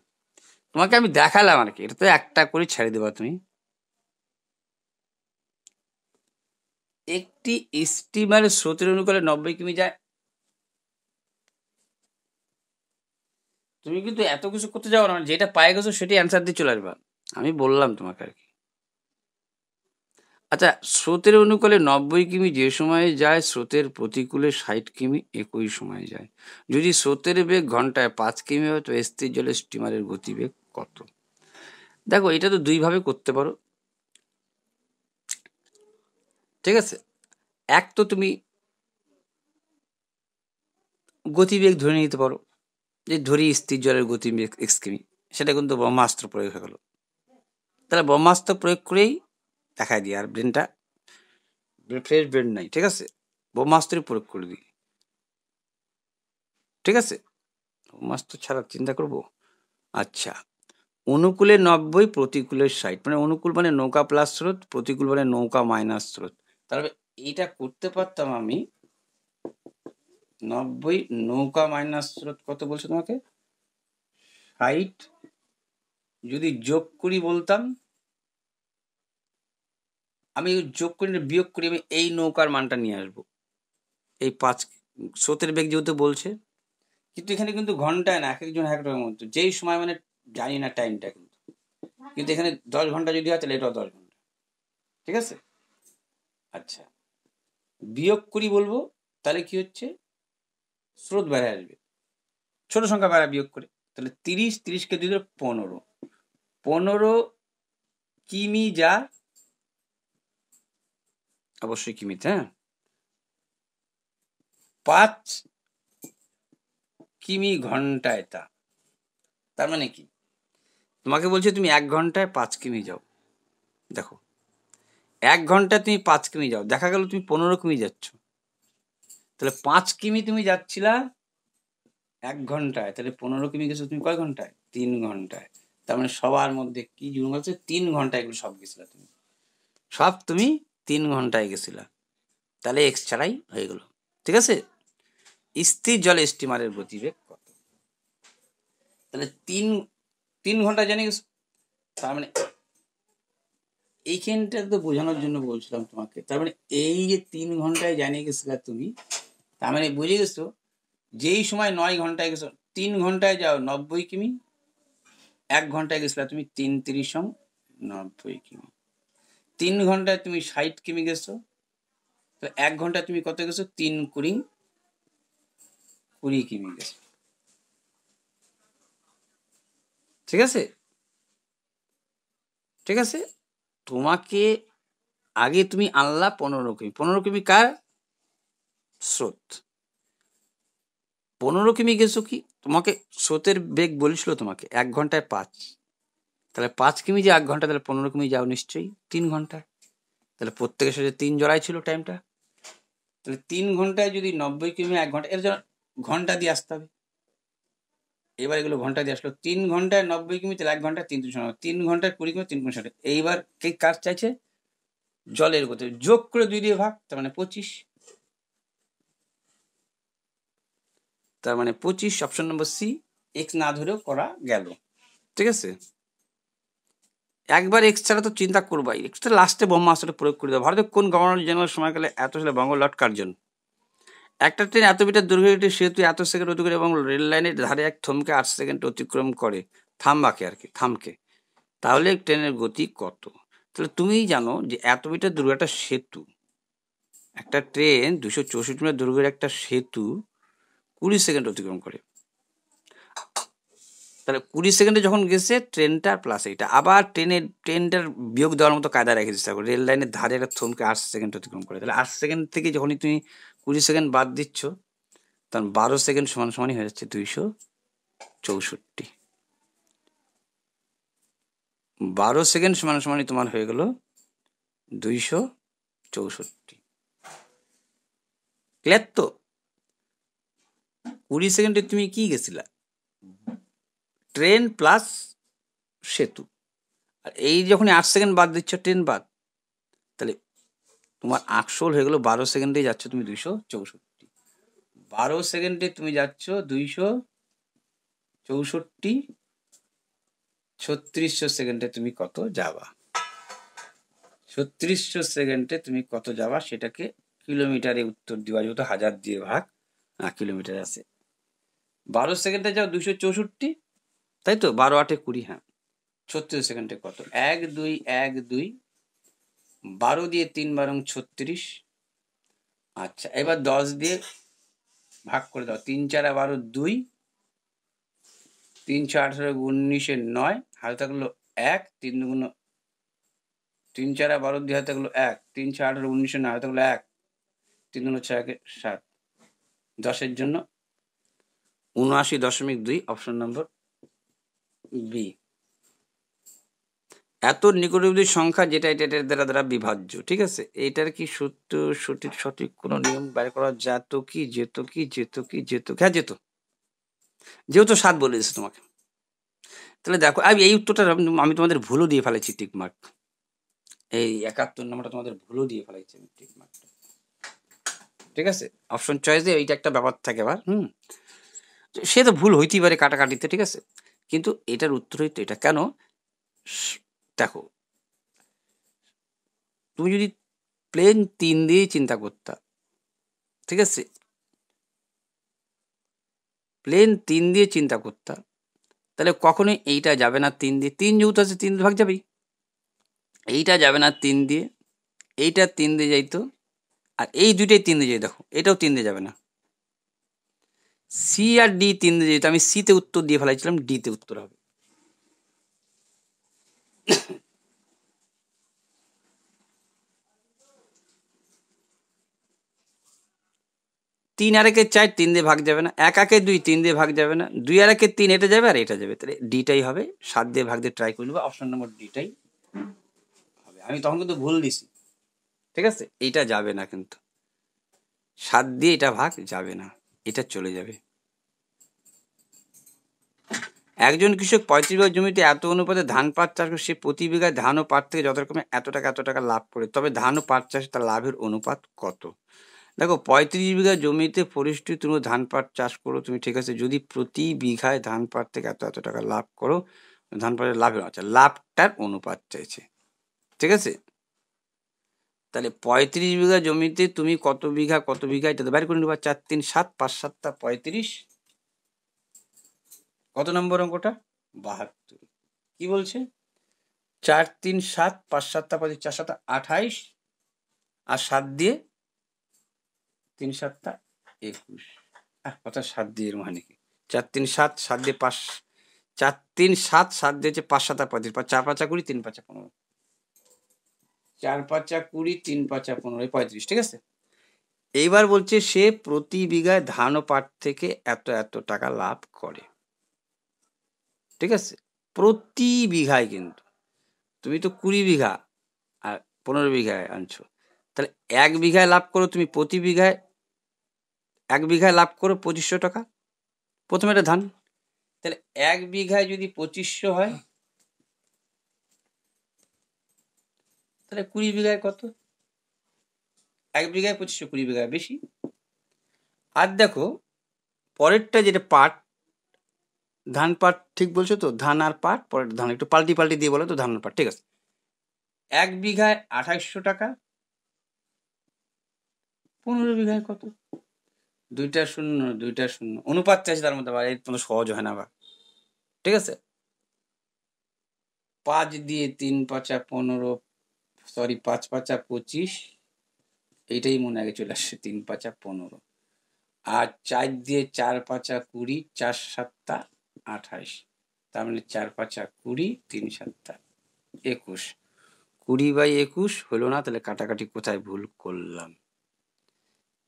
তোমাকে আমি দেখালাম আর কি, এটা তো একটা করে ছেড়ে দেবা তুমি। একটি স্টিমারের স্রোতের অনুকূলে 90 কিমি যায়। তুমি কিন্তু এত কিছু করতে যাও না, যেটা পায়ে গেছো সেটাই অ্যান্সার দিয়ে চলে আসবা, আমি বললাম তোমাকে আর কি। আচ্ছা, স্রোতের অনুকূলে 90 কিমি যে সময়ে যায়, স্রোতের প্রতিকূলে 60 কিমি একই সময়ে যায়। যদি স্রোতের বেগ ঘন্টায় 5 কিমি হয়, তো স্থির জলে স্টিমারের গতিবেগ কত? দেখো, এটা তো দুই ভাবে করতে পারো, ঠিক আছে। এক তো তুমি গতিবেগ ধরে নিতে পারো, যে ধরি স্থির জলের গতিবেগ x কিমি, সেটা কিন্তু ব্রহ্মাস্ত্র প্রয়োগ হয়ে গেল। তাহলে ব্রহ্মাস্ত্র প্রয়োগ করেই দেখায় দিই, আর ব্রেনটা ফ্রেশ ব্রেন নাই, ঠিক আছে, ব্রহ্মাস্ত্রই প্রয়োগ করে দিই, ঠিক আছে। ব্রহ্মাস্ত্র ছাড়া চিন্তা করব। আচ্ছা, অনুকূলে 90, প্রতিকূলে 60, মানে অনুকূল মানে নৌকা প্লাস স্রোত, প্রতিকূল মানে নৌকা মাইনাস স্রোত। তাহলে এইটা করতে পারতাম আমি, 90 নৌকা মাইনাস স্রোত কত বলছো তোমাকে 60, যদি যোগ করি বলতাম, আমি যোগ করি না বিয়োগ করি, আমি এই নৌকার মানটা নিয়ে আসবো, এই 5 স্রোতের বেগ যেহেতু বলছে। কিন্তু এখানে কিন্তু ঘন্টায় না, এক একজন এক এক রকম মতো, যেই সময় মানে জানি না টাইমটা, কিন্তু কিন্তু এখানে 10 ঘন্টা যদি হয় তাহলে এটাও 10 ঘন্টা, ঠিক আছে। আচ্ছা, বিয়োগ করি বলবো, তাহলে কি হচ্ছে, স্রোত বেড়ে আসবে, ছোট সংখ্যা বেড়া বিয়োগ করে, তাহলে 30, 30কে 2 দিয়ে 15, 15 কিমি যা, অবশ্যই কিমিতে, হ্যাঁ 5 কিমি ঘন্টায় তা। তার মানে কি, তোমাকে বলছে তুমি 1 ঘন্টায় 5 কিমি যাও, দেখো 1 ঘন্টায় তুমি 5 কিমি যাও, দেখা গেল তুমি 15 কিমি যাচ্ছ, তাহলে 5 কিমি তুমি যাচ্ছিলা 1 ঘন্টায়, তাহলে 15 কিমি গেছো তুমি কয় ঘন্টায়, 3 ঘন্টায়। তার মানে সবার মধ্যে কি জুড়ে গেছে, 3 ঘন্টায় এগুলো সব গেছিলা তুমি, সব তুমি 3 ঘন্টায় গেছিলা, তাহলে এক্স ছাড়াই হয়ে গেল, ঠিক আছে। স্থির জলে স্টিমারের গতিবেগ কত? তাহলে 3 ঘন্টা জানি গেছো, তার মানে এইখানটা তো বোঝানোর জন্য বলছিলাম তোমাকে, তার মানে এই যে 3 ঘন্টায় জানিয়ে গেছিলা তুমি, তার মানে বুঝে গেছো যেই সময় 9 ঘন্টায় গেছো, 3 ঘন্টায় যাও 90 কিমি, 1 ঘন্টায় গেছিলা তুমি 3 30 90 কিমি, 3 ঘন্টায় তুমি 60 কিমি গেছো, তো 1 ঘন্টায় তুমি কত গেছো, 3 20 20 কিমি গেছো, ঠিক আছে, ঠিক আছে। তোমাকে আগে তুমি আনলা 15 কিমি, 15 কিমি কার, স্রোত, 15 কিমি গেছো কি, তোমাকে স্রোতের বেগ বলেছিল তোমাকে 1 ঘন্টায় 5, তাহলে 5 কিমি যে 1 ঘন্টা, তাহলে 15 কিমি যাও নিশ্চয়ই 3 ঘন্টায়, তাহলে প্রত্যেকের সাথে 3 জড়াই ছিল টাইমটা, তাহলে 3 ঘন্টায় যদি 90 কিমি 1 ঘন্টা, এর জন্য ঘন্টা দিয়ে আসতে হবে, এবার এগুলো ঘন্টা দিয়ে আসলো, 3 ঘন্টায় 90 কিমি, তাহলে 1 ঘন্টায় 3 ঘন্টায় 20 কিমি, 3 60, এইবার কে কার চাইছে, জলের গতি, যোগ করে 2 দিয়ে ভাগ, তার মানে 25, তার মানে 25, অপশন নম্বর সি, এক্স না ধরেও করা গেল, ঠিক আছে। একবার এক্স ছাড়া তো চিন্তা করবাই, এক্স তো লাস্টে ব্রহ্মাস্ত্রটা প্রয়োগ করে দেবো। ভারতের কোন গভর্নর জেনারেল সময়কালে এত সালে বঙ্গ লর্ড কার্জন, একটা ট্রেন এত মিটার দৈর্ঘ্যের একটি সেতু এত সেকেন্ড অতিক্রম এবং রেল লাইনের ধারে এক থমকে 8 সেকেন্ড অতিক্রম করে, থামবাকে আর কি, থামকে, তাহলে ট্রেনের গতি কত? তাহলে তুমিই জানো যে এত মিটার দৈর্ঘ্য একটা সেতু, একটা ট্রেন 264 মিটার দৈর্ঘ্যের একটা সেতু 20 সেকেন্ড অতিক্রম করে, তাহলে 20 সেকেন্ডে যখন গেছে ট্রেনটা প্লাস এইটা, আবার ট্রেনটার বিয়োগ দেওয়ার মতো কায়দা রেখে চেষ্টা করো। রেল লাইনের ধারে একটা থমকে 8 সেকেন্ড অতিক্রম করে, তাহলে 8 সেকেন্ড থেকে যখনই তুমি 20 সেকেন্ড বাদ দিচ্ছ, তখন 12 সেকেন্ড সমান সমানই হয়ে যাচ্ছে 264। 12 সেকেন্ড সমান সমানই তোমার হয়ে গেল 264। ক্লিয়ার তো? 20 সেকেন্ডে তুমি কি গেছিলা? ট্রেন প্লাস সেতু। আর এই যখনই 8 সেকেন্ড বাদ দিচ্ছ ট্রেন বাদ, তাহলে তোমার আসল হয়ে গেল 12 সেকেন্ডে যাচ্ছ তুমি 264। 12 সেকেন্ডে তুমি যাচ্ছ 264। 3600 সেকেন্ডে তুমি কত যাবা? 3600 সেকেন্ডে তুমি কত যাবা সেটাকে কিলোমিটারে উত্তর দিবা, যেহেতু 1000 দিয়ে ভাগ কিলোমিটার আছে। 12 সেকেন্ডে যাও 264, তাই তো? 12 8 20, হ্যাঁ। 36 সেকেন্ডে কত? 1 2 1 2, 12 দিয়ে 3 12 36। আচ্ছা, এবার 10 দিয়ে ভাগ করে দাও। 3 4 12 2, 3 6 18 19 9, হাতে থাকলো 1, 3 2 3 4 12 দিয়ে হাতে থাকলো 1, 3 6 18 19 9, হাতে থাকলো 1, 3 2 6 7। 10-এর জন্য 79.2, অপশন নম্বর বি। এত নিকটবর্তী সংখ্যা যেটা এটা এটার দ্বারা দ্বারা বিভাজ্য, ঠিক আছে? এইটার কি সত্য সঠিক কোনো নিয়ম বের করা যেত কি? হ্যাঁ যেত, যেহেতু 7 বলে দিয়েছে তোমাকে। তাহলে দেখো, আমি এই উত্তরটা আমি তোমাদের ভুলও দিয়ে ফেলেছি টিক মার্ক। এই 71 নম্বরটা তোমাদের ভুলও দিয়ে ফেলেছি আমি টিক মার্কটা, ঠিক আছে? অপশন চয়েসে এইটা একটা ব্যাপার থাকে আবার, সে তো ভুল হইতেই পারে কাটাকাটিতে, ঠিক আছে? কিন্তু এটার উত্তর হইতো এটা। কেন? দেখো, তুমি যদি প্লেন 3 দিয়ে চিন্তা করতা, ঠিক আছে? প্লেন 3 দিয়ে চিন্তা করতা, তাহলে কখনোই এইটা যাবে না 3 দিয়ে। 3 যেহেতু আছে 3 ভাগ যাবেই। এইটা যাবে না 3 দিয়ে, এইটা 3 দিয়ে যাইতো, আর এই দুইটাই 3 দিয়ে যাই। দেখো, এটাও 3 দিয়ে যাবে না। সি আর ডি 3 দিয়ে যেত, আমি সিতে উত্তর দিয়ে ফেলাইছিলাম, ডিতে উত্তর হবে। তিন আর একে 4, 3 দিয়ে ভাগ যাবে না। 1 একে 2, 3 দিয়ে ভাগ যাবে না। 2 আর একে 3, এটা যাবে আর এটা যাবে, তাহলে ডিটাই হবে। 7 দিয়ে ভাগ দিয়ে ট্রাই করে নেবো, অপশন নম্বর ডিটাই হবে। আমি তখন কিন্তু ভুল দিছি, ঠিক আছে? এইটা যাবে না, কিন্তু 7 দিয়ে এটা ভাগ যাবে না, এটা চলে যাবে। একজন কৃষক 35 বিঘা জমিতে এত অনুপাতে ধান পাট চাষ করে, সে প্রতি বিঘায় ধান ও পাট থেকে যথাক্রমে এত টাকা লাভ করে, তবে ধান ও পাট চাষে তার লাভের অনুপাত কত? দেখো, 35 বিঘা জমিতে পরিষ্ঠিত তুমি ধান পাট চাষ করো তুমি, ঠিক আছে? যদি প্রতি বিঘায় ধান পাট থেকে এত টাকা লাভ করো, ধান পাটের লাভের, আচ্ছা, লাভটার অনুপাত চাইছে, ঠিক আছে? তাহলে 35 বিঘা জমিতে তুমি কত বিঘা এটা তো বের করে নেবা। 4 3 7, 5 7 35। কত নম্বর অঙ্কটা? 72। কি বলছে? 4 3 7, 5 7 35, 4 7 28, আর 7 দিয়ে 3 7 21। কথা 7 দিয়ে এর মানে কি? 4 3 7, 7 দিয়ে 5, 4 3 7, 7 দিয়ে 5 7 35, 4 5 20, 3 5 15, 4 5 20, 3 5 15, 35, ঠিক আছে? এইবার বলছে সে প্রতি বিঘায় ধান ও পাট থেকে এত টাকা লাভ করে, ঠিক আছে? প্রতি বিঘায়, কিন্তু তুমি তো 20 বিঘা আর 15 বিঘায় আনছো, তাহলে 1 বিঘায় লাভ করো তুমি, প্রতি বিঘায় 1 বিঘায় লাভ করো 2500 টাকা। প্রথমে এটা ধান, তাহলে 1 বিঘায় যদি 2500 হয়, তাহলে 20 বিঘায় কত? 1 বিঘায় 2500, 20 বিঘায় বেশি। আর দেখো পরেরটা, যেটা পাট, ধান পাট, ঠিক বলছো তো? ধান আর পাট, পরের ধান একটু পাল্টি দিয়ে বলো তো, ধান আর পাট, ঠিক আছে? 1 বিঘায় 2800 টাকা, 15 বিঘায় কত? দুইটা শূন্য, অনুপাত চাইছে তার মধ্যে, এই তোমার সহজ হয় না বা, ঠিক আছে? 5 দিয়ে 3 5 15, সরি 5 5 25, এইটাই মনে আগে চলে আসছে, 3 5 15, আর 4 দিয়ে 4 5 20, 4 7 28, তার মানে 4 5 20, 3 7 21, 20/21 হলো না, তাহলে কাটাকাটি কোথায় ভুল করলাম?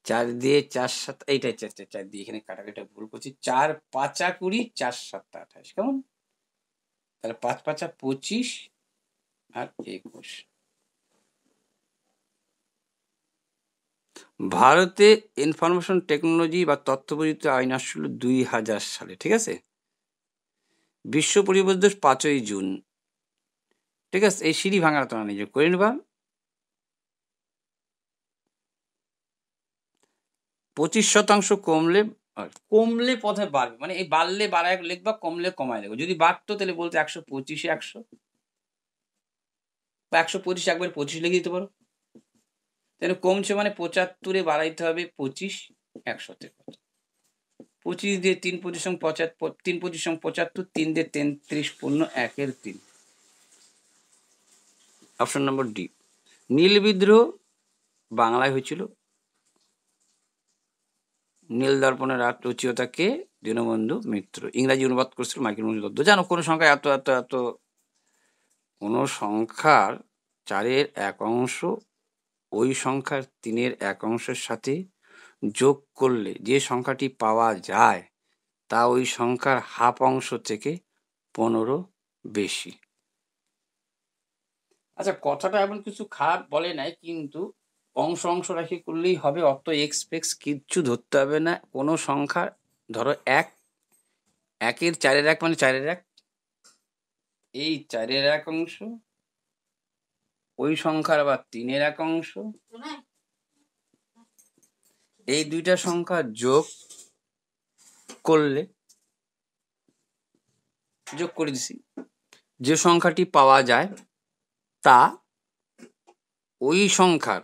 4 দিয়ে 4 7, এইটাই 4 দিয়ে এখানে কাটাকাটি ভুল করছি। 4 5 20, 4 7 28, কেমন? তাহলে 5 5 25 আর 21। ভারতে ইনফরমেশন টেকনোলজি বা তথ্য প্রযুক্তি আইন আসছিল 2000 সালে, ঠিক আছে? বিশ্ব পরিবেশ দিবস 5ই জুন, ঠিক আছে? এই সিঁড়ি ভাঙার তো নিজে করে নেবা। 25% কমলে, কমলে পথে বাড়বে, মানে এই বাড়লে বাড়ায় লিখবা, কমলে কমায় লিখবো। যদি বাড়তো তাহলে বলতে 125 100, বা 125 একবার 25 লিখে দিতে পারো। তাহলে কমছে মানে 75-এ বাড়াইতে হবে 25, 100-তে। 25 দিয়ে 3 25 75, 3 25 75, 3 দিয়ে 33 পূর্ণ 1-এর 3। Option number D. নীল বিদ্রোহ বাংলায় হয়েছিল। নীল দর্পণের রচয়িতা কে? দীনবন্ধু মিত্র। ইংরাজি অনুবাদ করেছিল মাইকেল মধুসূদন। জানো কোন সংখ্যা এত এত এত, কোন সংখ্যার 4-এর 1 অংশ ওই সংখ্যার 3-এর 1 অংশের সাথে যোগ করলে যে সংখ্যাটি পাওয়া যায় তা ওই সংখ্যার হাফ অংশ থেকে 15 বেশি। আচ্ছা, কথাটা এমন কিছু খারাপ বলে নাই, কিন্তু অংশ অংশ রাখি করলেই হবে, অত এক্সপেক্স কিচ্ছু ধরতে হবে না। কোনো সংখ্যা ধরো 1, 1-এর 4-এর 1 মানে 4-এর 1, এই 4-এর 1 অংশ ওই সংখ্যার আবার 3-এর 1 অংশ, এই দুইটা সংখ্যা যোগ করলে, যোগ করে দিছি, যে সংখ্যাটি পাওয়া যায় তা ওই সংখ্যার,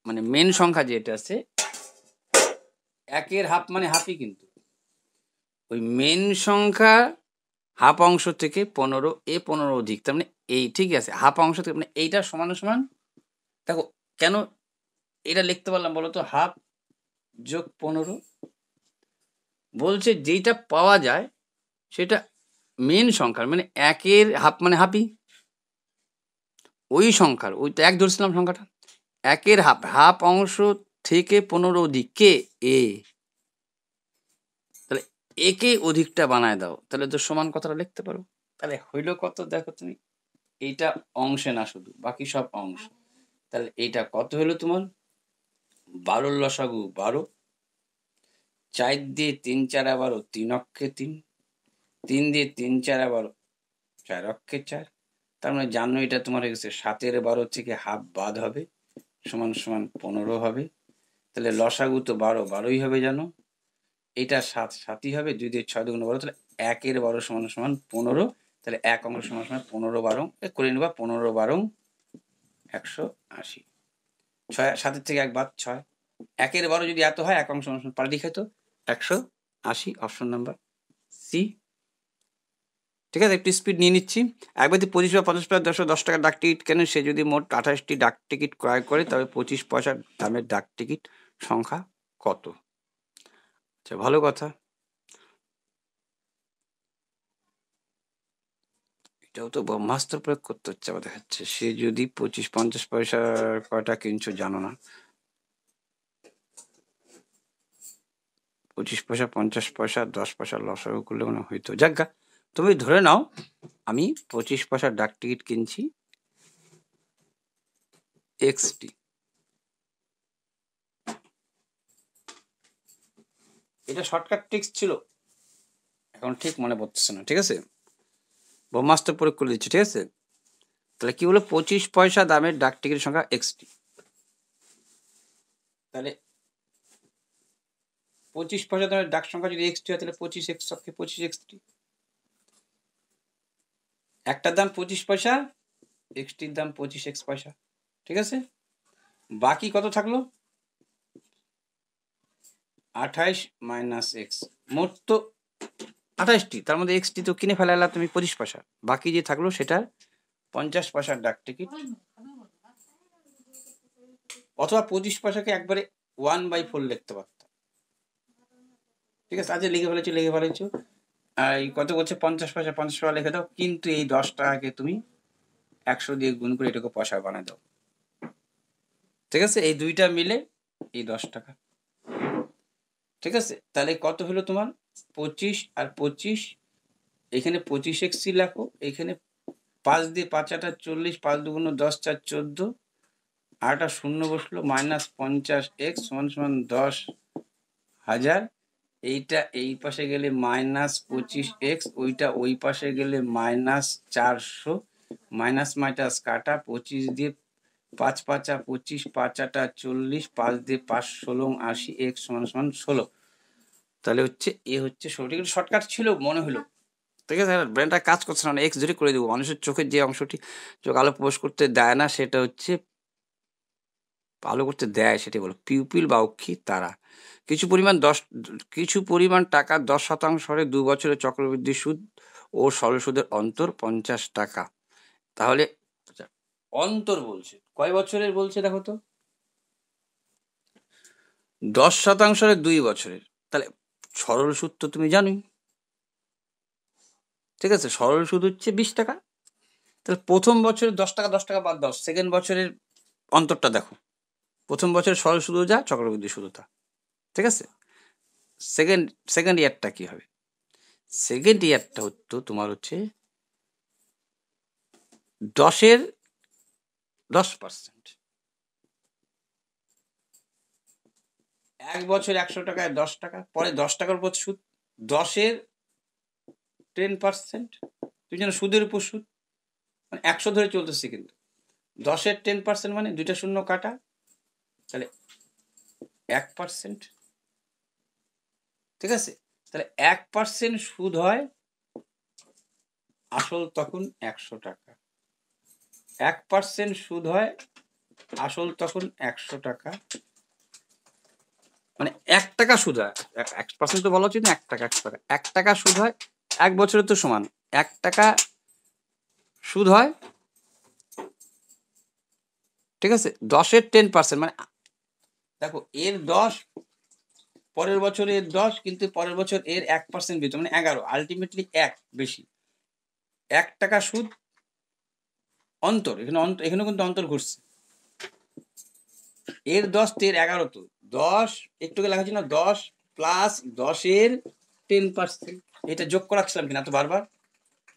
মানে মেন সংখ্যা যেটা আছে 1-এর হাফ মানে হাফই, কিন্তু ওই মেন সংখ্যা হাফ অংশ থেকে 15 15 অধিক, তার মানে এই, ঠিক আছে, হাফ অংশ থেকে, মানে এইটা সমান সমান। দেখো কেন এটা লিখতে পারলাম বলো তো? হাফ যোগ 15 বলছে যেটা পাওয়া যায় সেটা মেন সংখ্যার, মানে 1-এর হাফ মানে হাফই, ওই সংখ্যার, ওই তো 1 ধরছিলাম সংখ্যাটা, 1-এর হাফ, হাফ অংশ থেকে 15 অধিক কে? এ। তাহলে একে অধিকটা বানায় দাও, তাহলে তো সমান কথাটা লিখতে পারো। তাহলে হইলো কত? দেখো তুমি, এইটা অংশে না, শুধু বাকি সব অংশ। তাহলে এইটা কত হলো তোমার? 12-র লসাগু 12, 4 দিয়ে 3 4 12, 3 অক্ষে 3, 3 দিয়ে 3 4 12, 4 অক্ষে 4। তার মানে জানো এটা তোমার হয়ে গেছে 7-এর 12 থেকে হাফ বাদ হবে, সমান সমান 15 হবে। তাহলে লসাগু তো 12 12ই হবে, জানো এটা 7 7ই হবে, 2 দিয়ে 6 2 12, তাহলে 1-এর 12 সমান সমান 15। তাহলে 1 অংশ সমান সমান 15 12 করে নেবা, 15 12 180। 6 7-এর থেকে 1 বাদ 6, 1-এর 12 যদি এত হয় 1 অংশ সমান সমান পাল্টি খাইতো 180। Option number C. ঠিক আছে, একটু স্পিড নিয়ে নিচ্ছি। এক ব্যক্তি 25 বা 50 পয়সা 10 টাকার ডাক টিকিট কেনেন, সে যদি মোট 28টি ডাক টিকিট ক্রয় করে তবে 25 পয়সা দামের ডাক টিকিট সংখ্যা কত? আচ্ছা, ভালো কথা, এটাও তো ব্রহ্মাস্ত্র প্রয়োগ করতে হচ্ছে আমার দেখাচ্ছে। সে যদি 25 50 পয়সার কয়টা কিনছো জানো না, 25 পয়সা 50 পয়সা 10 পয়সা লসাগু করলে মনে হইতো। যাজ্ঞা, তুমি ধরে নাও আমি 25 পয়সার ডাক টিকিট কিনছি এক্সটি। এটা শর্টকাট ট্রিক্স ছিল, এখন ঠিক মনে পড়তেছে না, ঠিক আছে, ব্রহ্মাস্ত্র প্রয়োগ করে দিচ্ছি, ঠিক আছে। তাহলে কি হলো? 25 পয়সা দামের ডাক টিকিটের সংখ্যা এক্সটি। তাহলে 25 পয়সা দামের ডাক সংখ্যা যদি এক্সটি হয় তাহলে 25 এক্স অক্ষে 25 এক্সটি, একটার দাম 25 পয়সা, এক্সটির দাম 25 এক্স পয়সা, ঠিক আছে। বাকি কত থাকলো? 28 মাইনাস এক্স, মোট তো 28টি, তার মধ্যে এক্সটি তো কিনে ফেলালা তুমি 25 পয়সা, বাকি যে থাকলো সেটা 50 পয়সার ডাক টিকিট, অথবা 25 পয়সাকে একবারে 1/4 লিখতে পারতাম, ঠিক আছে। আজ লিখে ফেলেছো আর এই কত বলছে 50 পয়সা, 50 পয়সা লিখে দাও, কিন্তু এই 10 টাকাকে তুমি 100 দিয়ে গুণ করে এটাকে পয়সা বানায় দাও। ঠিক আছে, এই দুইটা মিলে এই 10 টাকা। ঠিক আছে, তাহলে কত হলো তোমার 25 আর 25, এখানে 25 লেখো, এখানে 5 দিয়ে 5 আটা 40, 5 দুগুণ 10, 4 14, আটা শূন্য বসলো, -50x সমান সমান 10,000। এইটা এই পাশে গেলে -25x, ওইটা ওই পাশে গেলে -400, মাইনাস মাইনাস কাটা, 25 দিয়ে 5 5 25, 5 8 40, 5 দিয়ে 5 16 80, x সমান সমান 16। তাহলে হচ্ছে এ হচ্ছে 16। শর্টকাট ছিল মনে হলো। ঠিক আছে, ব্রেনটা কাজ করছে না, এক্স ধরে করে দেবো। মানুষের চোখের যে অংশটি চোখ আলো প্রবেশ করতে দেয় না, সেটা হচ্ছে আলো করতে দেয়, সেটি বলো পিউপিল বা অক্ষি তারা। কিছু পরিমাণ টাকা 10% হারে 2 বছরের চক্রবৃদ্ধি সুদ ও সরল সুদের অন্তর 50 টাকা। তাহলে অন্তর বলছে কয় বছরের বলছে দেখো তো, 10% হারে 2 বছরের। তাহলে সরল সুদ তো তুমি জানোই। ঠিক আছে, সরল সুদ হচ্ছে 20 টাকা। তাহলে প্রথম বছরে 10 টাকা 10 টাকা বাদ দাও, সেকেন্ড বছরের অন্তরটা দেখো। প্রথম বছরের সরল সুদ যা, চক্রবৃদ্ধি সুদ তা। ঠিক আছে, সেকেন্ড ইয়ারটা কি হবে? সেকেন্ড ইয়ারটা হতো তোমার হচ্ছে 10-এর 10%। 1 বছর 100 টাকায় 10 টাকা, পরে 10 টাকার উপর সুদ, 10-এর 10%। তুই যেন সুদের উপর সুদ, মানে 100 ধরে চলতেছে, কিন্তু 10-এর 10% মানে দুইটা শূন্য কাটা, তাহলে 1%। ঠিক আছে, তাহলে 1% সুদ হয়, আসল তখন 100 টাকা। 1% সুদ হয়, আসল তখন 100 টাকা। মানে 1 টাকা সুদ হয়, 1% তো বলা উচিত না, 1 টাকা 1 টাকা 1 টাকা সুদ হয় 1 বছরে, তো সমান 1 টাকা সুদ হয়। ঠিক আছে, 10-এর 10%, মানে দেখো এর 10, পরের বছর এর 10, কিন্তু পরের বছর এর 1% বেশি, মানে 11, আলটিমেটলি 1 বেশি। 1 টাকা সুদ অন্তর, এখানে কিন্তু অন্তর ঘটছে। এর 10 তো এর 11, তো 10 একটু লেখা ছিল না, 10 প্লাস 10-এর 10%, এটা যোগ করাচ্ছিলাম কিনা তো বারবার,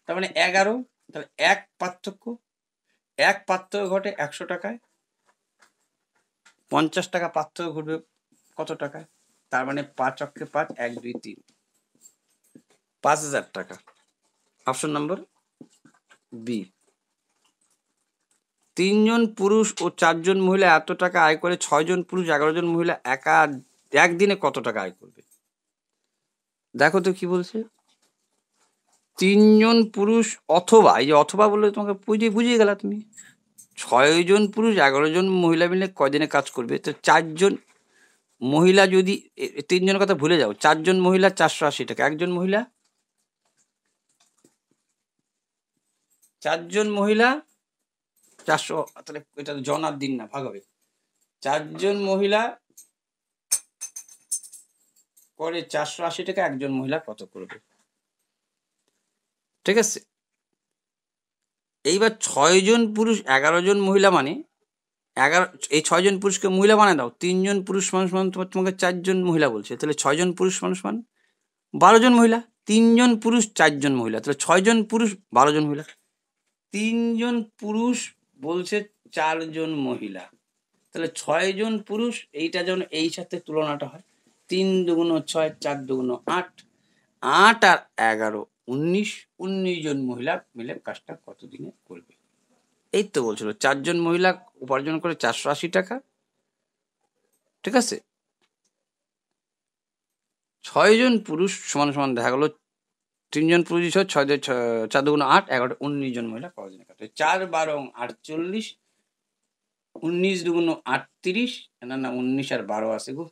তার মানে 11। তাহলে 1 পার্থক্য ঘটে 100 টাকায়, 50 টাকা পার্থক্য ঘটবে কত টাকায়? তার মানে 5 অক্ষে 5, 1 2 3, 5,000 টাকা। Option number B. 3 জন পুরুষ ও 4 জন মহিলা এত টাকা আয় করে, 6 জন পুরুষ 11 জন মহিলা একদিনে কত টাকা আয় করবে? দেখো তো কি বলছে। 3 জন পুরুষ অথবা, এই যে অথবা বললে তোমাকে বুঝিয়ে গেলা তুমি, 6 জন পুরুষ 11 জন মহিলা মিলে কয়দিনে কাজ করবে? তো 4 জন মহিলা যদি 3 জনের কথা ভুলে যাও, 4 জন মহিলা 480 টাকা, একজন মহিলা 4 জন মহিলা 400, তাহলে এটা জনার দিন না, ভাগ হবে। 4 জন মহিলা করে 480 টাকা, একজন মহিলা কত করবে? ঠিক আছে, এইবার 6 জন পুরুষ 11 জন মহিলা, মানে 11, এই 6 জন পুরুষকে মহিলা বানায় দাও। 3 জন পুরুষ মানুষ মানে তোমাকে 4 জন মহিলা বলছে, তাহলে 6 জন পুরুষ মানুষ মানে 12 জন মহিলা। 3 জন পুরুষ 4 জন মহিলা, তাহলে 6 জন পুরুষ 12 জন মহিলা। 3 জন পুরুষ বলছে 4 জন মহিলা, তাহলে 6 জন পুরুষ, এইটা যেন এই সাথে তুলনাটা হয়। 3 দুগুণ 6, 4 দুগুণ 8, 8 আর 11 19, 19 জন মহিলা মিলে কাজটা কতদিনে করবে? এই তো বলছিল 4 জন মহিলা উপার্জন করে 480 টাকা। ঠিক আছে, 6 জন পুরুষ সমান সমান দেখা গেল 3 জন পুরুষ 6 দিয়ে 4 দুগুণ 8, 11 19 জন মহিলা কতদিনে কাটবে? 4 12 48, 19 দুগুণ 38, না 19 আর 12 আছে গো,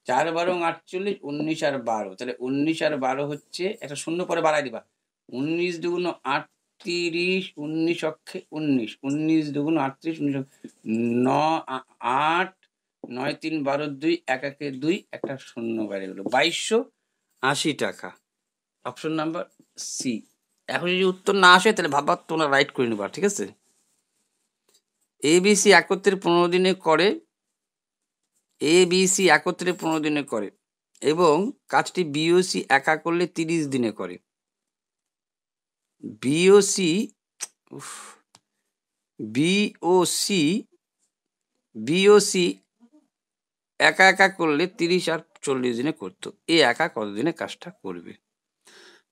4 12 48, 19 আর 12, তাহলে 19 আর 12 হচ্ছে, একটা শূন্য পরে বাড়াই দিবা, 19 দুগুণ 38, 19 অক্ষে 19, 19 দুগুণ 38, 19 8 9 3 12 2, 1 1 2, একটা শূন্য বাইরে গেল, 2280 টাকা। Option number C. এখন যদি উত্তর না আসে তাহলে ভাববা তোমরা রাইট করে নেবা, ঠিক আছে। ABC একত্রে 15 দিনে করে, ABC একত্রে 15 দিনে করে এবং কাজটি BOC একা করলে 30 দিনে করে। BOC BOC BOC একা একা করলে 30 আর 40 দিনে করতো, এ একা কতদিনে কাজটা করবে?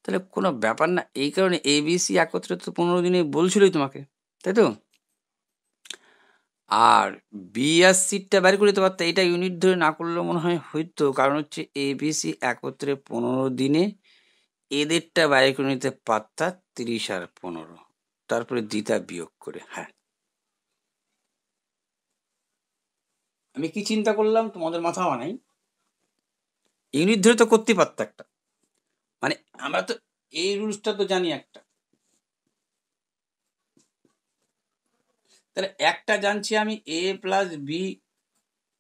তাহলে কোনো ব্যাপার না, এই কারণে ABC একত্রে তো 15 দিনে বলছিলই তোমাকে, তাই তো। আর বি আর সিটটা বের করে দিতে পারতো, এটা ইউনিট ধরে না করলেও মনে হয় হইতো, কারণ হচ্ছে ABC একত্রে 15 দিনে, এদেরটা বাইরে করে নিতে পারতা 30 আর 15, তারপরে দিতা বিয়োগ করে। হ্যাঁ, আমি কি চিন্তা করলাম তোমাদের মাথা বানাই, ইউনিট ধরে তো করতে পারতো একটা, মানে আমরা তো এই রুলসটা তো জানি একটা, তাহলে একটা জানছি আমি A plus B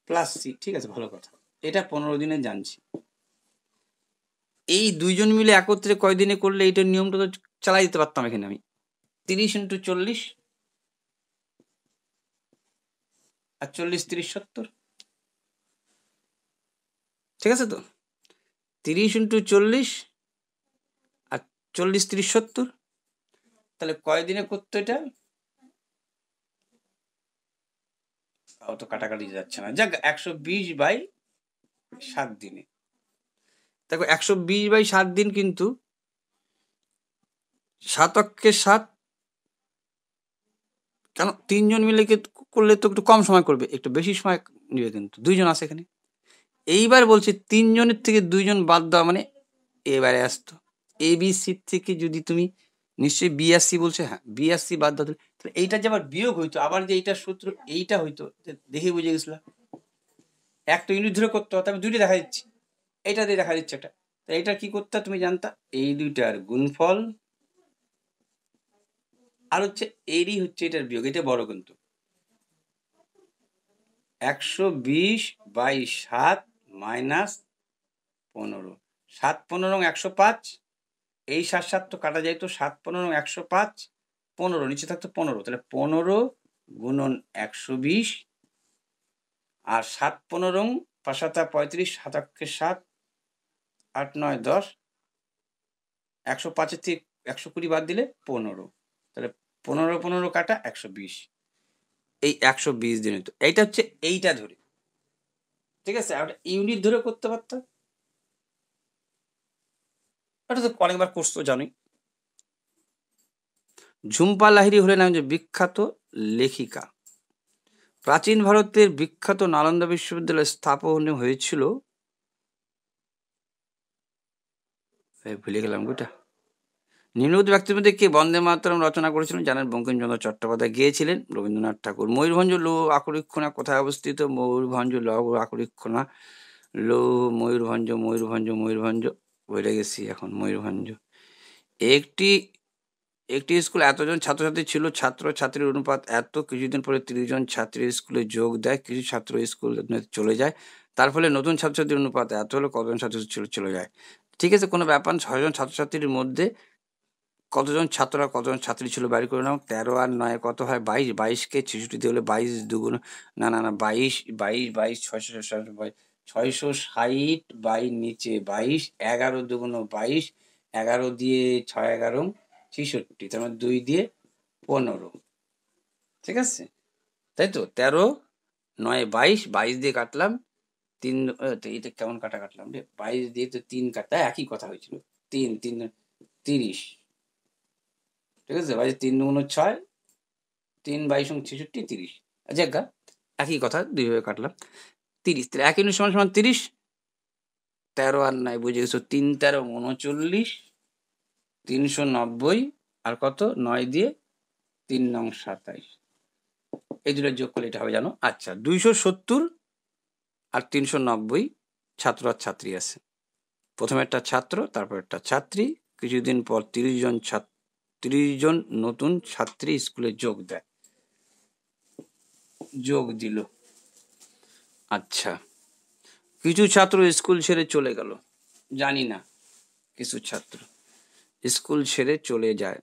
plus C, ঠিক আছে, ভালো কথা, এটা 15 দিনে জানছি। এই দুইজন মিলে একত্রে কয়দিনে করলে এইটার নিয়মটা তো চালাই দিতে পারতাম এখানে আমি, 30 ইন্টু 40 আর 40 30 70, ঠিক আছে তো, 30 ইন্টু 40 আর 40 30 70, তাহলে কয়দিনে করতো এটা? অত কাটাকাটি যাচ্ছে না, যাক 120/7 দিনে। দেখো 120/7 দিন, কিন্তু 7 অক্ষে 7, কেন 3 জন মিলে করলে তো একটু কম সময় করবে, একটু বেশি সময় নিবে, কিন্তু 2 জন আছে এখানে। এইবার বলছে 3 জনের থেকে 2 জন বাদ দেওয়া মানে এবারে আসতো ABC থেকে যদি তুমি নিশ্চয়ই BSC বলছে, হ্যাঁ BSC বাদ দাও, তাহলে এইটা যে আবার বিয়োগ হইতো, আবার যে এইটার সূত্র এইটা হইতো, দেখে বুঝে গেছিলাম একটা ইউনিট ধরে করতে হতো, আমি দুইটা দেখা দিচ্ছি, এইটা দিয়ে দেখা দিচ্ছে একটা, তাই এটা কি করতে তুমি জানতা, এই দুইটার গুণফল আর হচ্ছে এরই হচ্ছে এটার বিয়োগ, এটা বড় কিন্তু 120/7 মাইনাস 15, 7 15 105, এই 7 7 তো কাটা যাইতো, 7 15 105, 15 নিচে থাকতো 15, তাহলে 15 গুণন 120 আর 7 15 5 7 35, 7 অক্ষে 7, 8 9 10, 105 থেকে 120 বাদ দিলে 15, তাহলে 15 15 কাটা 120, এই 120 দিন হতো। এইটা হচ্ছে এইটা ধরে, ঠিক আছে, আর ইউনিট ধরে করতে পারতো, এটা তো অনেকবার করছো জানোই। ঝুম্পা লাহিড়ী হলেন একজন বিখ্যাত লেখিকা। প্রাচীন ভারতের বিখ্যাত নালন্দা বিশ্ববিদ্যালয় স্থাপন হয়েছিল, ভুলে গেলাম গোটা, নিম্নোক্ত ব্যক্তির মধ্যে কে বন্দে মাতরম রচনা করেছিলেন? জানেন, বঙ্কিমচন্দ্র চট্টোপাধ্যায় গিয়েছিলেন, রবীন্দ্রনাথ ঠাকুর। ময়ূরভঞ্জ লৌহ আকরিক্ষণা কোথায় অবস্থিত? ময়ূরভঞ্জ লৌহ আকরিক্ষণা, লৌহ ময়ূরভঞ্জ, ময়ূরভঞ্জ ময়ূরভঞ্জ, বলে গেছি এখন ময়ূরভঞ্জ। একটি একটি স্কুল এতজন ছাত্রছাত্রী ছিল, ছাত্র ছাত্রীর অনুপাত এত, কিছুদিন পরে 30 জন ছাত্রী স্কুলে যোগ দেয়, কিছু ছাত্র স্কুল চলে যায়, তার ফলে নতুন ছাত্রছাত্রীর অনুপাত এত হলো, কতজন ছাত্রছাত্রী চলে যায়? ঠিক আছে, কোনো ব্যাপার, 6 জন ছাত্রছাত্রীর মধ্যে কতজন ছাত্র আর কতজন ছাত্রী ছিল বাইর করে নাও। 13 আর 9 কত হয়? 22, 22কে 66 দিয়ে হলে 22 দুগুণ, না না না 22 22 22 660 বাই নিচে 22, 11 দুগুণ 22, 11 দিয়ে 6 11 66, তার মানে 2 দিয়ে 15, ঠিক আছে, তাই তো। 13 9 22, 22 দিয়ে কাটলাম 3, এটা কেমন কাটলাম রে, 22 দিয়ে তো 3 কাটা, একই কথা হয়েছিল, 3 3 30, ঠিক আছে, 3 দুগুণ 6, 3 22 66 30, আচ্ছা একই কথা, দুইভাবে কাটলাম 30, তাহলে 1 ইউনিট সমান সমান 30, 13 আর 9 বুঝে গেছো, 3 13 39, 390, আর কত 9 দিয়ে 3 9 27, এই দুটো যোগ করলে এটা হবে জানো, আচ্ছা 270 আর 390 ছাত্র আর ছাত্রী আছে, প্রথমে একটা ছাত্র তারপর একটা ছাত্রী, কিছুদিন পর 30 জন নতুন ছাত্রী স্কুলে যোগ দেয়, যোগ দিল। আচ্ছা, কিছু ছাত্র স্কুল ছেড়ে চলে গেল, জানি না কিছু ছাত্র, স্কুল ছেড়ে চলে যায়,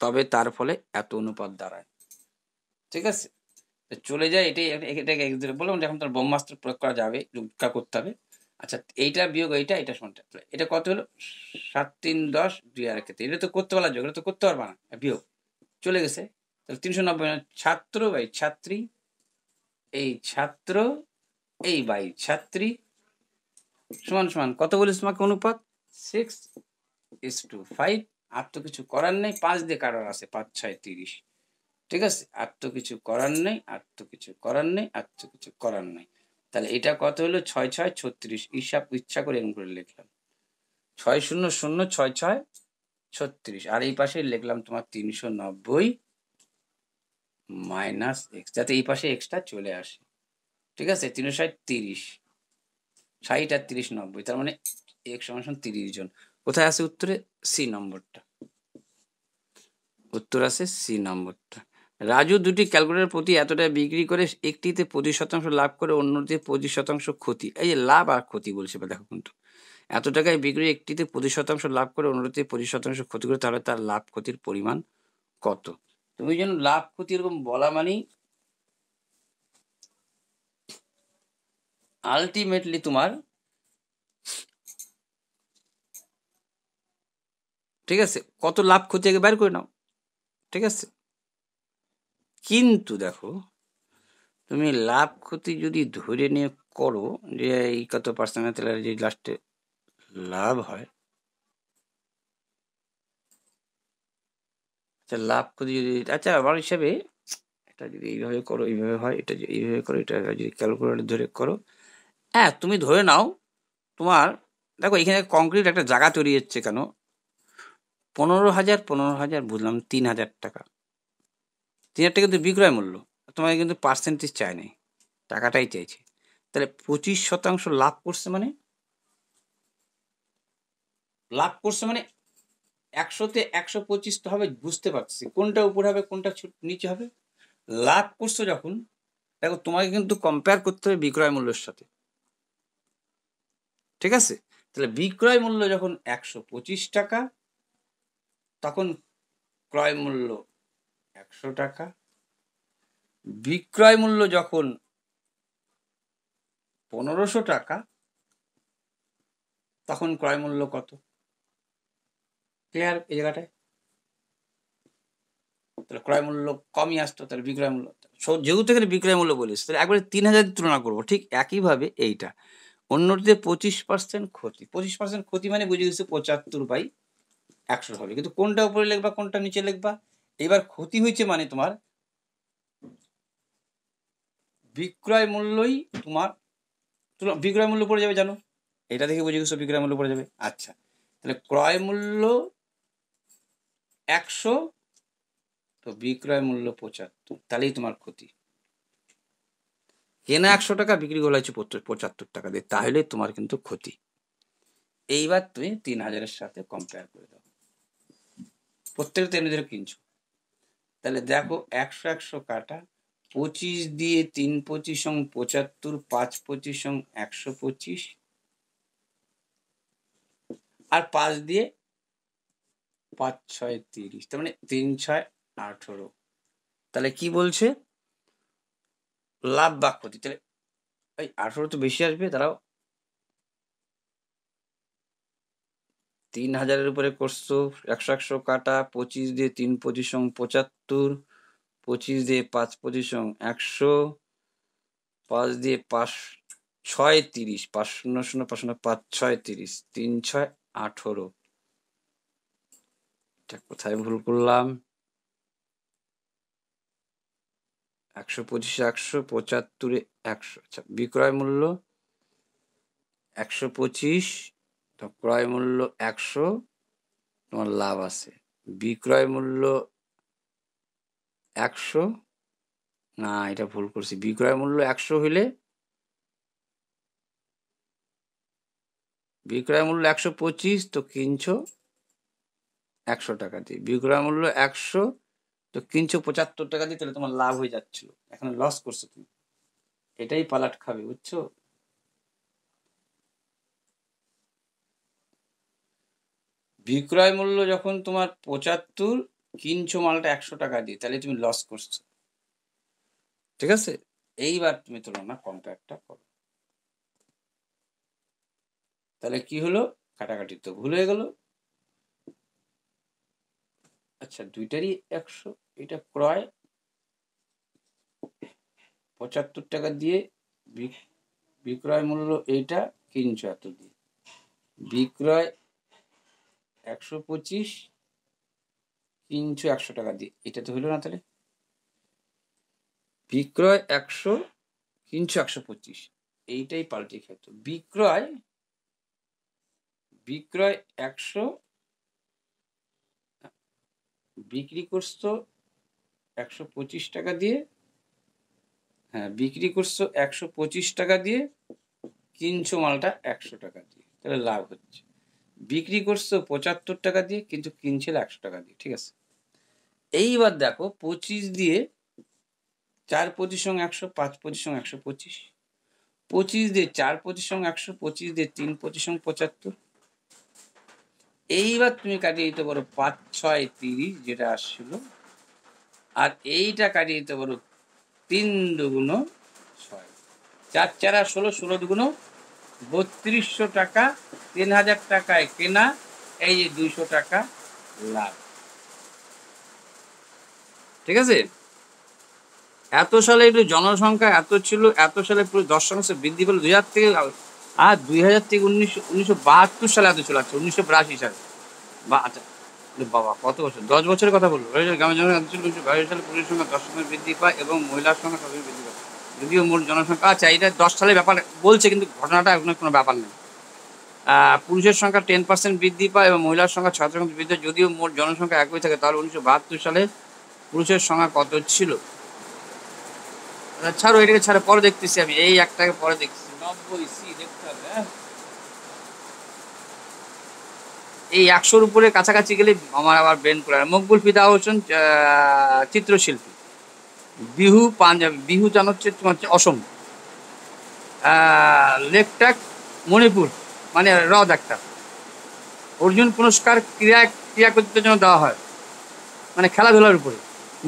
তবে তার ফলে এত অনুপাত দাঁড়ায়। ঠিক আছে, চলে যায়, এটাকে বললাম যে এখন তার ব্রহ্মাস্ত্র প্রয়োগ করা যাবে, রক্ষা করতে হবে। আচ্ছা, এইটা বিয়োগ এটা সমানটা, এটা কত হলো? 7 3 10 2 আর ক্ষেত্রে এটা তো করতে পারা যোগ, এটা তো করতে পারবা না, বিয়োগ চলে গেছে। তাহলে 390 ছাত্র বাই ছাত্রী, এই ছাত্র এই বাই ছাত্রী সমান সমান কত বলিস তোমাকে অনুপাত? 6:5। আর তো কিছু করার নেই, 5 দিয়ে কাটার আছে, 5 6 30। ঠিক আছে, আর তো কিছু করার নেই, আর তো কিছু করার নেই, আর তো কিছু করার নেই। তাহলে এটা কত হলো? 6 6 36। হিসাব ইচ্ছা করে এরকম করে লিখলাম, 6 0 0 6 6 36। আর এই পাশে লিখলাম তোমার 390 মাইনাস এক্স, যাতে এই পাশে এক্সটা চলে আসে। ঠিক আছে, 360 30, 60 আর 30 90, তার মানে এক্স সমান 30 জন। কোথায় আছে উত্তরে? সি নম্বরটা, উত্তর আছে সি নম্বরটা। রাজু দুটি ক্যালকুলেটর প্রতি এতটা বিক্রি করে একটিতে 25% লাভ করে, অন্যটিতে 25% ক্ষতি। এই যে লাভ আর ক্ষতি বলছে, দেখো কিন্তু এত টাকায় বিক্রি একটিতে 25% লাভ করে, অন্যটিতে 25% ক্ষতি করে, তাহলে তার লাভ ক্ষতির পরিমাণ কত? তুমি যেন লাভ ক্ষতি এরকম বলা মানেই আলটিমেটলি তোমার, ঠিক আছে, কত লাভ ক্ষতি আগে বের করে নাও। ঠিক আছে, কিন্তু দেখো তুমি লাভ ক্ষতি যদি ধরে নিয়ে করো যে এই কত পার্সেন্ট, তাহলে যে লাস্টে লাভ হয়, আচ্ছা লাভ ক্ষতি যদি, আচ্ছা আমার হিসাবে এটা যদি এইভাবে করো এইভাবে হয়, এটা যদি এইভাবে করো, এটা যদি ক্যালকুলেটর ধরে করো, হ্যাঁ তুমি ধরে নাও তোমার, দেখো এখানে কংক্রিট একটা জায়গা তৈরি হচ্ছে কেন? 15,000 বুঝলাম, 3,000 টাকা, 3,000 টাকা কিন্তু বিক্রয় মূল্য, তোমাকে কিন্তু পার্সেন্টেজ চায় নাই, টাকাটাই চাইছে। তাহলে 25% লাভ করছে, মানে লাভ করছে মানে 100-তে 125 তো হবে, বুঝতে পারছি কোনটা উপর হবে কোনটা নিচে হবে। লাভ করছো যখন, দেখো তোমাকে কিন্তু কম্পেয়ার করতে হবে বিক্রয় মূল্যের সাথে। ঠিক আছে, তাহলে বিক্রয় মূল্য যখন 125 টাকা, তখন ক্রয় মূল্য 100 টাকা। বিক্রয় মূল্য যখন 1500 টাকা, তখন ক্রয় মূল্য কত? ক্লিয়ার এই জায়গাটায়? তাহলে ক্রয় মূল্য কমই আসতো, তাহলে বিক্রয় মূল্য, যেহেতু এখানে বিক্রয় মূল্য বলিস, তাহলে একবারে 3,000 তুলনা করবো। ঠিক একইভাবে এইটা অন্যটিতে 25% ক্ষতি, 25% ক্ষতি মানে বুঝে গেছে 75/100 হবে, কিন্তু কোনটা উপরে লিখবা কোনটা নিচে লিখবা? এবার ক্ষতি হয়েছে মানে তোমার বিক্রয় মূল্যই তোমার, বিক্রয় মূল্য পড়ে যাবে, জানো এটা দেখে বুঝে গেছো বিক্রয় মূল্য পড়ে যাবে। আচ্ছা, তাহলে ক্রয় মূল্য 100, তো বিক্রয় মূল্য 75, তাহলেই তোমার ক্ষতি। কেনা 100 টাকা, বিক্রি করা হচ্ছে 75 টাকা দিয়ে, তাহলে তোমার কিন্তু ক্ষতি। এইবার তুমি 3,000-এর সাথে কম্পেয়ার করে দাও, প্রত্যেকটা তেমনি ধরে কিনছো। তাহলে দেখো 100 100 কাটা, 25 দিয়ে 3 25 75, 5 25 125, আর 5 দিয়ে 5 6 30, তার মানে 3 6 18। তাহলে কি বলছে? লাভ বা ক্ষতি, তাহলে এই 18 তো বেশি আসবে, দাঁড়াও 3,000-এর উপরে করছো, 100 100 কাটা, 25 দিয়ে 3 25 75, 25 দিয়ে 5 25 100, 5 দিয়ে 5 6 30, 5 0 0 5 0 5 6 30, 3 6 18। এটা কোথায় ভুল করলাম? 125 100, 75-এ 100। আচ্ছা, বিক্রয় মূল্য 125, তো ক্রয় মূল্য 100, তোমার লাভ আছে। বিক্রয় মূল্য 100, না এটা ভুল করছি, বিক্রয় মূল্য 100 হইলে, বিক্রয় মূল্য 125, তো কিনছো 100 টাকা দিয়ে, বিক্রয় মূল্য 100, তো কিনছো 75 টাকা দিয়ে, তাহলে তোমার লাভ হয়ে যাচ্ছিল, এখন লস করছো তুমি, এটাই পালাট খাবে, বুঝছো? বিক্রয় মূল্য যখন তোমার 75, কিনছো মালটা 100 টাকা দিয়ে, তাহলে তুমি লস করছো। ঠিক আছে, এইবার তুমি তুলনা কম্পেয়ারটা করো। তাহলে কি হলো, কাটাকাটি তো ভুল হয়ে গেল। আচ্ছা, দুইটারই 100, এটা ক্রয় 75 টাকা দিয়ে, বিক্রয় মূল্য এইটা, কিনছো এত দিয়ে, বিক্রয় 125, কিনছো 100 টাকা দিয়ে, এটা তো হইলো না। তাহলে বিক্রয় 100, কিনছো 125, এইটাই পাল্টে খেতো। বিক্রয় 100, বিক্রি করছো 125 টাকা দিয়ে, হ্যাঁ বিক্রি করছো 125 টাকা দিয়ে, কিনছো মালটা 100 টাকা দিয়ে, তাহলে লাভ হচ্ছে। বিক্রি করছো 75 টাকা দিয়ে, কিন্তু কিনছিল 100 টাকা দিয়ে। ঠিক আছে, এইবার দেখো 25 দিয়ে 4 25 সঙ্গে 100, 5 25 সঙ্গে 125, 25 দিয়ে 4 25 সঙ্গে 100, 25 দিয়ে 3 25 সঙ্গে 75। এইবার তুমি কাটিয়ে দিতে পারো 5 6 30, যেটা আসছিল, আর এইটা কাটিয়ে দিতে পারো 3 দুগুণ 6, 4 4 16, 16 দুগুণ 3200 টাকা, 3000 টাকায় কেনা, এই যে 200 টাকা লাভ। ঠিক আছে, এত সালে একটু জনসংখ্যা এত ছিল, এত সালে পুরো 10% বৃদ্ধি পেল 2000 থেকে, আর 2000 থেকে 1972 সালে এত ছিল। আচ্ছা 1982 সালে, বা আচ্ছা বাবা কত বছর, 10 বছরের কথা বলবো। গ্রামের জনসংখ্যা এত ছিল 1982 সালে পুরুষের সংখ্যা 10% বৃদ্ধি পায় এবং মহিলার সংখ্যা 7% বৃদ্ধি পায়। যদিও মোট জনসংখ্যা, আচ্ছা এটা 10 সালের ব্যাপার বলছে, কিন্তু ঘটনাটা এখন কোনো ব্যাপার নেই। পুরুষের সংখ্যা 10% বৃদ্ধি পায় এবং মহিলার সংখ্যা 6% বৃদ্ধি পায়। যদিও মোট জনসংখ্যা একই থাকে, তাহলে 1972 সালে পুরুষের সংখ্যা কত ছিল? ছাড়ো এটাকে, ছাড়ো, পরে দেখতেছি আমি, এই একটাকে পরে দেখতেছি। 90C দেখতে হবে। হ্যাঁ, এই 100-র উপরে কাছাকাছি গেলে আমার আবার ব্রেন করে। মকবুল ফিদা হোসেন চিত্রশিল্পী। বিহু পাঞ্জাবি, বিহু জান হচ্ছে তোমার হচ্ছে অসম। লেকটাক মণিপুর, মানে হ্রদ একটা। অর্জুন পুরস্কার ক্রিয়াকৃতির জন্য দেওয়া হয়, মানে খেলাধুলার উপরে।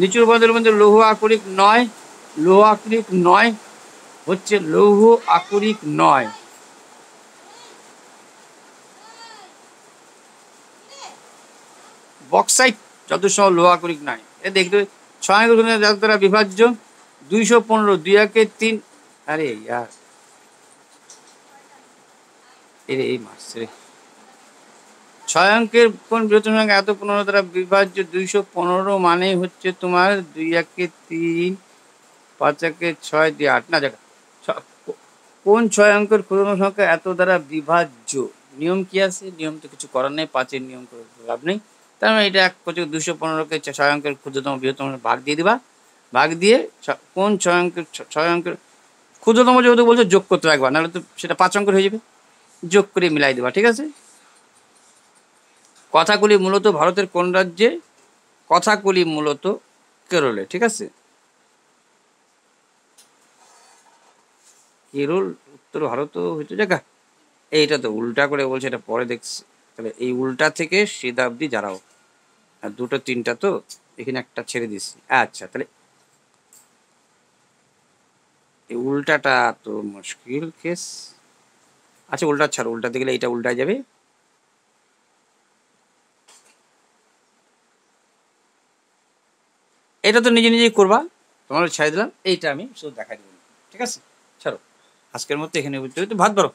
নিচুর বন্ধের মধ্যে লৌহ আকরিক নয়, লৌহ আকরিক নয় হচ্ছে লৌহ আকরিক নয়। বক্সাইট যত সহ লৌহ আকরিক নয়। এ দেখতে 6 যত দ্বারা বিভাজ্য, 215, 2 একে 3। আরে ইয়ার, এই মাস রে, 6 অঙ্কের কোন বৃহত্তম সংখ্যা এত 15 দ্বারা বিভাজ্য? 215 মানে হচ্ছে তোমার 2 একে 3, 5 একে 6, 2 8। না দেখা, কোন 6 অঙ্কের ক্ষুদ্রতম সংখ্যা এত দ্বারা বিভাজ্য? নিয়ম কি আছে? নিয়ম তো কিছু করার নেই, 5-এর নিয়ম করে লাভ নেই। তার মানে এটা 215কে 6 অঙ্কের ক্ষুদ্রতম বৃহত্তম ভাগ দিয়ে দিবা। ভাগ দিয়ে কোন 6 অঙ্কের ক্ষুদ্রতম, যেহেতু বলছো যোগ করতে রাখবা, নাহলে তো সেটা 5 অঙ্কের হয়ে যাবে। যোগ করে মিলাই দেবা। ঠিক আছে, কথাগুলি মূলত ভারতের কোন রাজ্যে? কথাগুলি মূলত কেরলে। ঠিক আছে, কেরল উত্তর ভারত হইতে জায়গা। এইটা তো উল্টা করে বলছে, এটা পরে দেখছি। তাহলে এই উল্টা থেকে সিধা অব্দি যারাও, আর 2টো 3টা তো এখানে একটা ছেড়ে দিছি। আচ্ছা, তাহলে এই উল্টাটা তো মুশকিল কেস। আচ্ছা উল্টা ছাড়ো, উল্টাতে গেলে এইটা উল্টায় যাবে। এটা তো নিজে নিজেই করবা, তোমার ছেড়ে দিলাম। এইটা আমি শুধু দেখাই দেবো। ঠিক আছে, ছাড়ো, আজকের মতো এখানে ভাত ধরো।